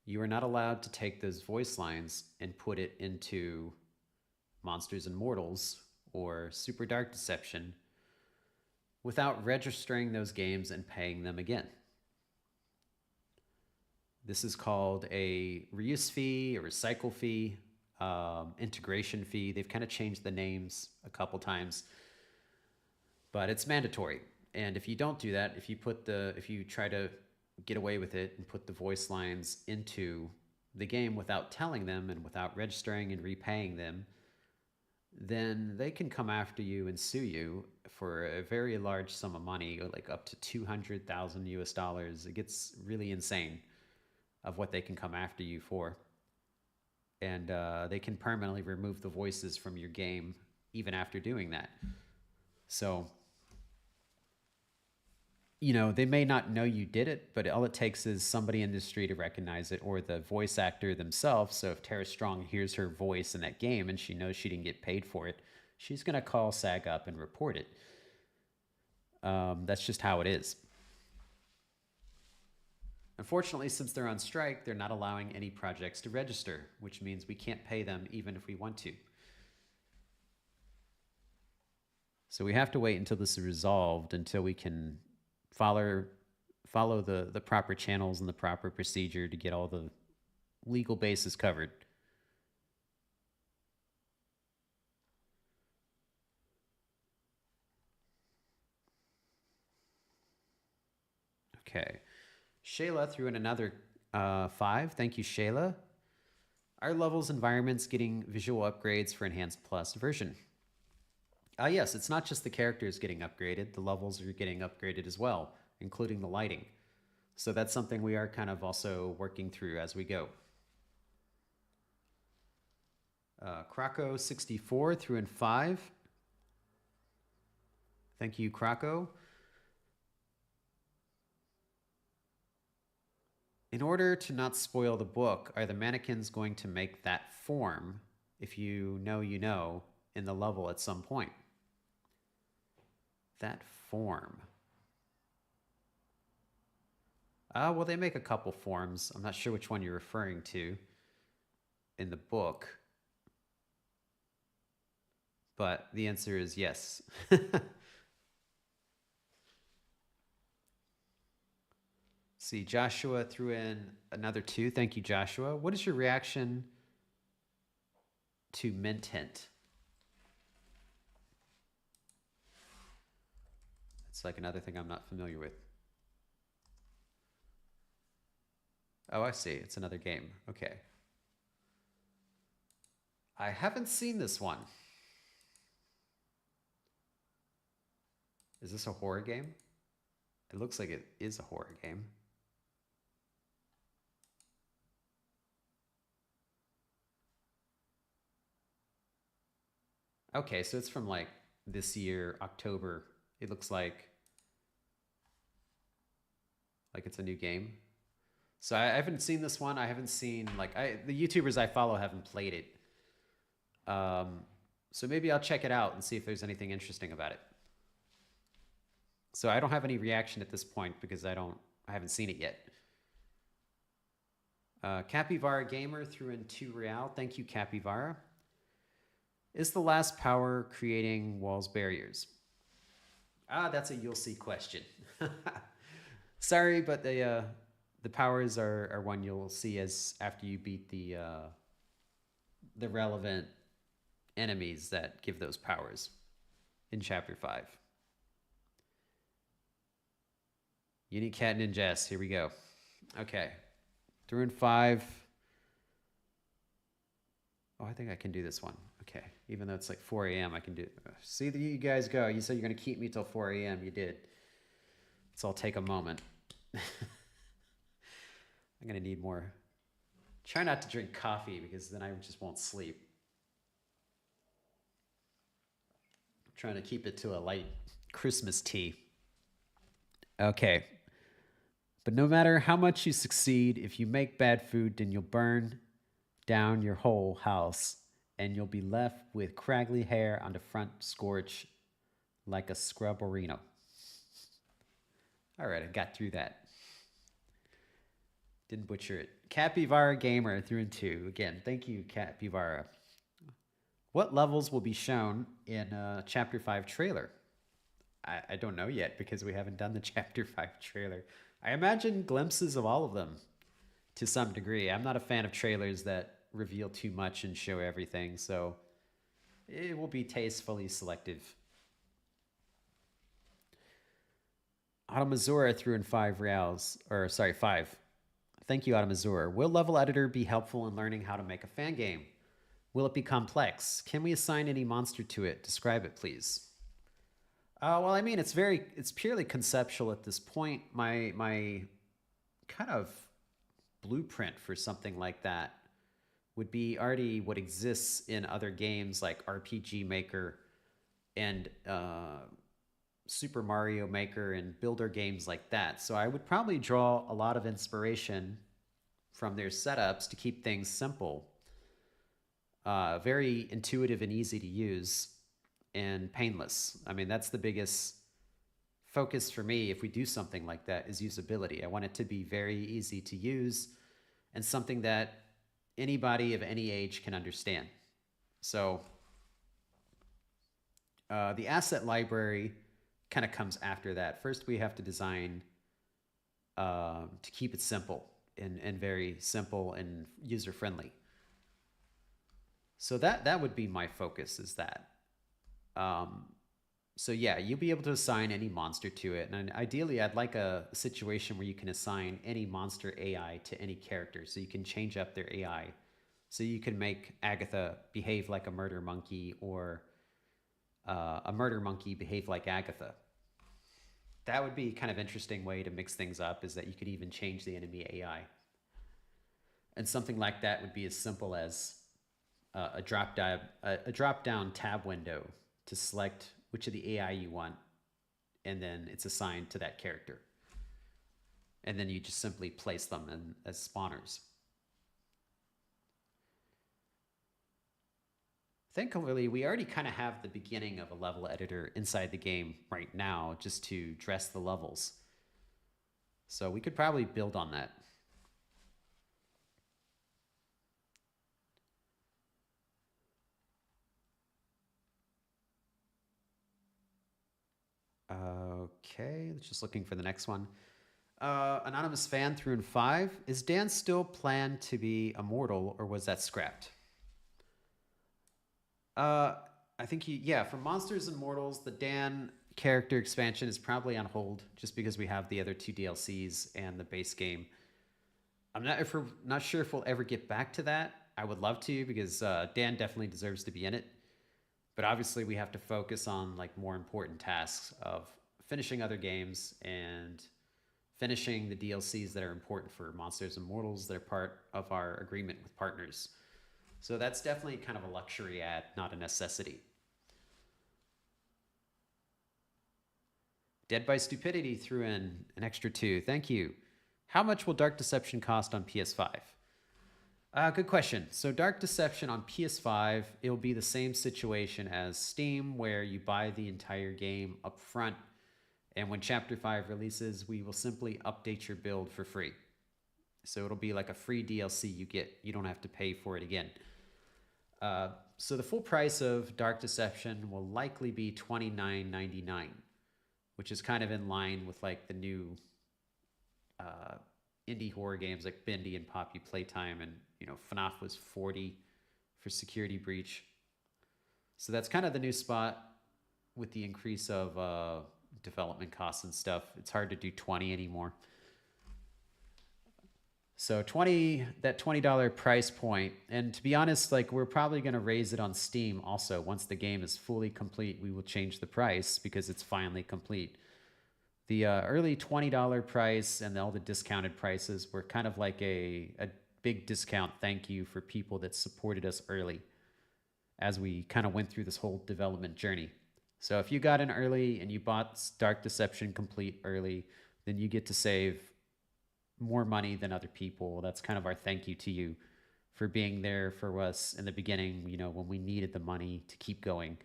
You are not allowed to take those voice lines and put it into Monsters and Mortals or Super Dark Deception without registering those games and paying them again. This is called a reuse fee, a recycle fee, integration fee. They've kind of changed the names a couple times, but it's mandatory. And if you don't do that, if you try to get away with it and put the voice lines into the game without telling them and without registering and repaying them, then they can come after you and sue you for a very large sum of money, like up to 200,000 US dollars. It gets really insane of what they can come after you for. And they can permanently remove the voices from your game even after doing that. So, you know, they may not know you did it, but all it takes is somebody in the street to recognize it, or the voice actor themselves. So if Tara Strong hears her voice in that game and she knows she didn't get paid for it, she's going to call SAG up and report it. That's just how it is. Unfortunately, since they're on strike, they're not allowing any projects to register, which means we can't pay them even if we want to. So we have to wait until this is resolved, until we can follow the proper channels and the proper procedure to get all the legal bases covered. Okay. Shayla threw in another 5. Thank you, Shayla. Are levels environments getting visual upgrades for Enhanced Plus version? Yes, it's not just the characters getting upgraded. The levels are getting upgraded as well, including the lighting. So that's something we are kind of also working through as we go. Krakow64 threw in 5. Thank you, Krakow. In order to not spoil the book, are the mannequins going to make that form, if you know, in the level at some point? That form. Well, they make a couple forms. I'm not sure which one you're referring to in the book. But the answer is yes. See, Joshua threw in another 2. Thank you, Joshua. What is your reaction to Mint Hint? It's like another thing I'm not familiar with. Oh, I see. It's another game. Okay. I haven't seen this one. Is this a horror game? It looks like it is a horror game. Okay, so it's from like this year, October. It looks like it's a new game. So I haven't seen this one. I haven't seen, like, the YouTubers I follow haven't played it. So maybe I'll check it out and see if there's anything interesting about it. So I don't have any reaction at this point because I haven't seen it yet. Capybara Gamer threw in 2 real. Thank you, Capybara. Is the last power creating walls barriers? That's a you'll see question. Sorry, but the powers are one you'll see as after you beat the relevant enemies that give those powers in Chapter 5. Unique Cat Ninjas, here we go. Okay. Through in 5. Oh, I think I can do this one. Okay. Even though it's like 4 a.m., I can do it. See, there you guys go. You said you're going to keep me till 4 a.m. You did. So I'll take a moment. I'm going to need more. Try not to drink coffee because then I just won't sleep. I'm trying to keep it to a light Christmas tea. Okay. But no matter how much you succeed, if you make bad food, then you'll burn down your whole house and you'll be left with craggly hair on the front scorch like a scrubberino. All right, I got through that. Didn't butcher it. Capybara Gamer through in 2. Again, thank you, Capybara. What levels will be shown in Chapter 5 trailer? I don't know yet because we haven't done the Chapter 5 trailer. I imagine glimpses of all of them to some degree. I'm not a fan of trailers that reveal too much and show everything, so it will be tastefully selective. Automazura threw in 5 reals, or sorry, 5. Thank you, Automazura. Will level editor be helpful in learning how to make a fan game? Will it be complex? Can we assign any monster to it? Describe it, please. Well, I mean, it's purely conceptual at this point. My kind of blueprint for something like that would be already what exists in other games like RPG Maker and Super Mario Maker and builder games like that. So I would probably draw a lot of inspiration from their setups to keep things simple, very intuitive and easy to use, and painless. I mean, that's the biggest focus for me if we do something like that is usability. I want it to be very easy to use and something that anybody of any age can understand. So the asset library kind of comes after that. First, we have to design to keep it simple and very simple and user-friendly. So that would be my focus, is that. So yeah, you'll be able to assign any monster to it. And ideally, I'd like a situation where you can assign any monster AI to any character. So you can change up their AI. So you can make Agatha behave like a murder monkey, or a murder monkey behave like Agatha. That would be kind of interesting way to mix things up, is that you could even change the enemy AI. And something like that would be as simple as a drop-down tab window to select which of the AI you want, and then it's assigned to that character. And then you just simply place them as spawners. Thankfully, we already kind of have the beginning of a level editor inside the game right now, just to dress the levels. So we could probably build on that. Okay, just looking for the next one. Anonymous fan threw in 5. Is Dan still planned to be immortal, or was that scrapped? I think for Monsters and Mortals, the Dan character expansion is probably on hold just because we have the other 2 DLCs and the base game. I'm not sure if we'll ever get back to that. I would love to, because Dan definitely deserves to be in it. But obviously we have to focus on like more important tasks of finishing other games and finishing the DLCs that are important for Monsters and Mortals that are part of our agreement with partners. So that's definitely kind of a luxury add, not a necessity. Dead by Stupidity threw in an extra 2. Thank you. How much will Dark Deception cost on PS5? Good question. So Dark Deception on PS5, it'll be the same situation as Steam, where you buy the entire game up front, and when Chapter 5 releases, we will simply update your build for free. So it'll be like a free DLC you get. You don't have to pay for it again. So the full price of Dark Deception will likely be $29.99, which is kind of in line with like the new indie horror games like Bendy and Poppy Playtime, and FNAF was 40 for Security Breach. So that's kind of the new spot with the increase of development costs and stuff. It's hard to do 20 anymore. So that $20 price point, and to be honest, like we're probably going to raise it on Steam also. Once the game is fully complete, we will change the price because it's finally complete. The early $20 price and all the discounted prices were kind of like a big discount thank you for people that supported us early as we kind of went through this whole development journey. So if you got in early and you bought Dark Deception Complete early, then you get to save more money than other people. That's kind of our thank you to you for being there for us in the beginning, when we needed the money to keep going.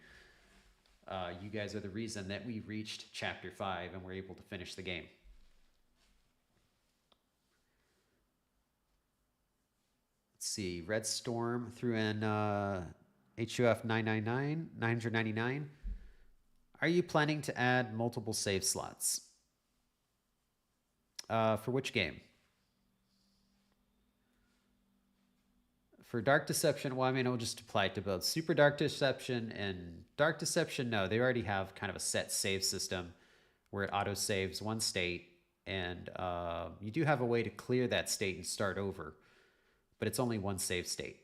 You guys are the reason that we reached Chapter 5 and were able to finish the game. Let's see. Red Storm threw in HUF 999. Are you planning to add multiple save slots? For which game? For Dark Deception, well, I mean, it'll just apply to both Super Dark Deception and Dark Deception. No, they already have kind of a set save system where it auto saves one state, and you do have a way to clear that state and start over, but it's only one save state.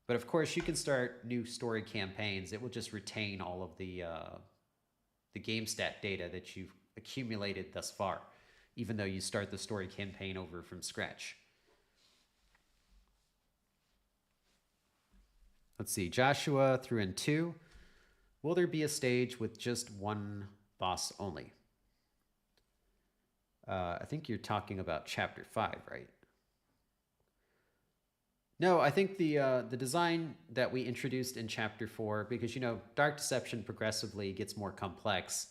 But of course, you can start new story campaigns. It will just retain all of the game stat data that you've accumulated thus far, even though you start the story campaign over from scratch. Let's see, Joshua threw in 2. Will there be a stage with just one boss only? I think you're talking about Chapter 5, right? No, I think the design that we introduced in Chapter 4, because Dark Deception progressively gets more complex.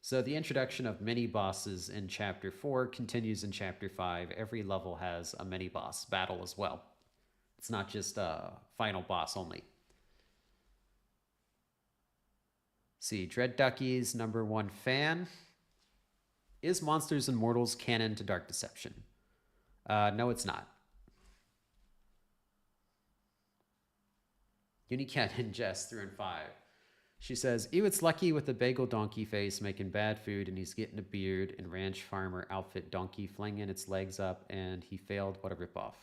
So the introduction of mini bosses in Chapter 4 continues in Chapter 5. Every level has a mini boss battle as well. It's not just a final boss only. See, Dread Ducky's #1 fan. Is Monsters and Mortals canon to Dark Deception? No, it's not. Unicat and Jess threw in 5. She says, ew, it's Lucky with the bagel donkey face making bad food, and he's getting a beard and ranch farmer outfit donkey flinging its legs up, and he failed. What a ripoff.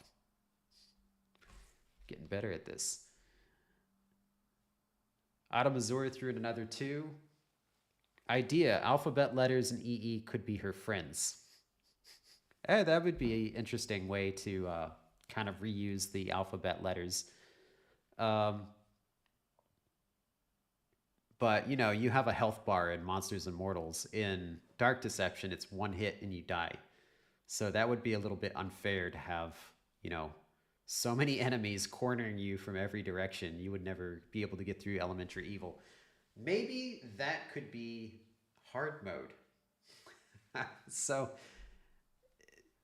Getting better at this. Autumn Azure threw in another 2. Idea, alphabet letters and EE could be her friends. That would be an interesting way to kind of reuse the alphabet letters. But, you have a health bar in Monsters and Mortals. In Dark Deception, it's one hit and you die. So that would be a little bit unfair to have, so many enemies cornering you from every direction. You would never be able to get through Elementary Evil. Maybe that could be hard mode. So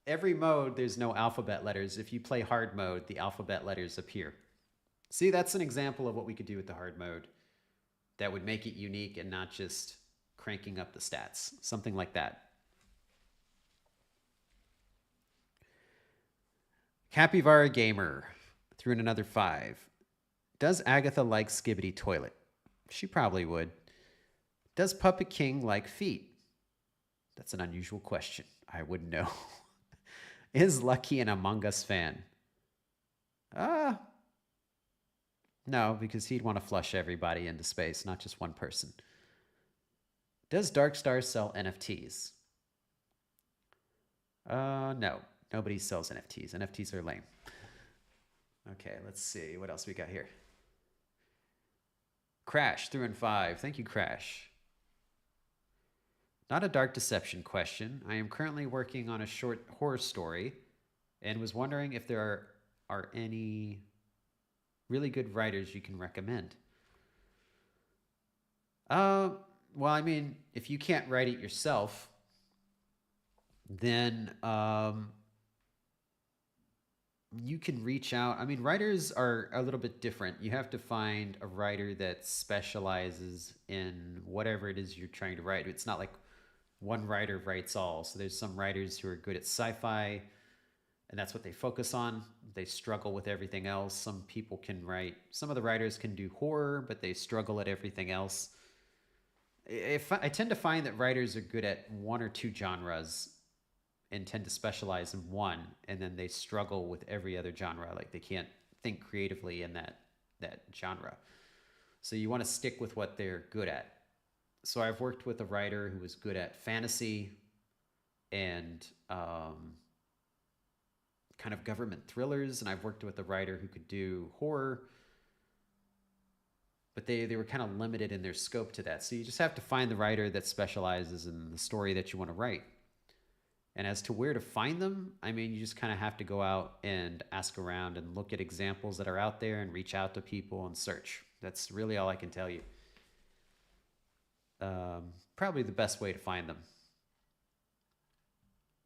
every mode, there's no alphabet letters. If you play hard mode, the alphabet letters appear. See, that's an example of what we could do with the hard mode. That would make it unique and not just cranking up the stats. Something like that. Capybara Gamer threw in another 5. Does Agatha like Skibbity Toilet? She probably would. Does Puppet King like feet? That's an unusual question. I wouldn't know. Is Lucky an Among Us fan? No, because he'd want to flush everybody into space, not just one person. Does Dark Stars sell NFTs? No. Nobody sells NFTs. NFTs are lame. Okay, let's see. What else we got here? Crash threw in 5. Thank you, Crash. Not a dark deception question. I am currently working on a short horror story and was wondering if there are any really good writers you can recommend. Uh, well, I mean, if you can't write it yourself, then you can reach out. I mean, writers are a little bit different. You have to find a writer that specializes in whatever it is you're trying to write. It's not like one writer writes all. So there's some writers who are good at sci-fi, and that's what they focus on. They struggle with everything else. Some people can write, some of the writers can do horror, but they struggle at everything else. If I tend to find that writers are good at one or two genres and tend to specialize in one, and then they struggle with every other genre. Like they can't think creatively in that genre. So you want to stick with what they're good at. So I've worked with a writer who was good at fantasy and kind of government thrillers, and I've worked with a writer who could do horror, but they were kind of limited in their scope to that. So you just have to find the writer that specializes in the story that you want to write. And as to where to find them, I mean, you just kind of have to go out and ask around and look at examples that are out there and reach out to people and search. That's really all I can tell you. Probably the best way to find them.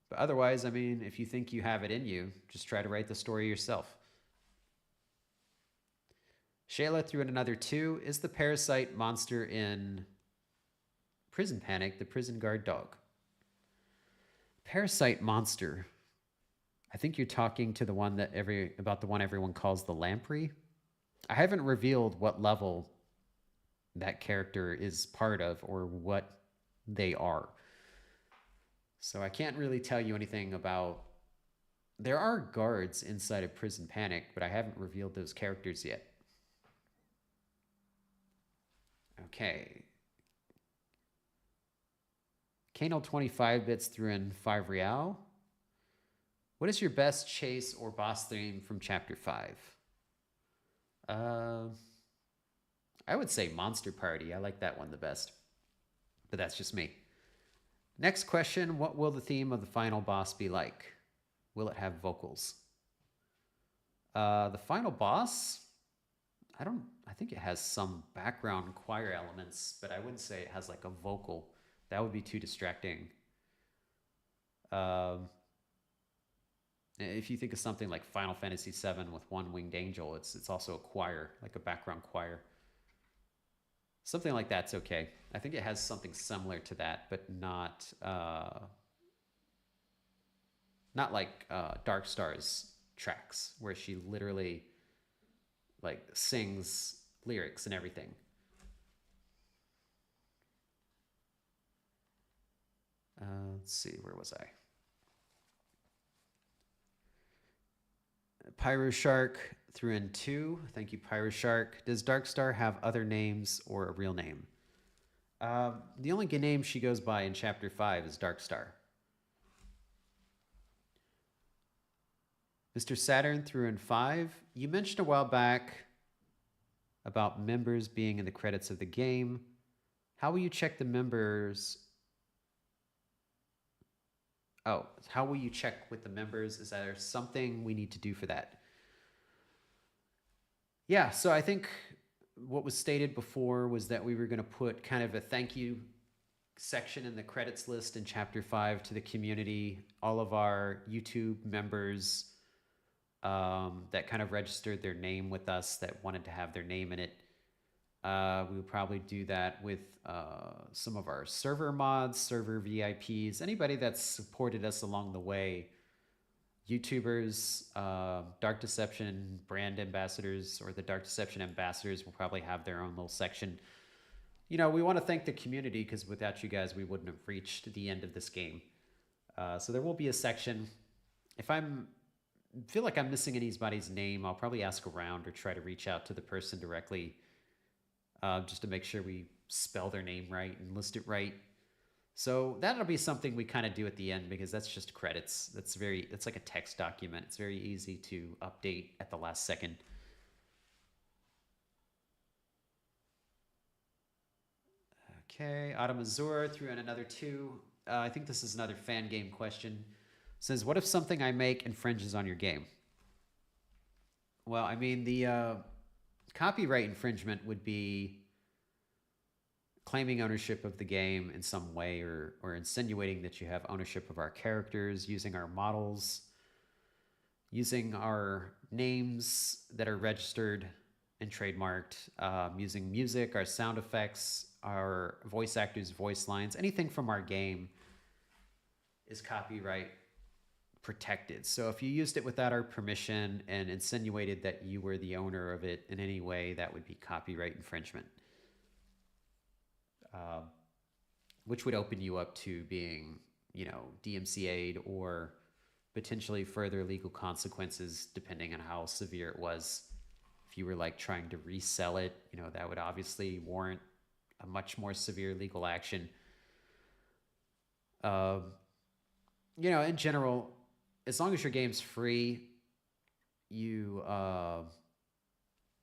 But otherwise, I mean, if you think you have it in you, just try to write the story yourself. Shayla threw in another 2. Is the parasite monster in Prison Panic the prison guard dog? Parasite monster. I think you're talking to the one that about the one everyone calls the lamprey. I haven't revealed what level that character is part of or what they are. So I can't really tell you anything about... There are guards inside of Prison Panic, but I haven't revealed those characters yet. Okay. Kano 25 bits threw in 5 real. What is your best chase or boss theme from Chapter 5? I would say Monster Party. I like that one the best. But that's just me. Next question. What will the theme of the final boss be like? Will it have vocals? The final boss... I think it has some background choir elements, but I wouldn't say it has like a vocal. That would be too distracting. If you think of something like Final Fantasy VII with one winged angel, it's also a choir, like a background choir. Something like that's okay. I think it has something similar to that, but not like Dark Star's tracks, where she literally like sings lyrics and everything. Let's see, where was I? Pyro Shark threw in 2. Thank you, Pyro Shark. Does Darkstar have other names or a real name? The only name she goes by in Chapter 5 is Darkstar. Mr. Saturn threw in 5. You mentioned a while back about members being in the credits of the game. How will you check the members? Oh, how will you check with the members? Is there something we need to do for that? Yeah, so I think what was stated before was that we were going to put kind of a thank you section in the credits list in Chapter 5 to the community, all of our YouTube members that kind of registered their name with us, that wanted to have their name in it. We would probably do that with some of our server mods, server VIPs, anybody that's supported us along the way. YouTubers, Dark Deception brand ambassadors, or the Dark Deception ambassadors will probably have their own little section. You know, we want to thank the community, because without you guys, we wouldn't have reached the end of this game. So there will be a section. If I feel like I'm missing anybody's name, I'll probably ask around or try to reach out to the person directly, just to make sure we spell their name right and list it right. So that'll be something we kind of do at the end, because that's just credits. It's like a text document. It's very easy to update at the last second. Okay, Autumn Azure threw in another two. I think this is another fan game question. Says, what if something I make infringes on your game? Well, I mean, the copyright infringement would be claiming ownership of the game in some way, or insinuating that you have ownership of our characters, using our models, using our names that are registered and trademarked, using music, our sound effects, our voice actors' voice lines, anything from our game is copyright protected. So if you used it without our permission and insinuated that you were the owner of it in any way, that would be copyright infringement, which would open you up to being, DMCA'd or potentially further legal consequences depending on how severe it was. If you were like trying to resell it, that would obviously warrant a much more severe legal action. In general, as long as your game's free, you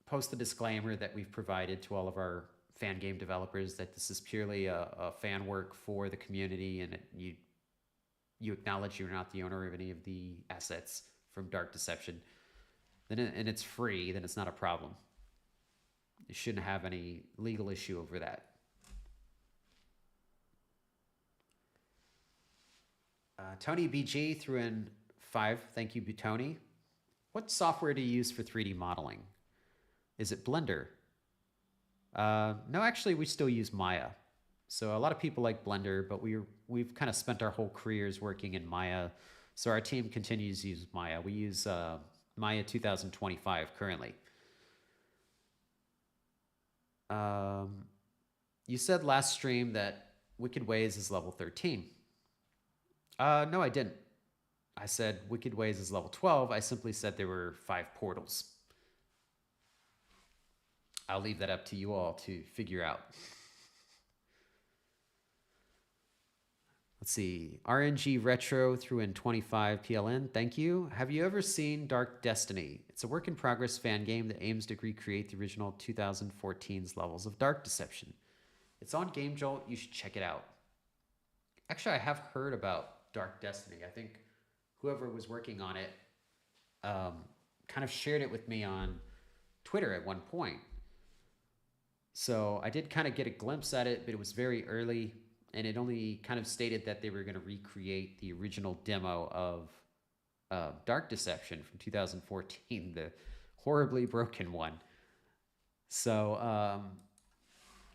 post the disclaimer that we've provided to all of our fan game developers that this is purely a fan work for the community, and you acknowledge you're not the owner of any of the assets from Dark Deception, and it's free, then it's not a problem. You shouldn't have any legal issue over that. Tony BG threw in 5. Thank you, Tony. What software do you use for 3D modeling? Is it Blender? No, actually, we still use Maya. So a lot of people like Blender, but we've kind of spent our whole careers working in Maya. So our team continues to use Maya. We use Maya 2025 currently. You said last stream that Wicked Ways is level 13. No, I didn't. I said Wicked Ways is level 12. I simply said there were 5 portals. I'll leave that up to you all to figure out. Let's see. RNG Retro threw in 25 PLN. Thank you. Have you ever seen Dark Destiny? It's a work in progress fan game that aims to recreate the original 2014's levels of Dark Deception. It's on Game Jolt. You should check it out. Actually, I have heard about Dark Destiny. I think whoever was working on it kind of shared it with me on Twitter at one point. So I did kind of get a glimpse at it, but it was very early, and it only kind of stated that they were going to recreate the original demo of Dark Deception from 2014, the horribly broken one. So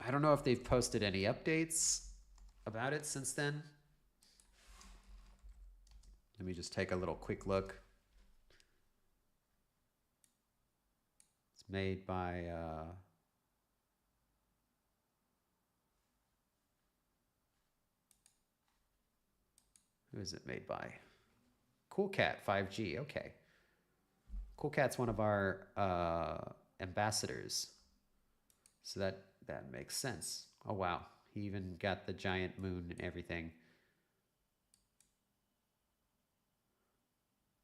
I don't know if they've posted any updates about it since then. Let me just take a little quick look. It's made by who is it made by? Cool Cat 5G. Okay. Cool Cat's one of our ambassadors. So that makes sense. Oh, wow. He even got the giant moon and everything.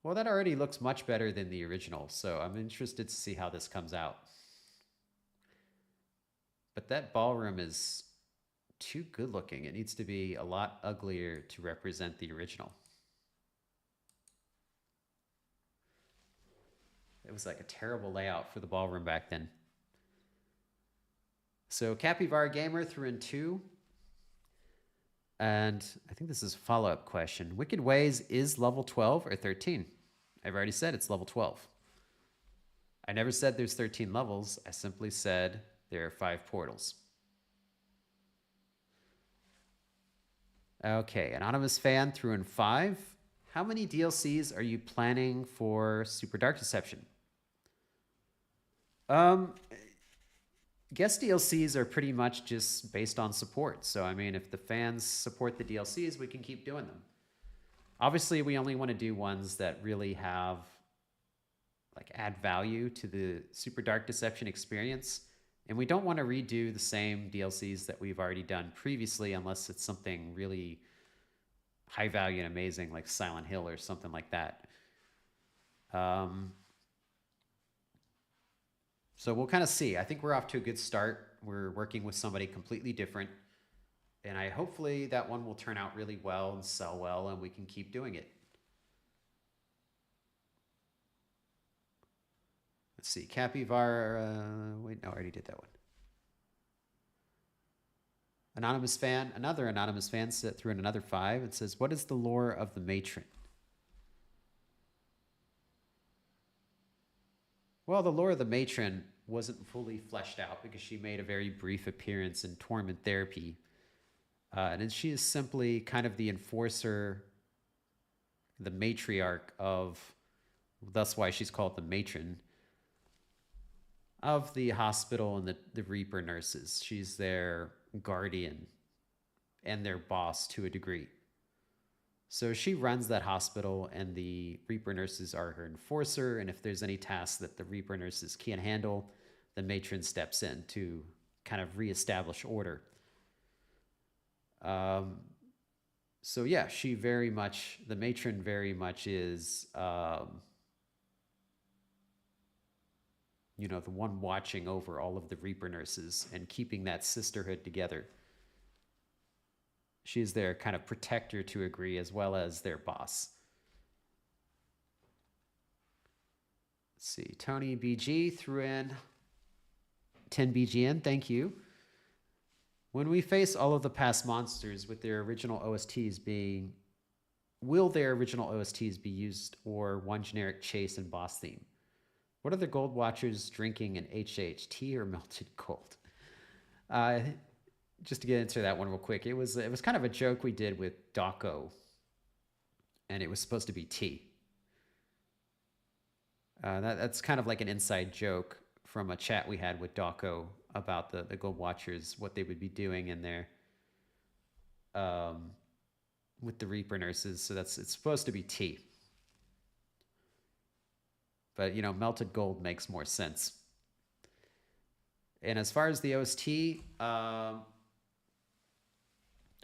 Well, that already looks much better than the original, so I'm interested to see how this comes out. But that ballroom is too good looking. It needs to be a lot uglier to represent the original. It was like a terrible layout for the ballroom back then. So Capybara Gamer threw in 2. And I think this is a follow-up question. Wicked Ways is level 12 or 13? I've already said it's level 12. I never said there's 13 levels. I simply said there are 5 portals. Okay, Anonymous Fan threw in 5. How many DLCs are you planning for Super Dark Deception? Guest DLCs are pretty much just based on support. So, I mean, if the fans support the DLCs, we can keep doing them. Obviously, we only want to do ones that really have, like, add value to the Super Dark Deception experience. And we don't want to redo the same DLCs that we've already done previously unless it's something really high value and amazing like Silent Hill or something like that. So we'll kind of see. I think we're off to a good start. We're working with somebody completely different. And I hopefully that one will turn out really well and sell well, and we can keep doing it. Let's see, Capybara. Wait, no, I already did that one. Anonymous fan, another anonymous fan threw in another 5. It says, "What is the lore of the matron?" Well, the lore of the matron wasn't fully fleshed out because she made a very brief appearance in Torment Therapy. And she is simply kind of the enforcer, the matriarch of, that's why she's called the matron, of the hospital and the Reaper nurses. She's their guardian and their boss to a degree. So she runs that hospital, and the Reaper nurses are her enforcer. And if there's any tasks that the Reaper nurses can't handle, the matron steps in to kind of reestablish order. So yeah, she very much, the matron very much is, you know, the one watching over all of the Reaper nurses and keeping that sisterhood together. She is their kind of protector to a degree, as well as their boss. Let's see, Tony BG threw in 10 BGN, thank you. When we face all of the past monsters with their original OSTs being, will their original OSTs be used, or one generic chase and boss theme? What are the Gold Watchers drinking in HH, tea or melted gold? Just to get into that one real quick, it was kind of a joke we did with Dawko, and it was supposed to be tea. That's kind of like an inside joke from a chat we had with Dawko about the Gold Watchers, what they would be doing in there with the Reaper nurses. So it's supposed to be tea. But, you know, melted gold makes more sense. And as far as the OST,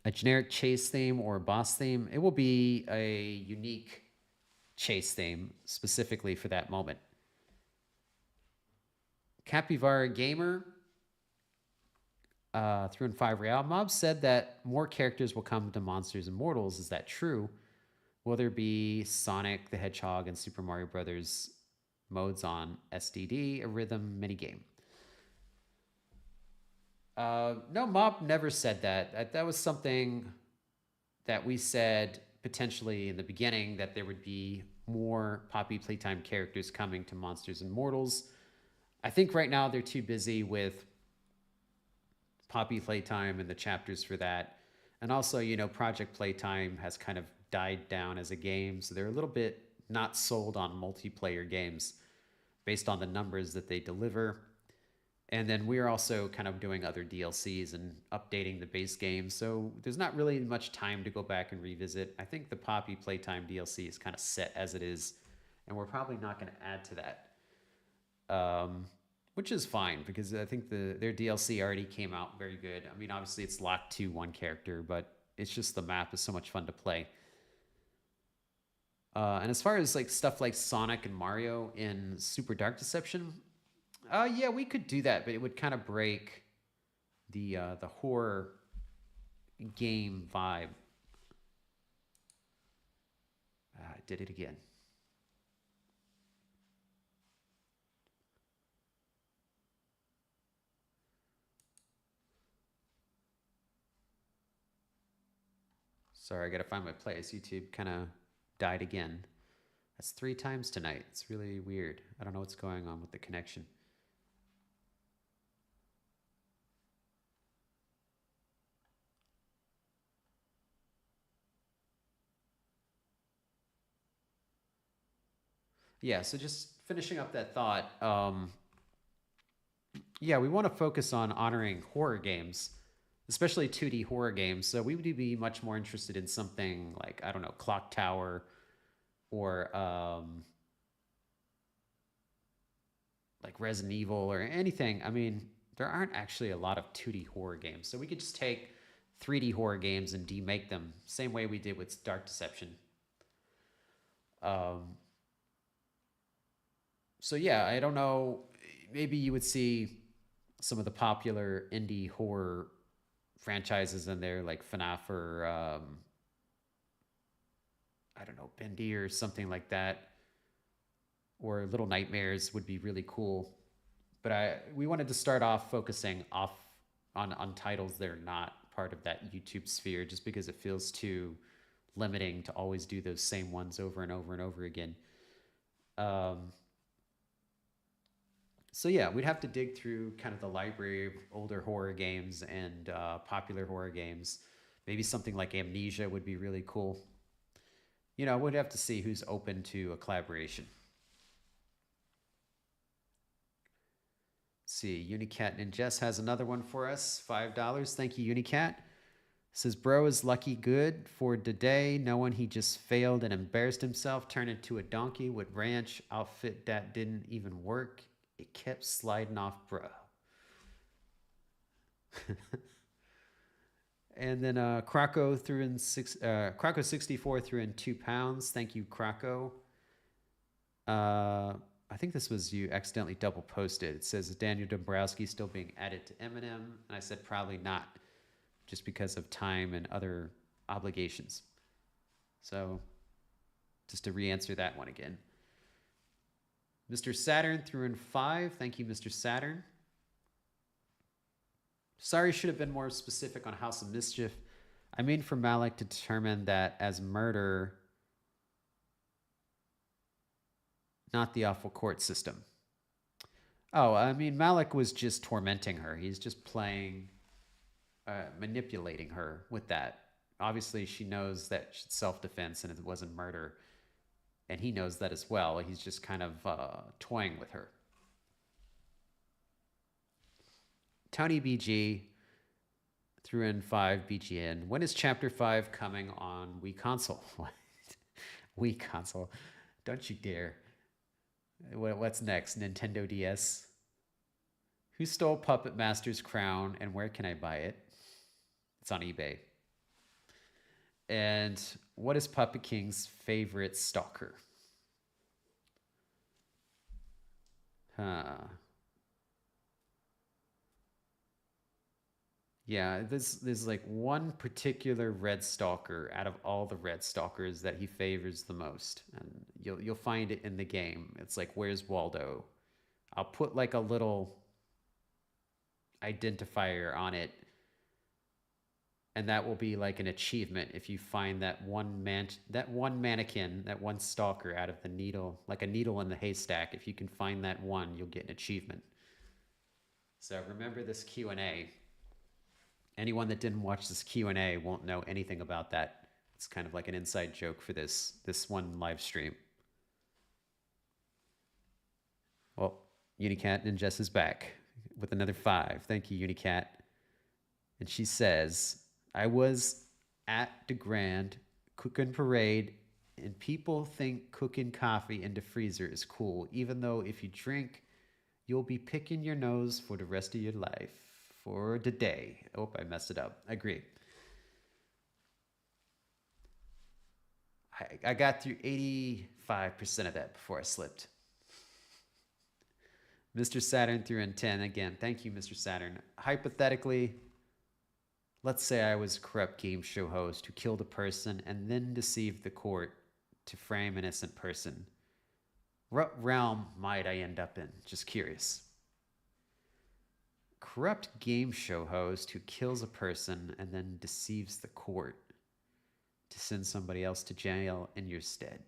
a generic chase theme or boss theme, it will be a unique chase theme specifically for that moment. Capybara Gamer threw in 5 real. Mob said that more characters will come to Monsters and Mortals. Is that true? Will there be Sonic the Hedgehog and Super Mario Brothers modes on SDD, a rhythm minigame? No, Mob never said that. That was something that we said potentially in the beginning, that there would be more Poppy Playtime characters coming to Monsters and Mortals. I think right now they're too busy with Poppy Playtime and the chapters for that. And also, you know, Project Playtime has kind of died down as a game, so they're a little bit not sold on multiplayer games based on the numbers that they deliver. And then we're also kind of doing other DLCs and updating the base game, so there's not really much time to go back and revisit. I think the Poppy Playtime DLC is kind of set as it is, and we're probably not going to add to that, which is fine because I think their DLC already came out very good. I mean, obviously it's locked to one character, but it's just the map is so much fun to play. And as far as like stuff like Sonic and Mario in Super Dark Deception, yeah, we could do that, but it would kind of break the horror game vibe. I did it again. Sorry, I gotta find my place. YouTube kind of died again. That's 3 times tonight. It's really weird. I don't know what's going on with the connection. Yeah, so just finishing up that thought, yeah, we want to focus on honoring horror games, especially 2D horror games. So we would be much more interested in something like, I don't know, Clock Tower, or like Resident Evil or anything. I mean, there aren't actually a lot of 2D horror games. So we could just take 3D horror games and demake them, same way we did with Dark Deception. So yeah, I don't know. Maybe you would see some of the popular indie horror franchises in there like FNAF or I don't know, Bendy or something like that, or Little Nightmares would be really cool. But we wanted to start off focusing off on titles that are not part of that YouTube sphere, just because it feels too limiting to always do those same ones over and over and over again. Um, so yeah, we'd have to dig through kind of the library of older horror games and popular horror games. Maybe something like Amnesia would be really cool. You know, we'd have to see who's open to a collaboration. Let's see, Unicat and Jess has another one for us. $5. Thank you, Unicat. Says, bro is lucky good for today, knowing he just failed and embarrassed himself, turned into a donkey with ranch outfit that didn't even work. It kept sliding off, bro. And then Krakow threw in Krakow 64 threw in £2. Thank you, Krakow. I think this was you accidentally double posted. It says Daniel Dombrowski still being added to Eminem, and I said probably not, just because of time and other obligations. So just to re-answer that one again. Mr. Saturn threw in 5. Thank you, Mr. Saturn. Sorry, should have been more specific on House of Mischief. I mean for Malik to determine that as murder, not the awful court system. Oh, I mean, Malik was just tormenting her. He's just playing, manipulating her with that. Obviously, she knows that it's self-defense and it wasn't murder. And he knows that as well. He's just kind of toying with her. Tony BG threw in 5 BGN. When is Chapter 5 coming on Wii Console? Wii Console. Don't you dare. What's next? Nintendo DS? Who stole Puppet Master's crown and where can I buy it? It's on eBay. And what is Puppet King's favorite stalker? Yeah, there's like one particular red stalker out of all the red stalkers that he favors the most, and you'll find it in the game. It's like, where's Waldo? I'll put like a little identifier on it, and that will be like an achievement if you find that one mannequin, that one stalker out of the needle, like a needle in the haystack. If you can find that one, you'll get an achievement. So remember this Q&A. Anyone that didn't watch this Q&A won't know anything about that. It's kind of like an inside joke for this one live stream. Well, Unicat and Jess is back with another 5. Thank you, Unicat. And she says, I was at the Grand cooking parade, and people think cooking coffee in the freezer is cool, even though if you drink, you'll be picking your nose for the rest of your life. For the day. Oh, I messed it up. I agree. I got through 85% of that before I slipped. Mr. Saturn threw in 10 again. Thank you, Mr. Saturn. Hypothetically, let's say I was a corrupt game show host who killed a person and then deceived the court to frame an innocent person. What realm might I end up in? Just curious. Corrupt game show host who kills a person and then deceives the court to send somebody else to jail in your stead.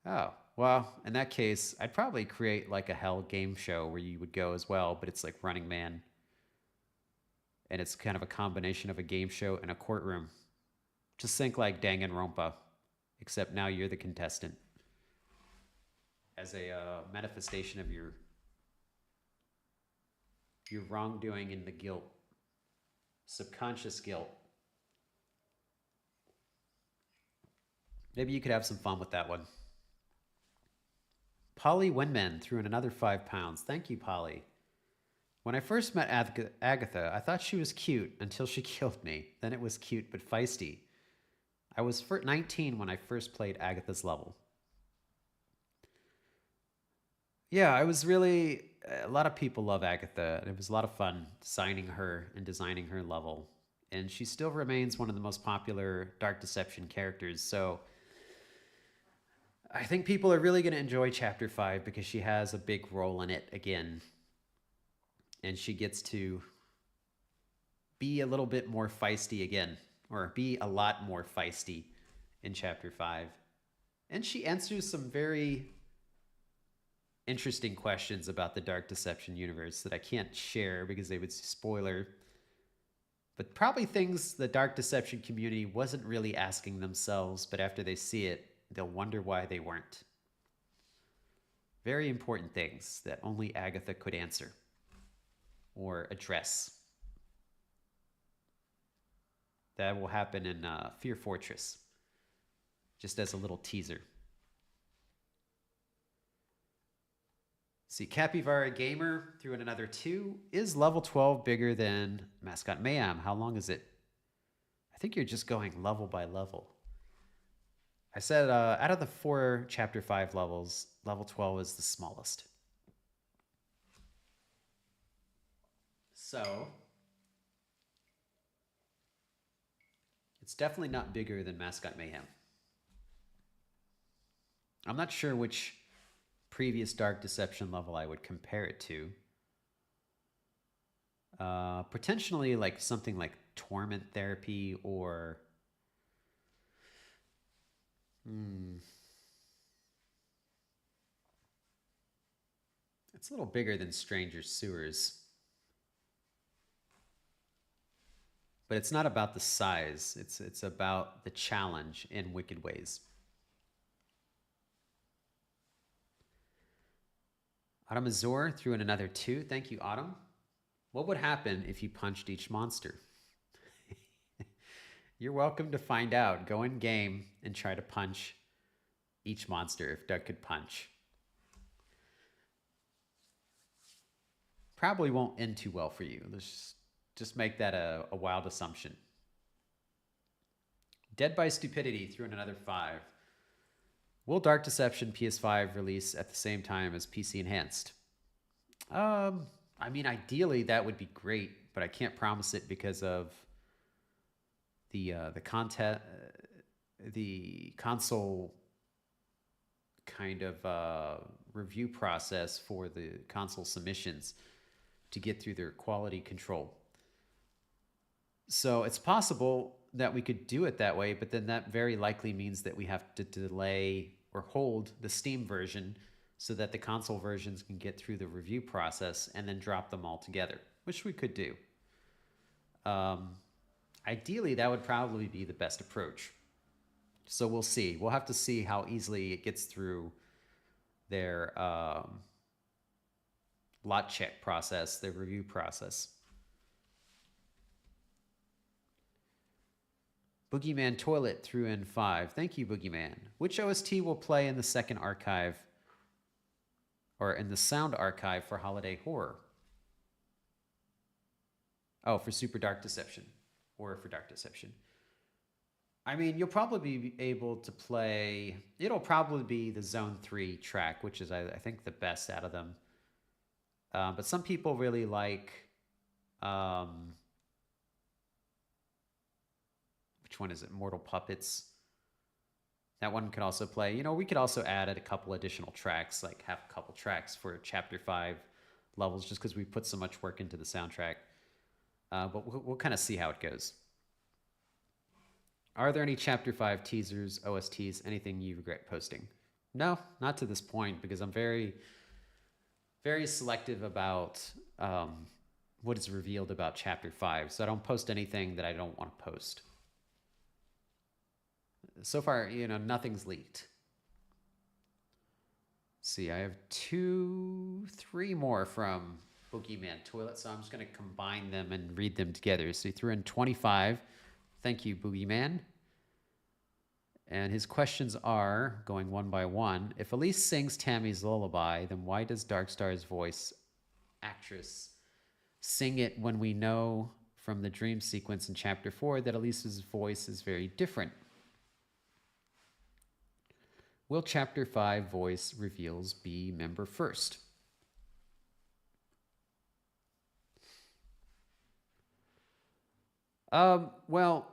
Oh, well, in that case, I'd probably create like a hell game show where you would go as well, but it's like Running Man. And it's kind of a combination of a game show and a courtroom. Just think like Danganronpa, except now you're the contestant. As a manifestation of your wrongdoing and the guilt, subconscious guilt. Maybe you could have some fun with that one. Polly Winman threw in another £5. Thank you, Polly. When I first met Agatha, I thought she was cute until she killed me. Then it was cute but feisty. I was 19 when I first played Agatha's level. Yeah, I was really a lot of people love Agatha, and it was a lot of fun signing her and designing her level. And she still remains one of the most popular Dark Deception characters. So I think people are really going to enjoy Chapter 5 because she has a big role in it again. And she gets to be a little bit more feisty again, or be a lot more feisty in Chapter 5. And she answers some very interesting questions about the Dark Deception universe that I can't share because they would spoiler. But probably things the Dark Deception community wasn't really asking themselves, but after they see it, they'll wonder why they weren't. Very important things that only Agatha could answer or address. That will happen in Fear Fortress, just as a little teaser. See, Capybara Gamer threw in another 2. Is level 12 bigger than Mascot Mayhem? How long is it? I think you're just going level by level. I said out of the 4 Chapter 5 levels, level 12 is the smallest. So, it's definitely not bigger than Mascot Mayhem. I'm not sure which previous Dark Deception level I would compare it to. Potentially like something like Torment Therapy or... It's a little bigger than Stranger Sewers. But it's not about the size. It's about the challenge in Wicked Ways. Autumn Azor threw in another 2. Thank you, Autumn. What would happen if you punched each monster? You're welcome to find out. Go in game and try to punch each monster if Duck could punch. Probably won't end too well for you. Let's just make that a wild assumption. Dead by Stupidity threw in another 5. Will Dark Deception PS5 release at the same time as PC Enhanced? I mean, ideally that would be great, but I can't promise it because of the content, the console kind of review process for the console submissions to get through their quality control. So it's possible that we could do it that way, but then that very likely means that we have to delay or hold the Steam version so that the console versions can get through the review process and then drop them all together, which we could do. Ideally, that would probably be the best approach. So we'll see. We'll have to see how easily it gets through their lot check process, their review process. Boogeyman Toilet threw in 5. Thank you, Boogeyman. Which OST will play in the second archive or in the sound archive for Holiday Horror? Oh, for Super Dark Deception or for Dark Deception. I mean, you'll probably be able to play... It'll probably be the Zone 3 track, which is, I think, the best out of them. But some people really like... which one is it? Mortal Puppets. That one could also play. You know, we could also add a couple additional tracks, like have a couple tracks for Chapter 5 levels, just because we put so much work into the soundtrack. But we'll kind of see how it goes. Are there any Chapter 5 teasers, OSTs, anything you regret posting? No, not to this point, because I'm very, very selective about what is revealed about Chapter 5. So I don't post anything that I don't want to post. So far, you know, nothing's leaked. Let's see, I have 3 more from Boogeyman Toilet, so I'm just going to combine them and read them together. So he threw in 25. Thank you, Boogeyman. And his questions are, going one by one, if Elise sings Tammy's lullaby, then why does Darkstar's voice actress sing it when we know from the dream sequence in Chapter 4 that Elise's voice is very different? Will Chapter 5 voice reveals be member first? Well,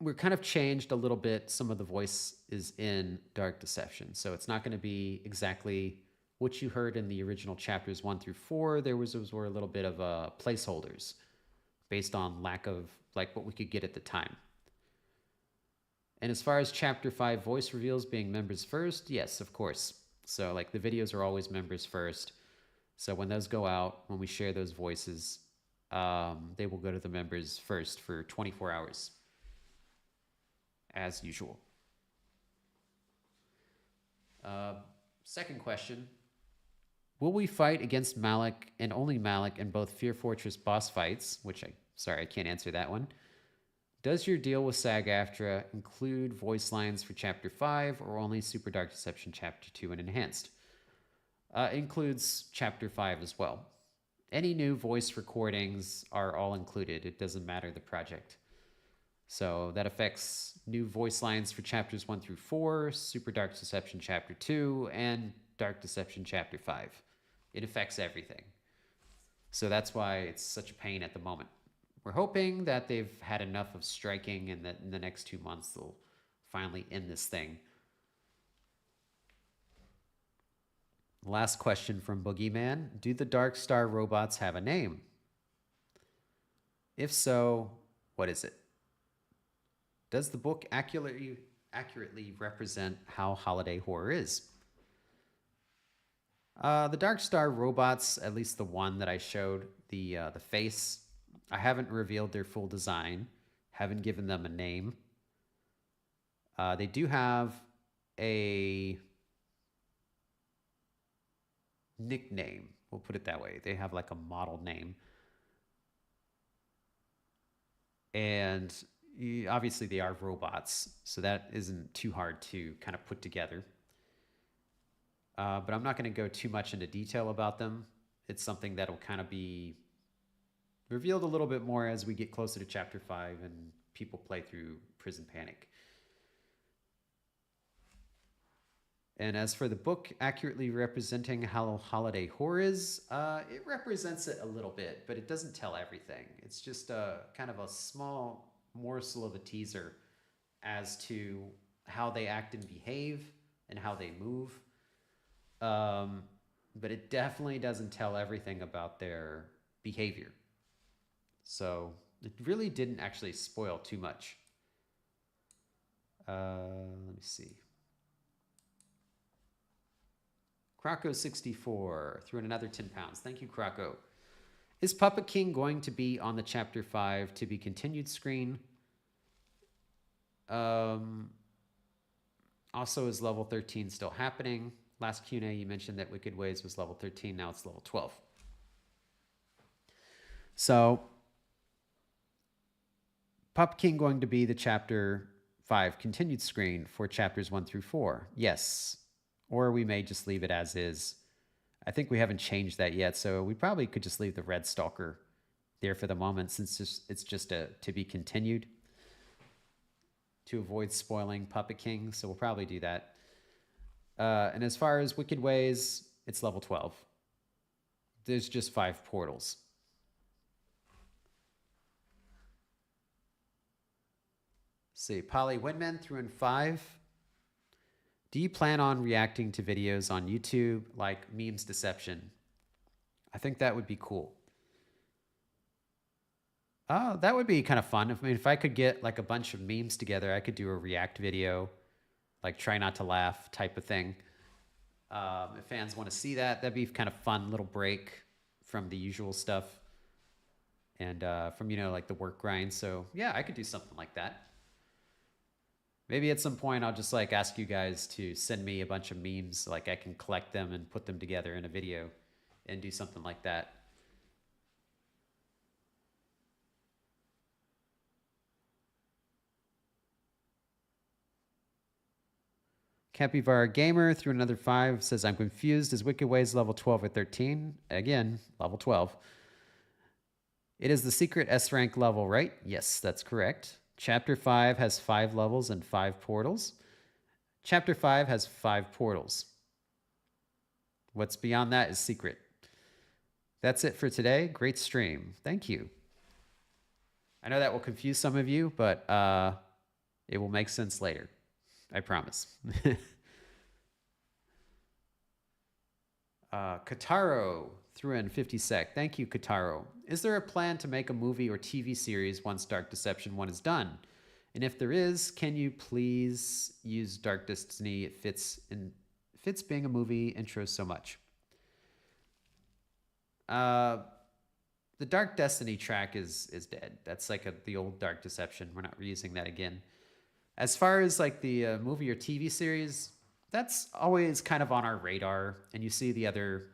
we're kind of changed a little bit. Some of the voice is in Dark Deception, so it's not going to be exactly what you heard in the original chapters 1 through 4. Those were a little bit of placeholders based on lack of like what we could get at the time. And as far as chapter 5 voice reveals being members first, yes, of course. So like the videos are always members first. So when those go out, when we share those voices, they will go to the members first for 24 hours, as usual. Second question. Will we fight against Malik and only Malik in both Fear Fortress boss fights? I can't answer that one. Does your deal with SAG-AFTRA include voice lines for Chapter 5 or only Super Dark Deception Chapter 2 and Enhanced? Includes Chapter 5 as well. Any new voice recordings are all included. It doesn't matter the project. So that affects new voice lines for Chapters 1 through 4, Super Dark Deception Chapter 2, and Dark Deception Chapter 5. It affects everything. So that's why it's such a pain at the moment. We're hoping that they've had enough of striking and that in the next 2 months they'll finally end this thing. Last question from Boogeyman. Do the Dark Star robots have a name? If so, what is it? Does the book accurately represent how holiday horror is? The Dark Star robots, at least the one that I showed, the face, I haven't revealed their full design, haven't given them a name. They do have a nickname, we'll put it that way. They have like a model name. And obviously they are robots, so that isn't too hard to kind of put together. But I'm not going to go too much into detail about them. It's something that'll kind of be revealed a little bit more as we get closer to Chapter 5 and people play through Prison Panic. And as for the book accurately representing how holiday horror is, it represents it a little bit, but it doesn't tell everything. It's just kind of a small morsel of a teaser as to how they act and behave and how they move. But it definitely doesn't tell everything about their behavior. So it really didn't actually spoil too much. Let me see. Croco64 threw in another 10 pounds. Thank you, Croco. Is Puppet King going to be on the Chapter 5 to be continued screen? Also, is level 13 still happening? Last Q&A, you mentioned that Wicked Ways was level 13. Now it's level 12. So, Puppet King going to be the Chapter 5 continued screen for Chapters 1 through 4? Yes. Or we may just leave it as is. I think we haven't changed that yet, so we probably could just leave the Red Stalker there for the moment since it's just a to be continued to avoid spoiling Puppet King, so we'll probably do that. And as far as Wicked Ways, it's level 12. There's just 5 portals. Let's see, Polly Winman threw in 5. Do you plan on reacting to videos on YouTube like Memes Deception? I think that would be cool. Oh, that would be kind of fun. If I could get like a bunch of memes together, I could do a react video, like try not to laugh type of thing. If fans want to see that, that'd be kind of fun little break from the usual stuff and from, like the work grind. So yeah, I could do something like that. Maybe at some point I'll just like ask you guys to send me a bunch of memes, like I can collect them and put them together in a video and do something like that. Capybara Gamer threw another 5, says, I'm confused. Is Wicked Ways level 12 or 13? Again, level 12. It is the secret S rank level, right? Yes, that's correct. Chapter 5 has 5 levels and 5 portals. Chapter 5 has 5 portals. What's beyond that is secret. That's it for today. Great stream. Thank you. I know that will confuse some of you, but it will make sense later. I promise. Kataro threw in 50 sec. Thank you, Kataro. Is there a plan to make a movie or TV series once Dark Deception 1 is done? And if there is, can you please use Dark Destiny? It fits being a movie intro so much. The Dark Destiny track is dead. That's like the old Dark Deception. We're not reusing that again. As far as like the movie or TV series, that's always kind of on our radar. And you see the other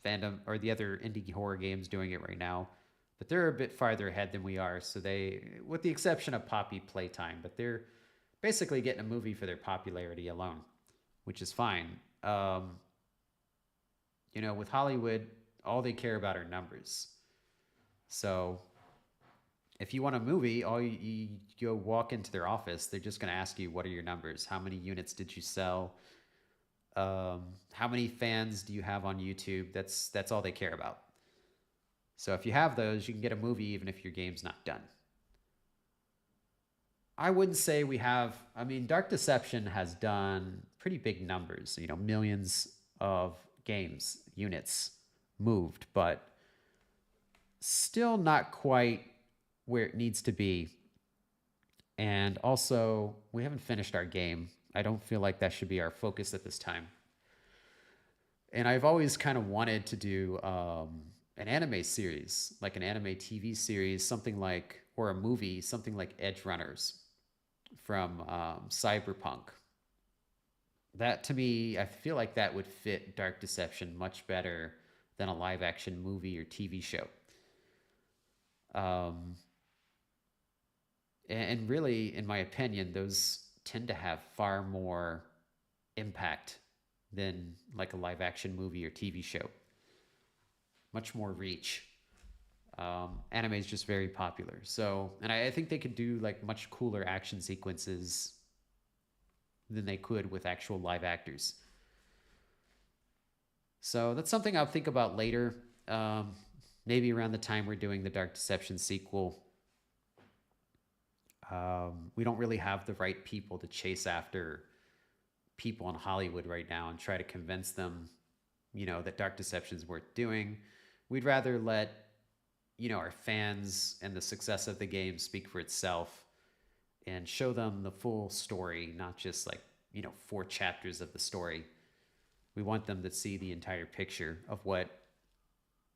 fandom or the other indie horror games doing it right now, but they're a bit farther ahead than we are. So they, with the exception of Poppy Playtime, but they're basically getting a movie for their popularity alone, which is fine. You know, with Hollywood, all they care about are numbers. So if you want a movie, you go walk into their office, they're just going to ask you, what are your numbers? How many units did you sell? How many fans do you have on YouTube? That's all they care about. So if you have those, you can get a movie even if your game's not done. I wouldn't say we have, I mean, Dark Deception has done pretty big numbers, you know, millions of games, units moved, but still not quite where it needs to be. And also, we haven't finished our game. I don't feel like that should be our focus at this time. And I've always kind of wanted to do an anime series, like an anime TV series, something like, or a movie, something like Edge Runners from Cyberpunk. That to me, I feel like that would fit Dark Deception much better than a live action movie or TV show. And really, in my opinion, those tend to have far more impact than like a live action movie or TV show. Much more reach. Anime is just very popular. So, and I think they could do like much cooler action sequences than they could with actual live actors. So that's something I'll think about later. Maybe around the time we're doing the Dark Deception sequel. We don't really have the right people to chase after people in Hollywood right now and try to convince them, you know, that Dark Deception is worth doing. We'd rather let, you know, our fans and the success of the game speak for itself and show them the full story, not just like, you know, 4 chapters of the story. We want them to see the entire picture of what,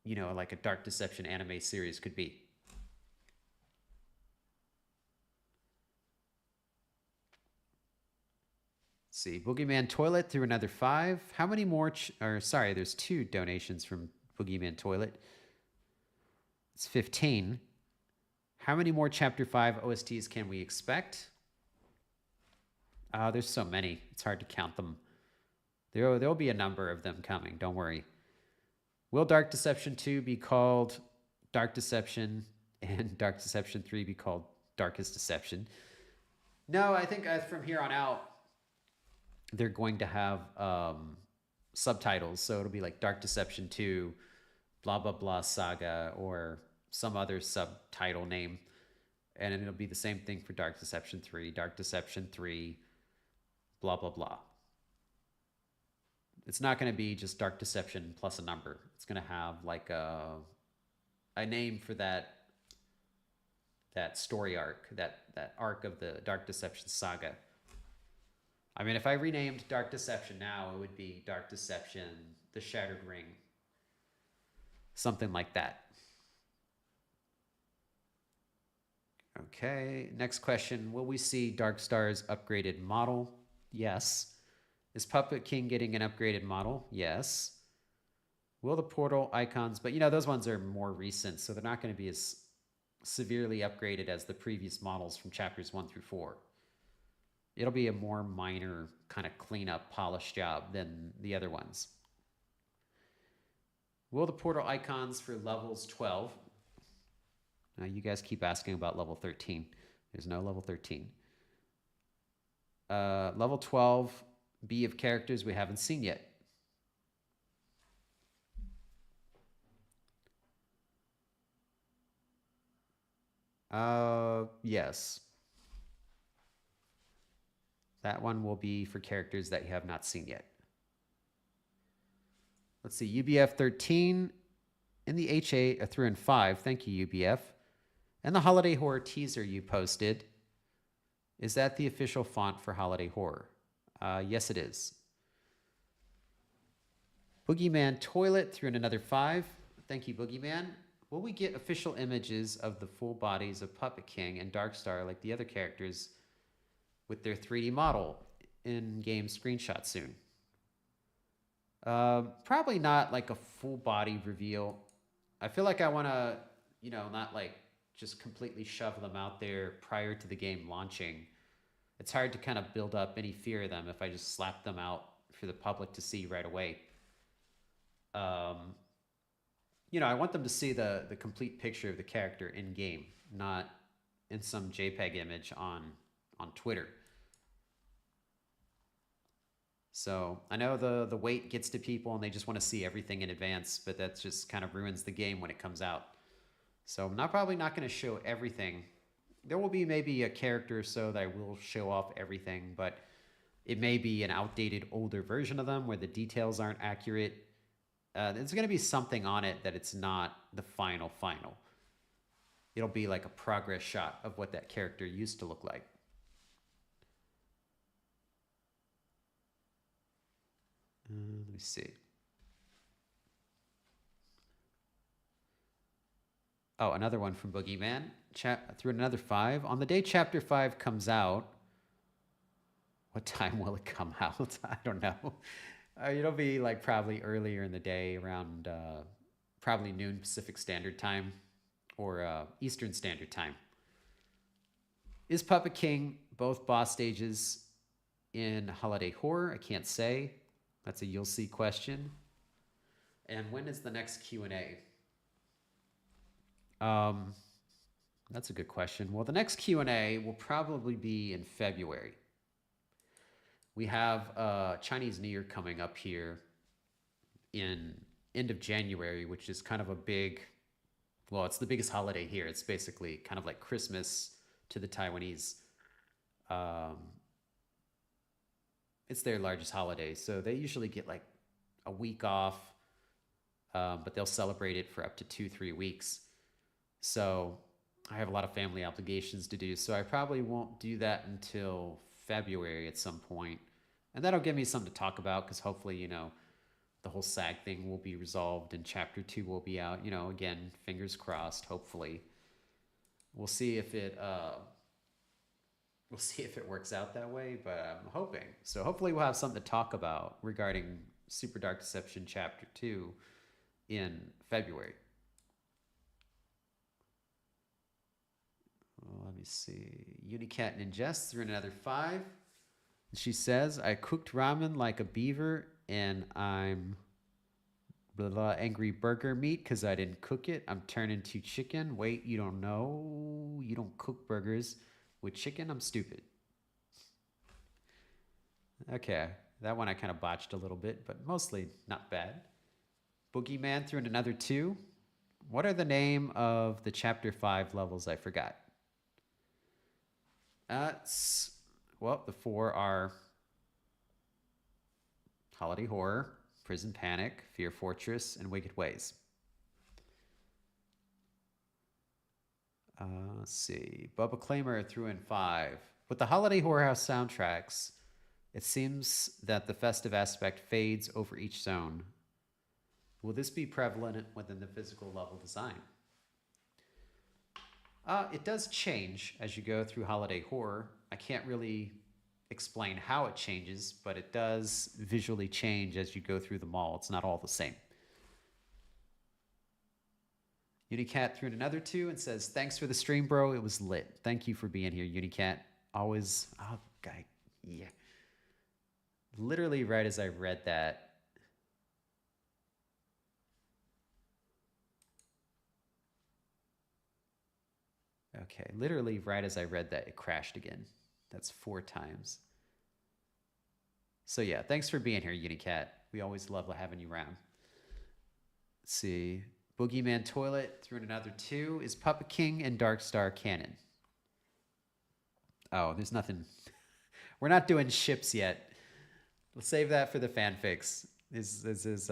you know, like a Dark Deception anime series could be. Let's see, Boogeyman Toilet threw another 5. How many more, sorry, there's 2 donations from Boogeyman Toilet. It's 15. How many more Chapter 5 OSTs can we expect? There's so many. It's hard to count them. There'll be a number of them coming. Don't worry. Will Dark Deception 2 be called Dark Deception and Dark Deception 3 be called Darkest Deception? No, I think from here on out, they're going to have subtitles. So it'll be like Dark Deception 2, blah, blah, blah saga, or some other subtitle name. And it'll be the same thing for Dark Deception 3, Dark Deception 3, blah, blah, blah. It's not going to be just Dark Deception plus a number. It's going to have like a name for that story arc, that arc of the Dark Deception saga. I mean, if I renamed Dark Deception now, it would be Dark Deception, The Shattered Ring. Something like that. Okay, next question. Will we see Darkstar's upgraded model? Yes. Is Puppet King getting an upgraded model? Yes. Will the portal icons, but you know, those ones are more recent, so they're not going to be as severely upgraded as the previous models from chapters 1 through 4. It'll be a more minor kind of cleanup, polish job than the other ones. Will the portal icons for levels 12? Now you guys keep asking about level 13. There's no level 13. Level 12 be of characters we haven't seen yet. Yes. That one will be for characters that you have not seen yet. Let's see, UBF 13 in the HA, a 3 and 5. Thank you, UBF. And the Holiday Horror teaser you posted, is that the official font for Holiday Horror? Yes, it is. Boogeyman Toilet threw in another 5. Thank you, Boogeyman. Will we get official images of the full bodies of Puppet King and Darkstar like the other characters with their 3D model in-game screenshot soon? Probably not like a full body reveal. I feel like I want to, not like just completely shove them out there prior to the game launching. It's hard to kind of build up any fear of them if I just slap them out for the public to see right away. I want them to see the complete picture of the character in game, not in some JPEG image on Twitter. So I know the weight gets to people and they just want to see everything in advance, but that just kind of ruins the game when it comes out. So I'm probably not going to show everything. There will be maybe a character or so that I will show off everything, but it may be an outdated, older version of them where the details aren't accurate. There's going to be something on it that it's not the final. It'll be like a progress shot of what that character used to look like. Let me see. Oh, another one from Boogeyman. Threw another 5. On the day Chapter 5 comes out, what time will it come out? I don't know. It'll be like probably earlier in the day, around probably noon Pacific Standard Time or Eastern Standard Time. Is Puppet King both boss stages in Holiday Horror? I can't say. That's a you'll see question. And when is the next Q&A? That's a good question. Well, the next Q&A will probably be in February. We have Chinese New Year coming up here in end of January, which is kind of a big, well, it's the biggest holiday here. It's basically kind of like Christmas to the Taiwanese. It's their largest holiday, so they usually get like a week off, but they'll celebrate it for up to 2-3 weeks. So I have a lot of family obligations to do, so I probably won't do that until February at some point. And that'll give me something to talk about because hopefully, the whole SAG thing will be resolved and Chapter 2 will be out. Again, fingers crossed, hopefully. We'll see if it works out that way, but I'm hoping. So hopefully we'll have something to talk about regarding Super Dark Deception Chapter 2 in February. Let me see. Unicat Ninjest threw in another 5. She says, I cooked ramen like a beaver and I'm blah, blah, angry burger meat because I didn't cook it. I'm turning to chicken. Wait, you don't know? You don't cook burgers with chicken? I'm stupid. Okay, that one I kind of botched a little bit, but mostly not bad. Boogeyman threw in another 2. What are the name of the Chapter 5 levels I forgot? The 4 are Holiday Horror, Prison Panic, Fear Fortress, and Wicked Ways. Let's see. Bubba Claimer threw in 5. With the Holiday Horror House soundtracks, it seems that the festive aspect fades over each zone. Will this be prevalent within the physical level design? It does change as you go through Holiday Horror. I can't really explain how it changes, but it does visually change as you go through the mall. It's not all the same. Unicat threw in another 2 and says, thanks for the stream, bro. It was lit. Thank you for being here, Unicat. Always, yeah. Literally right as I read that, okay, literally right as I read that, it crashed again. That's 4 times. So yeah, thanks for being here, Unicat. We always love having you around. Let's see. Boogeyman Toilet threw in another 2. Is Puppet King and Dark Star canon? Oh, there's nothing. We're not doing ships yet. We'll save that for the fanfics. This is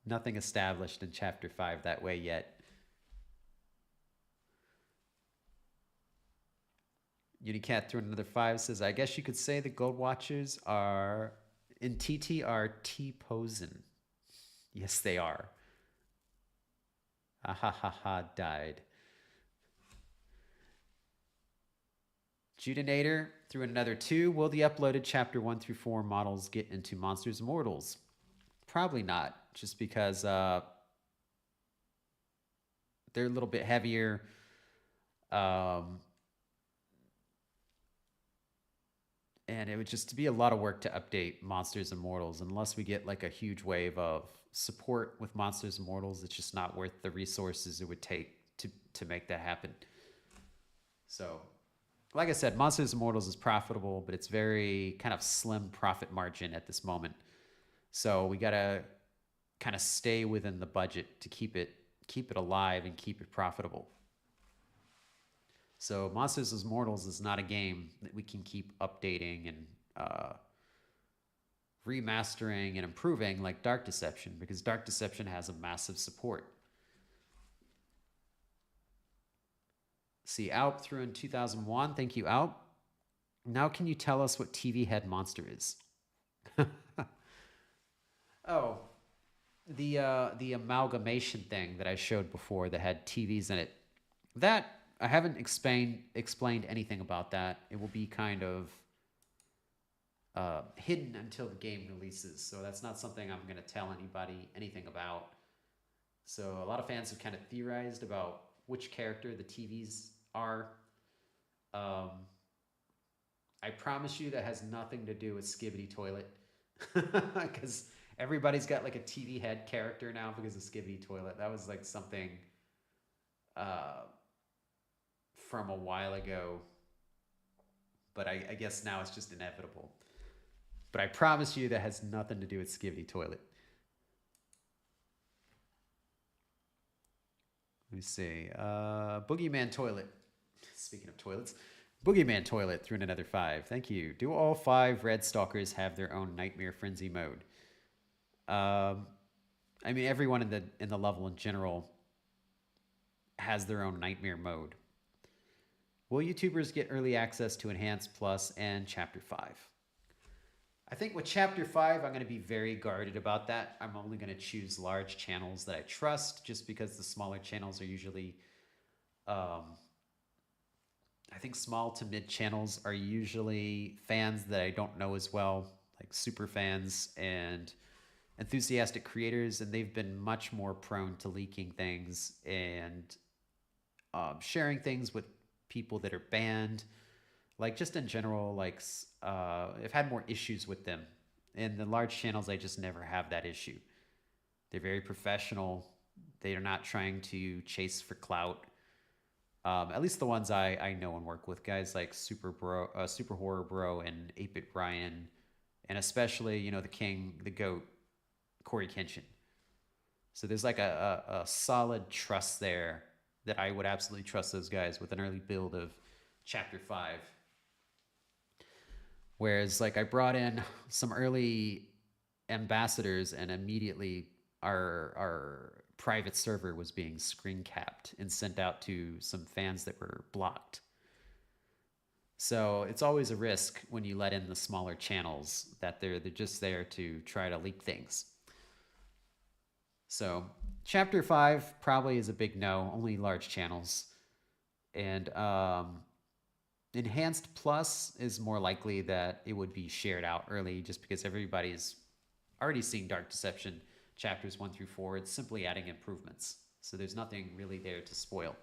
nothing established in Chapter 5 that way yet. Unicat threw in another 5. Says, I guess you could say the Gold Watchers are in TT are T-posing. Yes, they are. Ah ha ha ha, died. Judinator threw in another 2. Will the uploaded chapter 1 through 4 models get into Monsters Immortals? Probably not, just because they're a little bit heavier. And it would just be a lot of work to update Monsters Immortals unless we get like a huge wave of support with Monsters Immortals. It's just not worth the resources it would take to make that happen. So, like I said, Monsters Immortals is profitable, but it's very kind of slim profit margin at this moment. So we gotta kind of stay within the budget to keep it alive and keep it profitable. So Monsters Immortals is not a game that we can keep updating and remastering and improving like Dark Deception, because Dark Deception has a massive support. See, Alp threw in 2001. Thank you, Alp. Now can you tell us what TV head monster is? Oh, the amalgamation thing that I showed before that had TVs in it. That, I haven't explained anything about that. It will be kind of hidden until the game releases. So that's not something I'm going to tell anybody anything about. So a lot of fans have kind of theorized about which character the TVs are. I promise you that has nothing to do with Skibbity Toilet. Because everybody's got like a TV head character now because of Skibbity Toilet. That was like something from a while ago. But I guess now it's just inevitable. But I promise you that has nothing to do with Skibbity Toilet. Let me see. Boogeyman Toilet. Speaking of toilets. Boogeyman Toilet threw in another 5. Thank you. Do all 5 Red Stalkers have their own Nightmare Frenzy mode? I mean, everyone in the level in general has their own Nightmare mode. Will YouTubers get early access to Enhanced Plus and Chapter 5? I think with Chapter 5, I'm going to be very guarded about that. I'm only going to choose large channels that I trust, just because the smaller channels are usually... I think small to mid channels are usually fans that I don't know as well, like super fans and enthusiastic creators, and they've been much more prone to leaking things and sharing things with people that are banned. Like, just in general, like, I've had more issues with them. And the large channels, I just never have that issue. They're very professional. They are not trying to chase for clout. At least the ones I know and work with, guys like Super Horror Bro and 8-Bit Brian, and especially, you know, the king, the goat, Corey Kenshin. So there's like a solid trust there that I would absolutely trust those guys with an early build of Chapter 5. Whereas, like, I brought in some early ambassadors, and immediately our private server was being screen capped and sent out to some fans that were blocked. So it's always a risk when you let in the smaller channels that they're just there to try to leak things. So Chapter 5 probably is a big no, only large channels. And Enhanced Plus is more likely that it would be shared out early, just because everybody's already seen Dark Deception chapters 1 through 4. It's simply adding improvements. So there's nothing really there to spoil.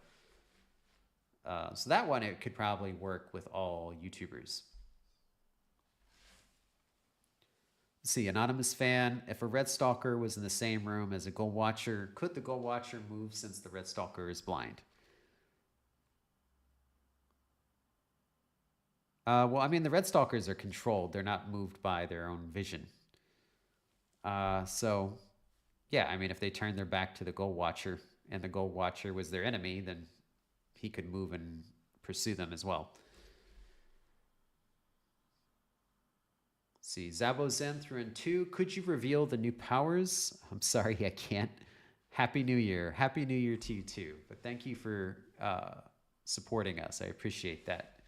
So that one, it could probably work with all YouTubers. Let's see, Anonymous Fan. If a Red Stalker was in the same room as a Gold Watcher, could the Gold Watcher move since the Red Stalker is blind? Well, I mean, the Red Stalkers are controlled. They're not moved by their own vision. So, yeah, I mean, if they turn their back to the Gold Watcher and the Gold Watcher was their enemy, then he could move and pursue them as well. Let's see, Zabo Zen threw in 2. Could you reveal the new powers? I'm sorry, I can't. Happy New Year. Happy New Year to you too. But thank you for supporting us. I appreciate that.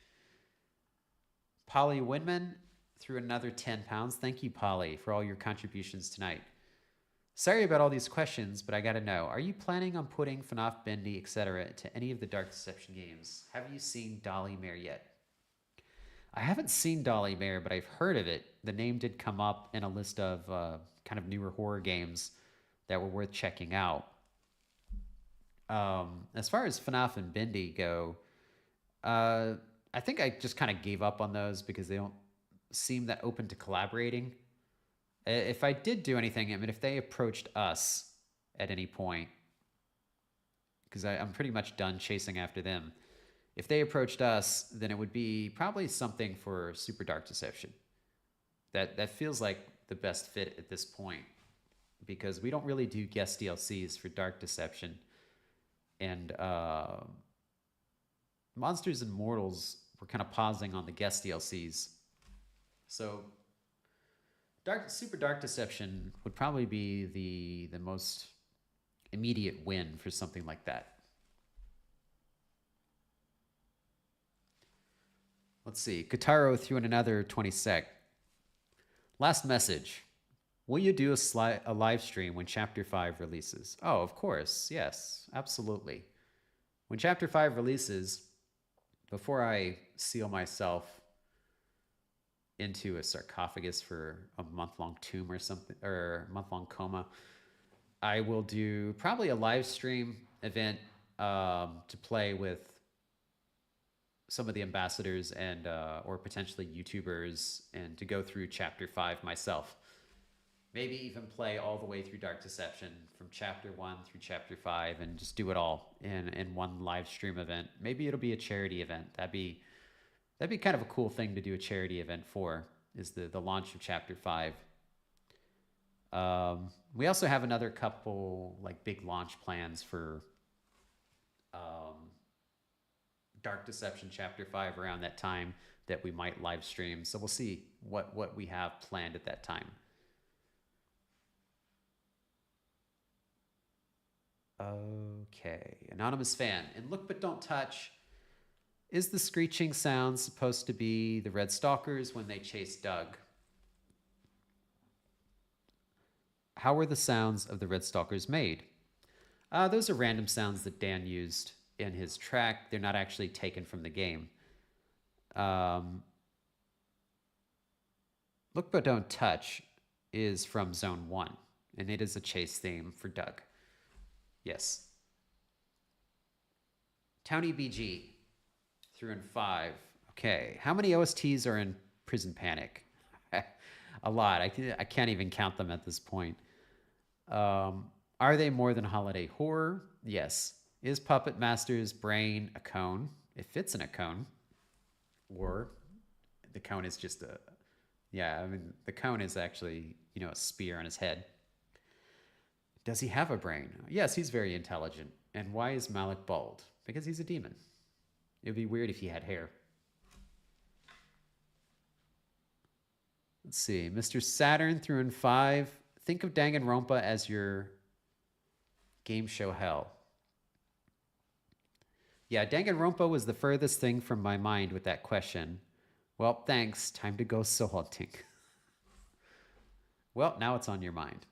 Polly Winman threw another 10 pounds. Thank you, Polly, for all your contributions tonight. Sorry about all these questions, but I gotta know, are you planning on putting FNAF, Bendy, etc. into any of the Dark Deception games? Have you seen Dolly Mare yet? I haven't seen Dolly Mare, but I've heard of it. The name did come up in a list of kind of newer horror games that were worth checking out. As far as FNAF and Bendy go, I think I just kind of gave up on those because they don't seem that open to collaborating. If I did do anything, I mean, if they approached us at any point, because I'm pretty much done chasing after them. If they approached us, then it would be probably something for Super Dark Deception. That feels like the best fit at this point, because we don't really do guest DLCs for Dark Deception. And Monsters and Mortals, we're kind of pausing on the guest DLCs. So Super Dark Deception would probably be the most immediate win for something like that. Let's see. Kataro threw in another 20 sec. Last message. Will you do a live stream when Chapter 5 releases? Oh, of course. Yes, absolutely. When Chapter 5 releases, before I seal myself into a sarcophagus for a month-long tomb or something, or a month-long coma, I will do probably a live stream event to play with some of the ambassadors and or potentially YouTubers, and to go through Chapter 5 myself. Maybe even play all the way through Dark Deception from Chapter 1 through Chapter 5 and just do it all in one live stream event. Maybe it'll be a charity event. That'd be kind of a cool thing to do a charity event for, is the launch of Chapter 5. We also have another couple like big launch plans for Dark Deception Chapter 5 around that time that we might live stream. So we'll see what we have planned at that time. Okay, anonymous fan. In Look But Don't Touch, is the screeching sound supposed to be the Red Stalkers when they chase Doug? How were the sounds of the Red Stalkers made? Those are random sounds that Dan used in his track. They're not actually taken from the game. Look But Don't Touch is from Zone 1, and it is a chase theme for Doug. Yes. Townie BG threw in 5. Okay, how many OSTs are in Prison Panic? A lot. I can't even count them at this point. Are they more than holiday horror? Yes. Is Puppet Master's brain a cone? It fits in a cone. Or the cone is just a... Yeah, I mean, the cone is actually, a spear on his head. Does he have a brain? Yes, he's very intelligent. And why is Malik bald? Because he's a demon. It would be weird if he had hair. Let's see. Mr. Saturn threw in 5. Think of Danganronpa as your game show hell. Yeah, Danganronpa was the furthest thing from my mind with that question. Well, thanks. Time to go soul hunting. Well, now it's on your mind.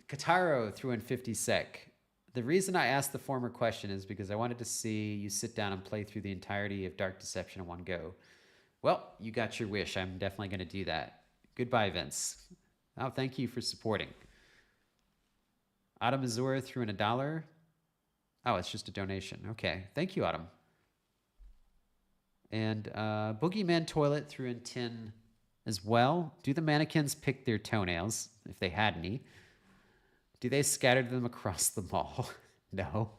Kataro threw in 50 sec. The reason I asked the former question is because I wanted to see you sit down and play through the entirety of Dark Deception in one go. Well, you got your wish. I'm definitely going to do that. Goodbye, Vince. Oh, thank you for supporting. Autumn Azura threw in $1. Oh, it's just a donation. Okay. Thank you, Autumn. And Boogeyman Toilet threw in 10 as well. Do the mannequins pick their toenails, if they had any? Do they scatter them across the mall? No.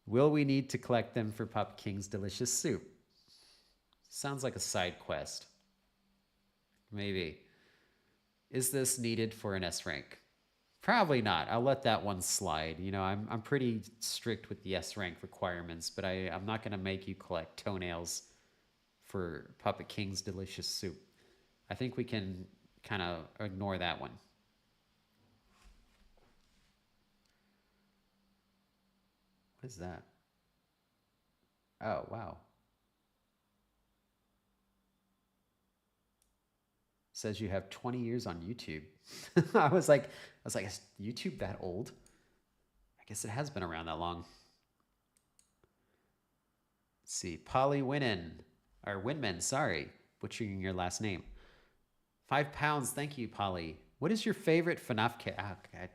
Will we need to collect them for Pup King's delicious soup? Sounds like a side quest. Maybe. Is this needed for an S rank? Probably not. I'll let that one slide. You know, I'm pretty strict with the S rank requirements, but I'm not gonna make you collect toenails for Puppet King's delicious soup. I think we can kind of ignore that one. What is that? Oh, wow. Says you have 20 years on YouTube. I was like, is YouTube that old? I guess it has been around that long. Let's see. Polly Winnan, or Winman, sorry, butchering your last name. £5. Thank you, Polly. What is your favorite FNAF Oh, I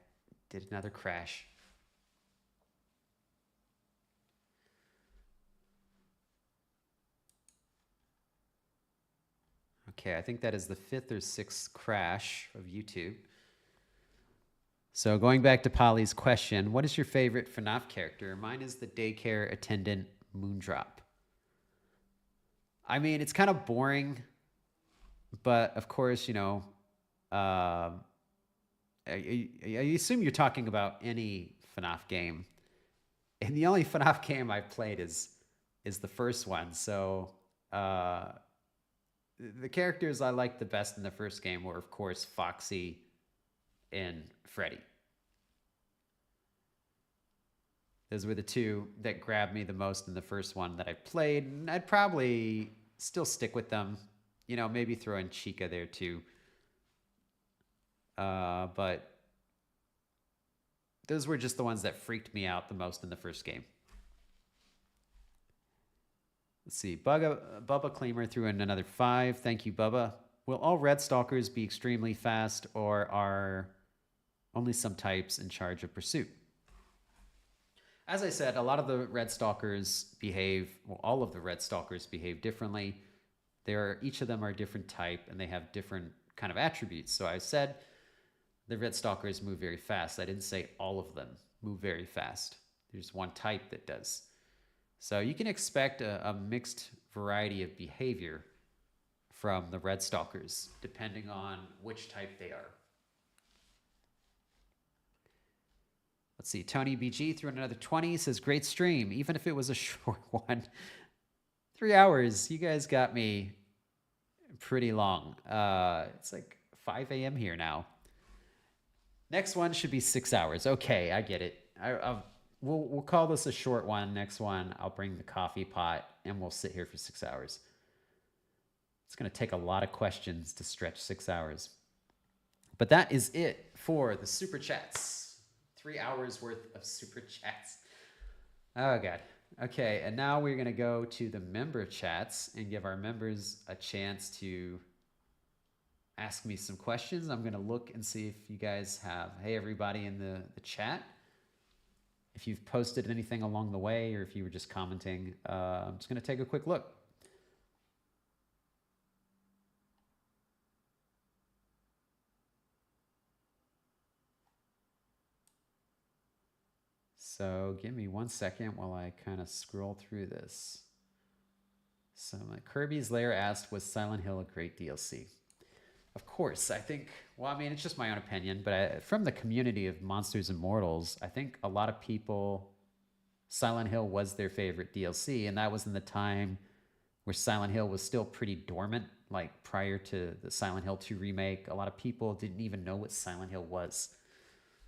did another crash. Okay, I think that is the 5th or 6th crash of YouTube. So going back to Polly's question, what is your favorite FNAF character? Mine is the daycare attendant Moondrop. I mean, it's kind of boring, but of course, you know, I assume you're talking about any FNAF game. And the only FNAF game I've played is the first one. So the characters I liked the best in the first game were, of course, Foxy and Freddy. Those were the two that grabbed me the most in the first one that I played. And I'd probably still stick with them. You know, maybe throw in Chica there too. But those were just the ones that freaked me out the most in the first game. Let's see. Bubba Claimer threw in another 5. Thank you, Bubba. Will all Red Stalkers be extremely fast, or are only some types in charge of pursuit? As I said, a lot of the Red Stalkers all of the Red Stalkers behave differently. Each of them are a different type, and they have different kind of attributes. So I said the Red Stalkers move very fast. I didn't say all of them move very fast. There's one type that does. So you can expect a mixed variety of behavior from the Red Stalkers, depending on which type they are. Let's see, Tony BG threw in another 20, says, great stream, even if it was a short one. 3 hours, you guys got me pretty long. It's like 5 a.m. here now. Next one should be 6 hours. Okay, I get it. We'll call this a short one. Next one, I'll bring the coffee pot and we'll sit here for 6 hours. It's going to take a lot of questions to stretch 6 hours. But that is it for the super chats. 3 hours worth of super chats. Oh, God. Okay, and now we're going to go to the member chats and give our members a chance to ask me some questions. I'm going to look and see if you guys have, hey, everybody in the chat. If you've posted anything along the way or if you were just commenting, I'm just going to take a quick look. So give me 1 second while I kind of scroll through this. So Kirby's Lair asked, was Silent Hill a great DLC? Of course, I think, well, I mean, it's just my own opinion, but from the community of Monsters and Mortals, I think a lot of people, Silent Hill was their favorite DLC, and that was in the time where Silent Hill was still pretty dormant, like prior to the Silent Hill 2 remake. A lot of people didn't even know what Silent Hill was.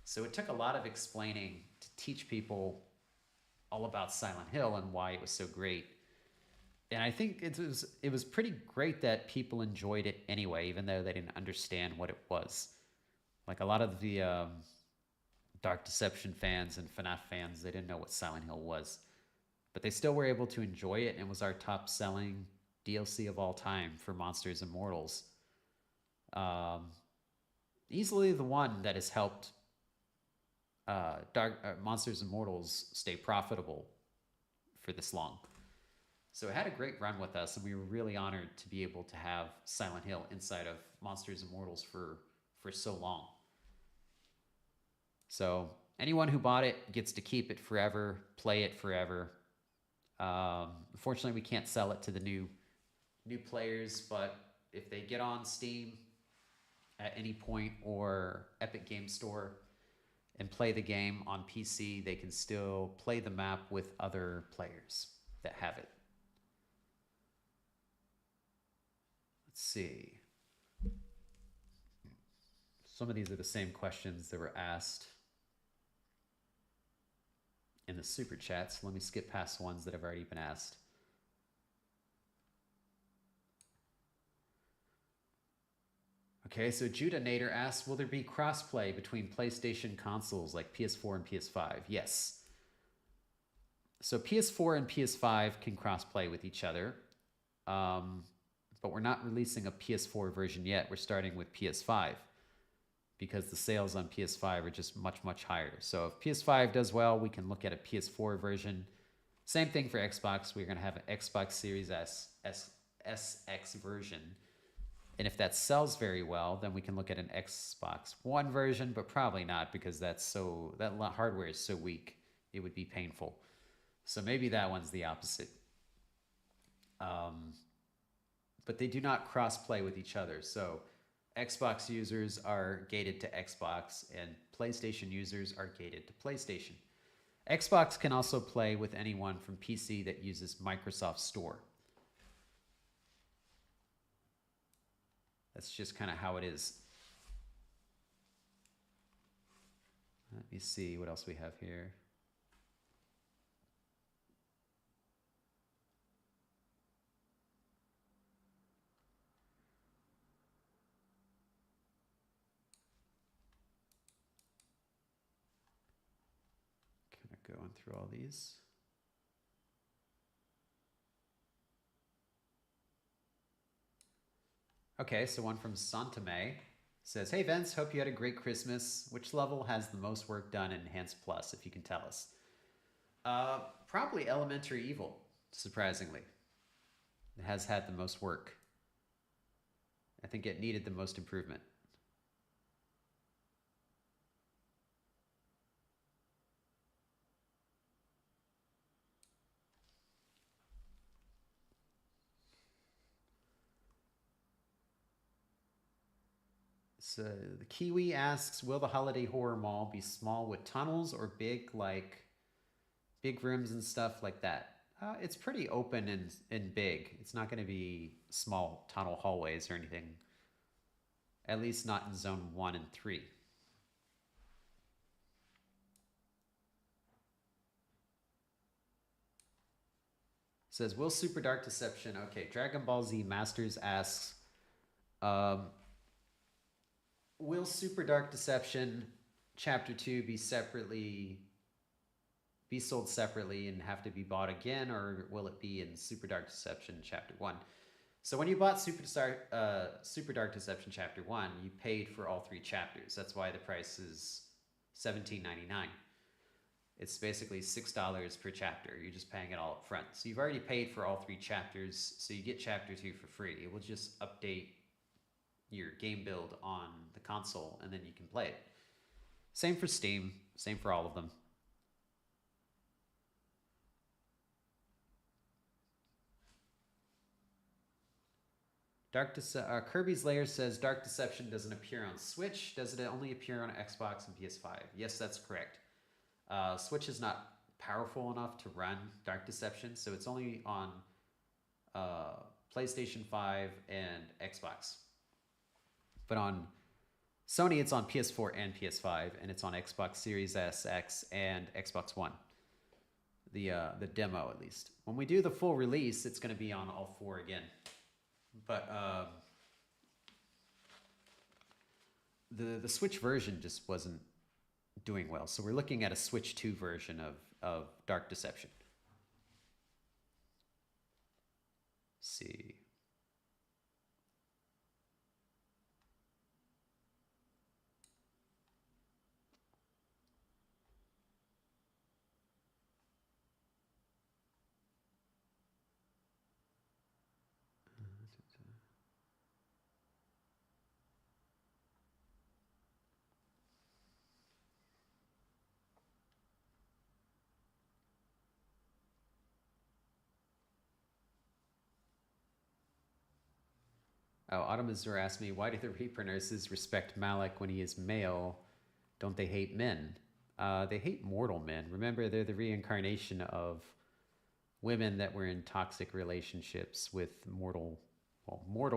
So it took a lot of explaining to teach people all about Silent Hill and why it was so great. And I think it was pretty great that people enjoyed it anyway, even though they didn't understand what it was. Like a lot of the Dark Deception fans and FNAF fans, they didn't know what Silent Hill was. But they still were able to enjoy it, and it was our top-selling DLC of all time for Monsters and Mortals. Easily the one that has helped Monsters and Mortals stay profitable for this long. So it had a great run with us, and we were really honored to be able to have Silent Hill inside of Monsters and Mortals for so long. So anyone who bought it gets to keep it forever, play it forever. Unfortunately, we can't sell it to the new players, but if they get on Steam at any point or Epic Game Store, and play the game on PC, they can still play the map with other players that have it. Let's see. Some of these are the same questions that were asked in the super chats. Let me skip past ones that have already been asked. Okay, so Judah Nader asks, will there be crossplay between PlayStation consoles like PS4 and PS5? Yes. So PS4 and PS5 can crossplay with each other, but we're not releasing a PS4 version yet. We're starting with PS5 because the sales on PS5 are just much, much higher. So if PS5 does well, we can look at a PS4 version. Same thing for Xbox. We're going to have an Xbox Series SX version. And if that sells very well, then we can look at an Xbox One version, but probably not because that hardware is so weak, it would be painful. So maybe that one's the opposite. But they do not cross-play with each other. So Xbox users are gated to Xbox and PlayStation users are gated to PlayStation. Xbox can also play with anyone from PC that uses Microsoft Store. That's just kind of how it is. Let me see what else we have here. Kind of going through all these. Okay, so one from Santame says, hey Vince, hope you had a great Christmas. Which level has the most work done in Enhanced Plus, if you can tell us? Probably Elementary Evil, surprisingly. It has had the most work. I think it needed the most improvement. So the Kiwi asks, will the Holiday Horror Mall be small with tunnels or big, like big rooms and stuff like that? It's pretty open and big. It's not going to be small tunnel hallways or anything. At least not in Zone 1 and 3. Says, will Super Dark Deception... Okay, Dragon Ball Z Masters asks, will Super Dark Deception Chapter 2 be sold separately and have to be bought again, or will it be in Super Dark Deception Chapter 1? So when you bought Super Dark Deception Chapter 1, you paid for all 3 chapters. That's why the price is $17.99. It's basically $6 per chapter. You're just paying it all up front. So you've already paid for all 3 chapters, so you get Chapter 2 for free. It will just update your game build on the console, and then you can play it. Same for Steam. Same for all of them. Kirby's Lair says, Dark Deception doesn't appear on Switch. Does it only appear on Xbox and PS5? Yes, that's correct. Switch is not powerful enough to run Dark Deception, so it's only on PlayStation 5 and Xbox. But on Sony, it's on PS4 and PS5, and it's on Xbox Series SX and Xbox One. The demo, at least. When we do the full release, it's going to be on all 4 again. But the Switch version just wasn't doing well. So we're looking at a Switch 2 version of Dark Deception. Let's see. Oh, Autumn Azur asked me, why do the Reaper nurses respect Malik when he is male? Don't they hate men? They hate mortal men. Remember, they're the reincarnation of women that were in toxic relationships with mortal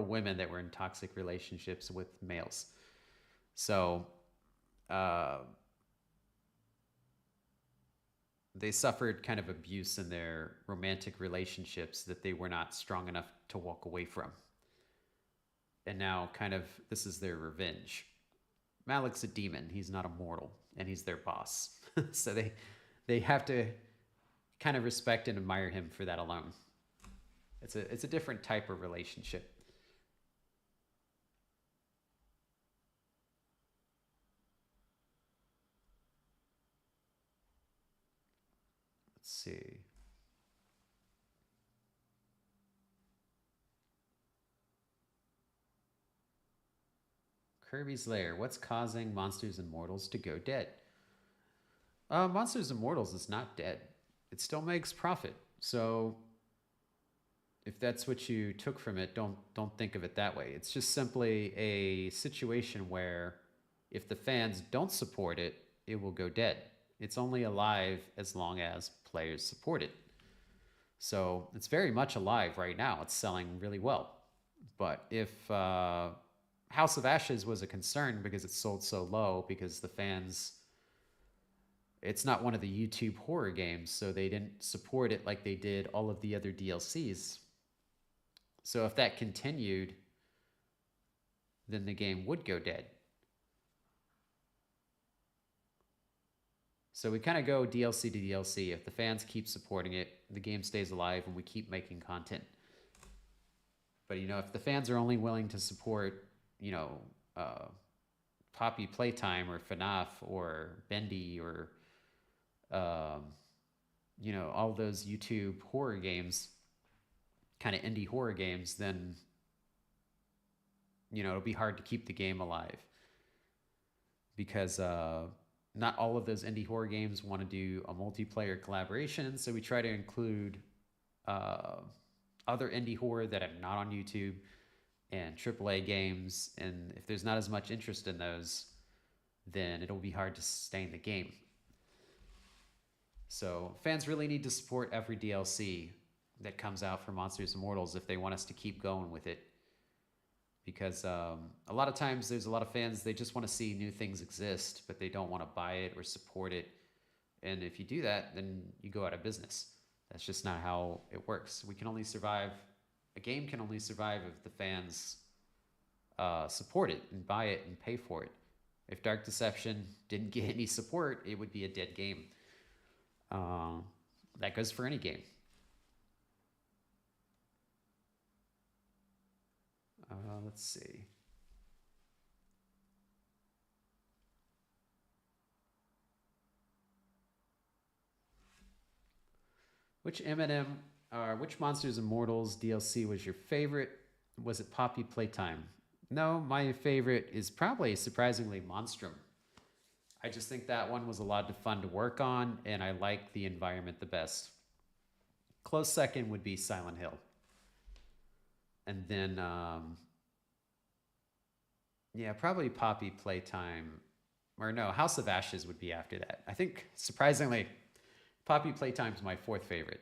women that were in toxic relationships with males. So uh, they suffered kind of abuse in their romantic relationships that they were not strong enough to walk away from. And now, kind of, this is their revenge. Malik's a demon. He's not a mortal, and he's their boss. So they have to kind of respect and admire him for that alone. It's a different type of relationship. Let's see. Kirby's Lair. What's causing Monsters and Mortals to go dead? Monsters and Mortals is not dead. It still makes profit. So if that's what you took from it, don't think of it that way. It's just simply a situation where if the fans don't support it, it will go dead. It's only alive as long as players support it. So it's very much alive right now. It's selling really well. But if House of Ashes was a concern because it sold so low because the fans, it's not one of the YouTube horror games, so they didn't support it like they did all of the other DLCs. So if that continued, then the game would go dead. So we kind of go DLC to DLC. If the fans keep supporting it, the game stays alive and we keep making content. But if the fans are only willing to support, Poppy Playtime or FNAF or Bendy or, all those YouTube horror games, kind of indie horror games, then, it'll be hard to keep the game alive because not all of those indie horror games want to do a multiplayer collaboration. So we try to include other indie horror that are not on YouTube and AAA games. And if there's not as much interest in those, then it'll be hard to sustain the game. So fans really need to support every DLC that comes out for Monsters and Mortals if they want us to keep going with it. Because a lot of times there's a lot of fans, they just want to see new things exist, but they don't want to buy it or support it. And if you do that, then you go out of business. That's just not how it works. We can only survive, a game can only survive if the fans support it and buy it and pay for it. If Dark Deception didn't get any support, it would be a dead game. That goes for any game. Let's see. Which which Monsters and Mortals DLC was your favorite? Was it Poppy Playtime? No, my favorite is probably surprisingly Monstrum. I just think that one was a lot of fun to work on, and I like the environment the best. Close second would be Silent Hill. And then, yeah, probably Poppy Playtime. Or no, House of Ashes would be after that. I think, surprisingly, Poppy Playtime's my fourth favorite.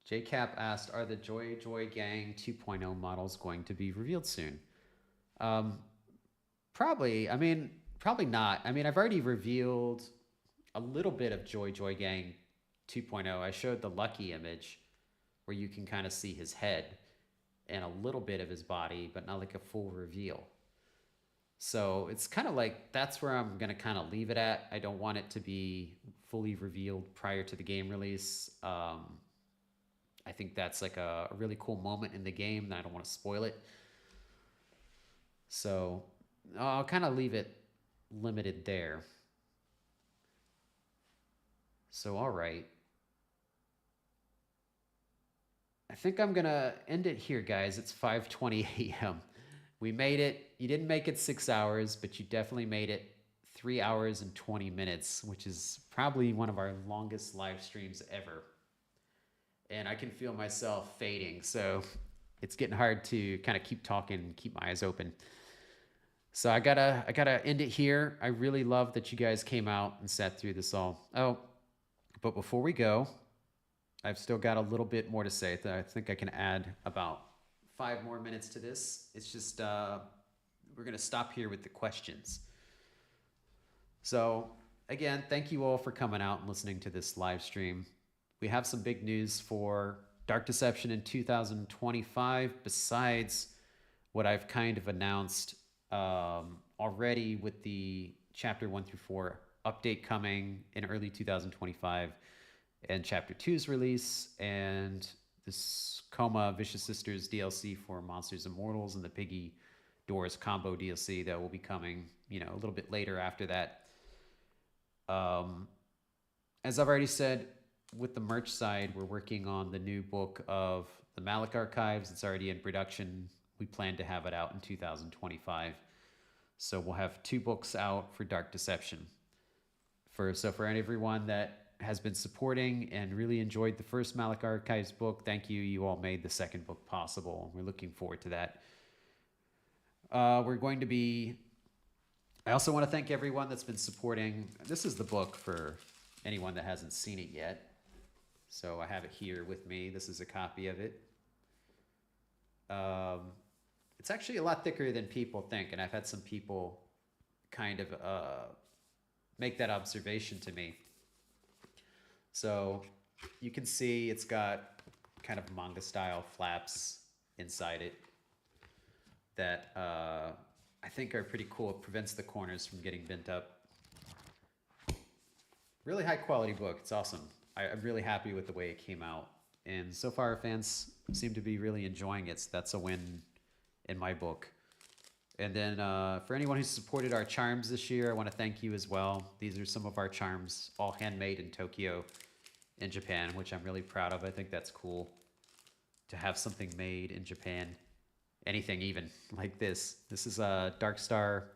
JCap asked, are the Joy Joy Gang 2.0 models going to be revealed soon? Probably. Probably not. I've already revealed a little bit of Joy Joy Gang 2.0. I showed the Lucky image where you can kind of see his head and a little bit of his body, but not like a full reveal. So it's kind of like that's where I'm going to kind of leave it at. I don't want it to be fully revealed prior to the game release. I think that's like a really cool moment in the game and I don't want to spoil it. So I'll kind of leave it limited there. So, all right. I think I'm going to end it here, guys. It's 5:20 a.m. We made it. You didn't make it 6 hours, but you definitely made it 3 hours and 20 minutes, which is probably one of our longest live streams ever. And I can feel myself fading, so it's getting hard to kind of keep talking and keep my eyes open. So I gotta end it here. I really love that you guys came out and sat through this all. Oh, but before we go, I've still got a little bit more to say. I think I can add about 5 more minutes to this. It's just we're gonna stop here with the questions. So again, thank you all for coming out and listening to this live stream. We have some big news for Dark Deception in 2025, besides what I've kind of announced already with the chapter 1 through 4 update coming in early 2025, and chapter 2's release, and this Coma Vicious Sisters DLC for Monsters and Mortals, and the Piggy Doors combo DLC that will be coming, you know, a little bit later after that. As I've already said, with the merch side, we're working on the new book of the Malik Archives. It's already in production. We plan to have it out in 2025. So we'll have 2 books out for Dark Deception. For everyone that has been supporting and really enjoyed the first Malik Archives book, thank you. You all made the second book possible. We're looking forward to that. We're going to be... I also want to thank everyone that's been supporting. This is the book for anyone that hasn't seen it yet. So I have it here with me. This is a copy of it. It's actually a lot thicker than people think, and I've had some people kind of make that observation to me. So you can see it's got kind of manga style flaps inside it that I think are pretty cool. It prevents the corners from getting bent up. Really high quality book. It's awesome. I'm really happy with the way it came out. And so far fans seem to be really enjoying it. So that's a win in my book. And then for anyone who's supported our charms this year, I want to thank you as well. These are some of our charms, all handmade in Tokyo in Japan, which I'm really proud of. I think that's cool to have something made in Japan. Anything even like this. This is a Dark Star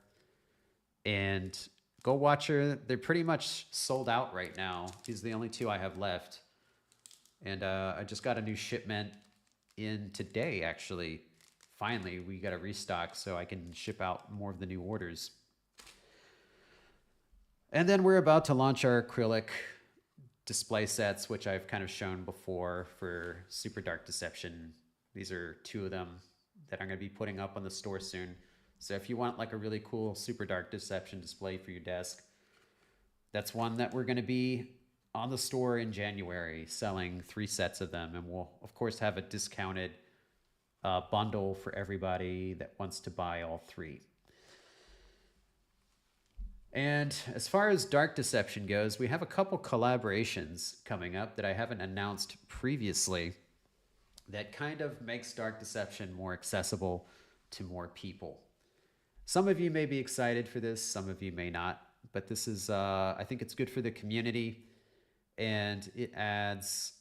and Gold Watcher. They're pretty much sold out right now. These are the only 2 I have left. And I just got a new shipment in today, actually. Finally, we got a restock so I can ship out more of the new orders. And then we're about to launch our acrylic display sets, which I've kind of shown before for Super Dark Deception. These are 2 of them that I'm going to be putting up on the store soon. So if you want like a really cool Super Dark Deception display for your desk, that's one that we're going to be on the store in January, selling 3 sets of them. And we'll, of course, have a discounted bundle for everybody that wants to buy all 3. And as far as Dark Deception goes, we have a couple collaborations coming up that I haven't announced previously that kind of makes Dark Deception more accessible to more people. Some of you may be excited for this, some of you may not, but this is, I think it's good for the community, and it adds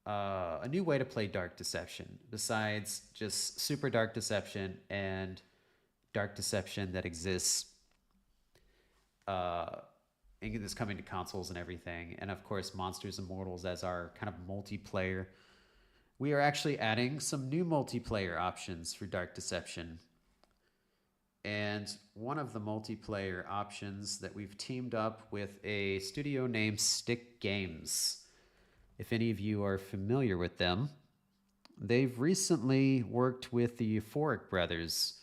a new way to play Dark Deception, besides just Super Dark Deception and Dark Deception that exists and is coming to consoles and everything. And of course, Monsters and Mortals as our kind of multiplayer. We are actually adding some new multiplayer options for Dark Deception. And one of the multiplayer options that we've teamed up with a studio named Stick Games. If any of you are familiar with them, they've recently worked with the Euphoric Brothers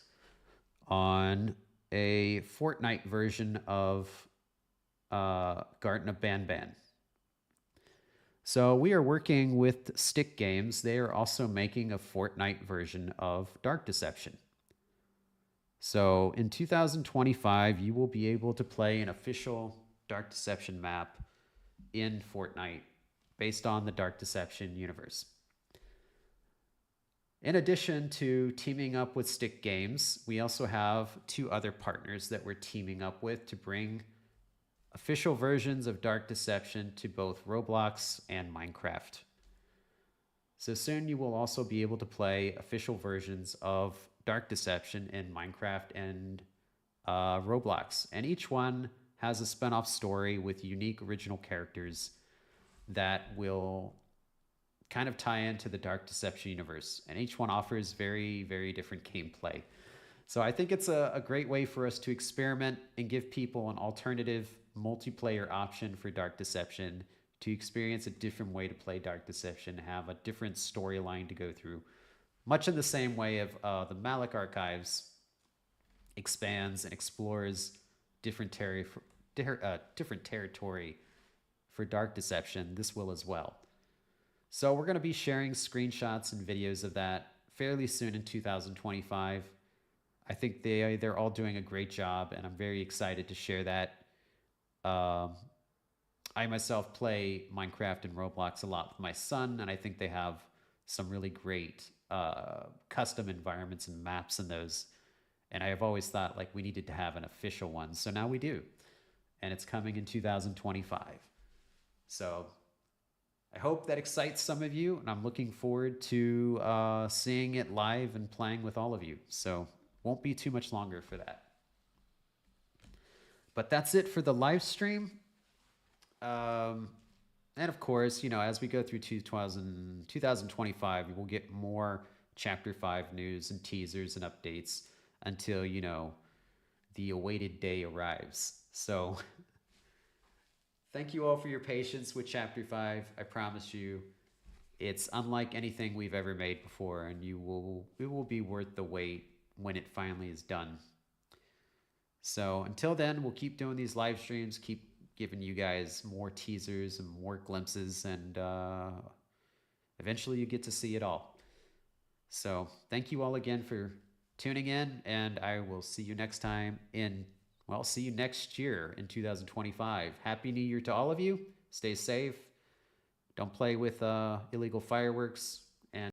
on a Fortnite version of Garten of Banban. So we are working with Stick Games. They are also making a Fortnite version of Dark Deception. So in 2025, you will be able to play an official Dark Deception map in Fortnite based on the Dark Deception universe. In addition to teaming up with Stick Games, we also have 2 other partners that we're teaming up with to bring official versions of Dark Deception to both Roblox and Minecraft. So soon you will also be able to play official versions of Dark Deception in Minecraft and Roblox, and each one has a spin-off story with unique original characters that will kind of tie into the Dark Deception universe, and each one offers very, very different gameplay. So I think it's a great way for us to experiment and give people an alternative multiplayer option for Dark Deception, to experience a different way to play Dark Deception, have a different storyline to go through, much in the same way of the Malik Archives expands and explores different, different territory for Dark Deception. This will as well. So we're going to be sharing screenshots and videos of that fairly soon in 2025. I think they're all doing a great job, and I'm very excited to share that. I myself play Minecraft and Roblox a lot with my son, and I think they have some really great custom environments and maps in those. And I have always thought like we needed to have an official one, so now we do, and it's coming in 2025. So I hope that excites some of you, and I'm looking forward to seeing it live and playing with all of you. So won't be too much longer for that. But that's it for the live stream. And of course, you know, as we go through 2025, we'll get more Chapter 5 news and teasers and updates until, you know, the awaited day arrives. So thank you all for your patience with Chapter 5. I promise you, it's unlike anything we've ever made before, and it will be worth the wait when it finally is done. So until then, we'll keep doing these live streams, keep giving you guys more teasers and more glimpses, and eventually you get to see it all. So thank you all again for tuning in, and I will see you next time see you next year in 2025. Happy New Year to all of you. Stay safe. Don't play with illegal fireworks.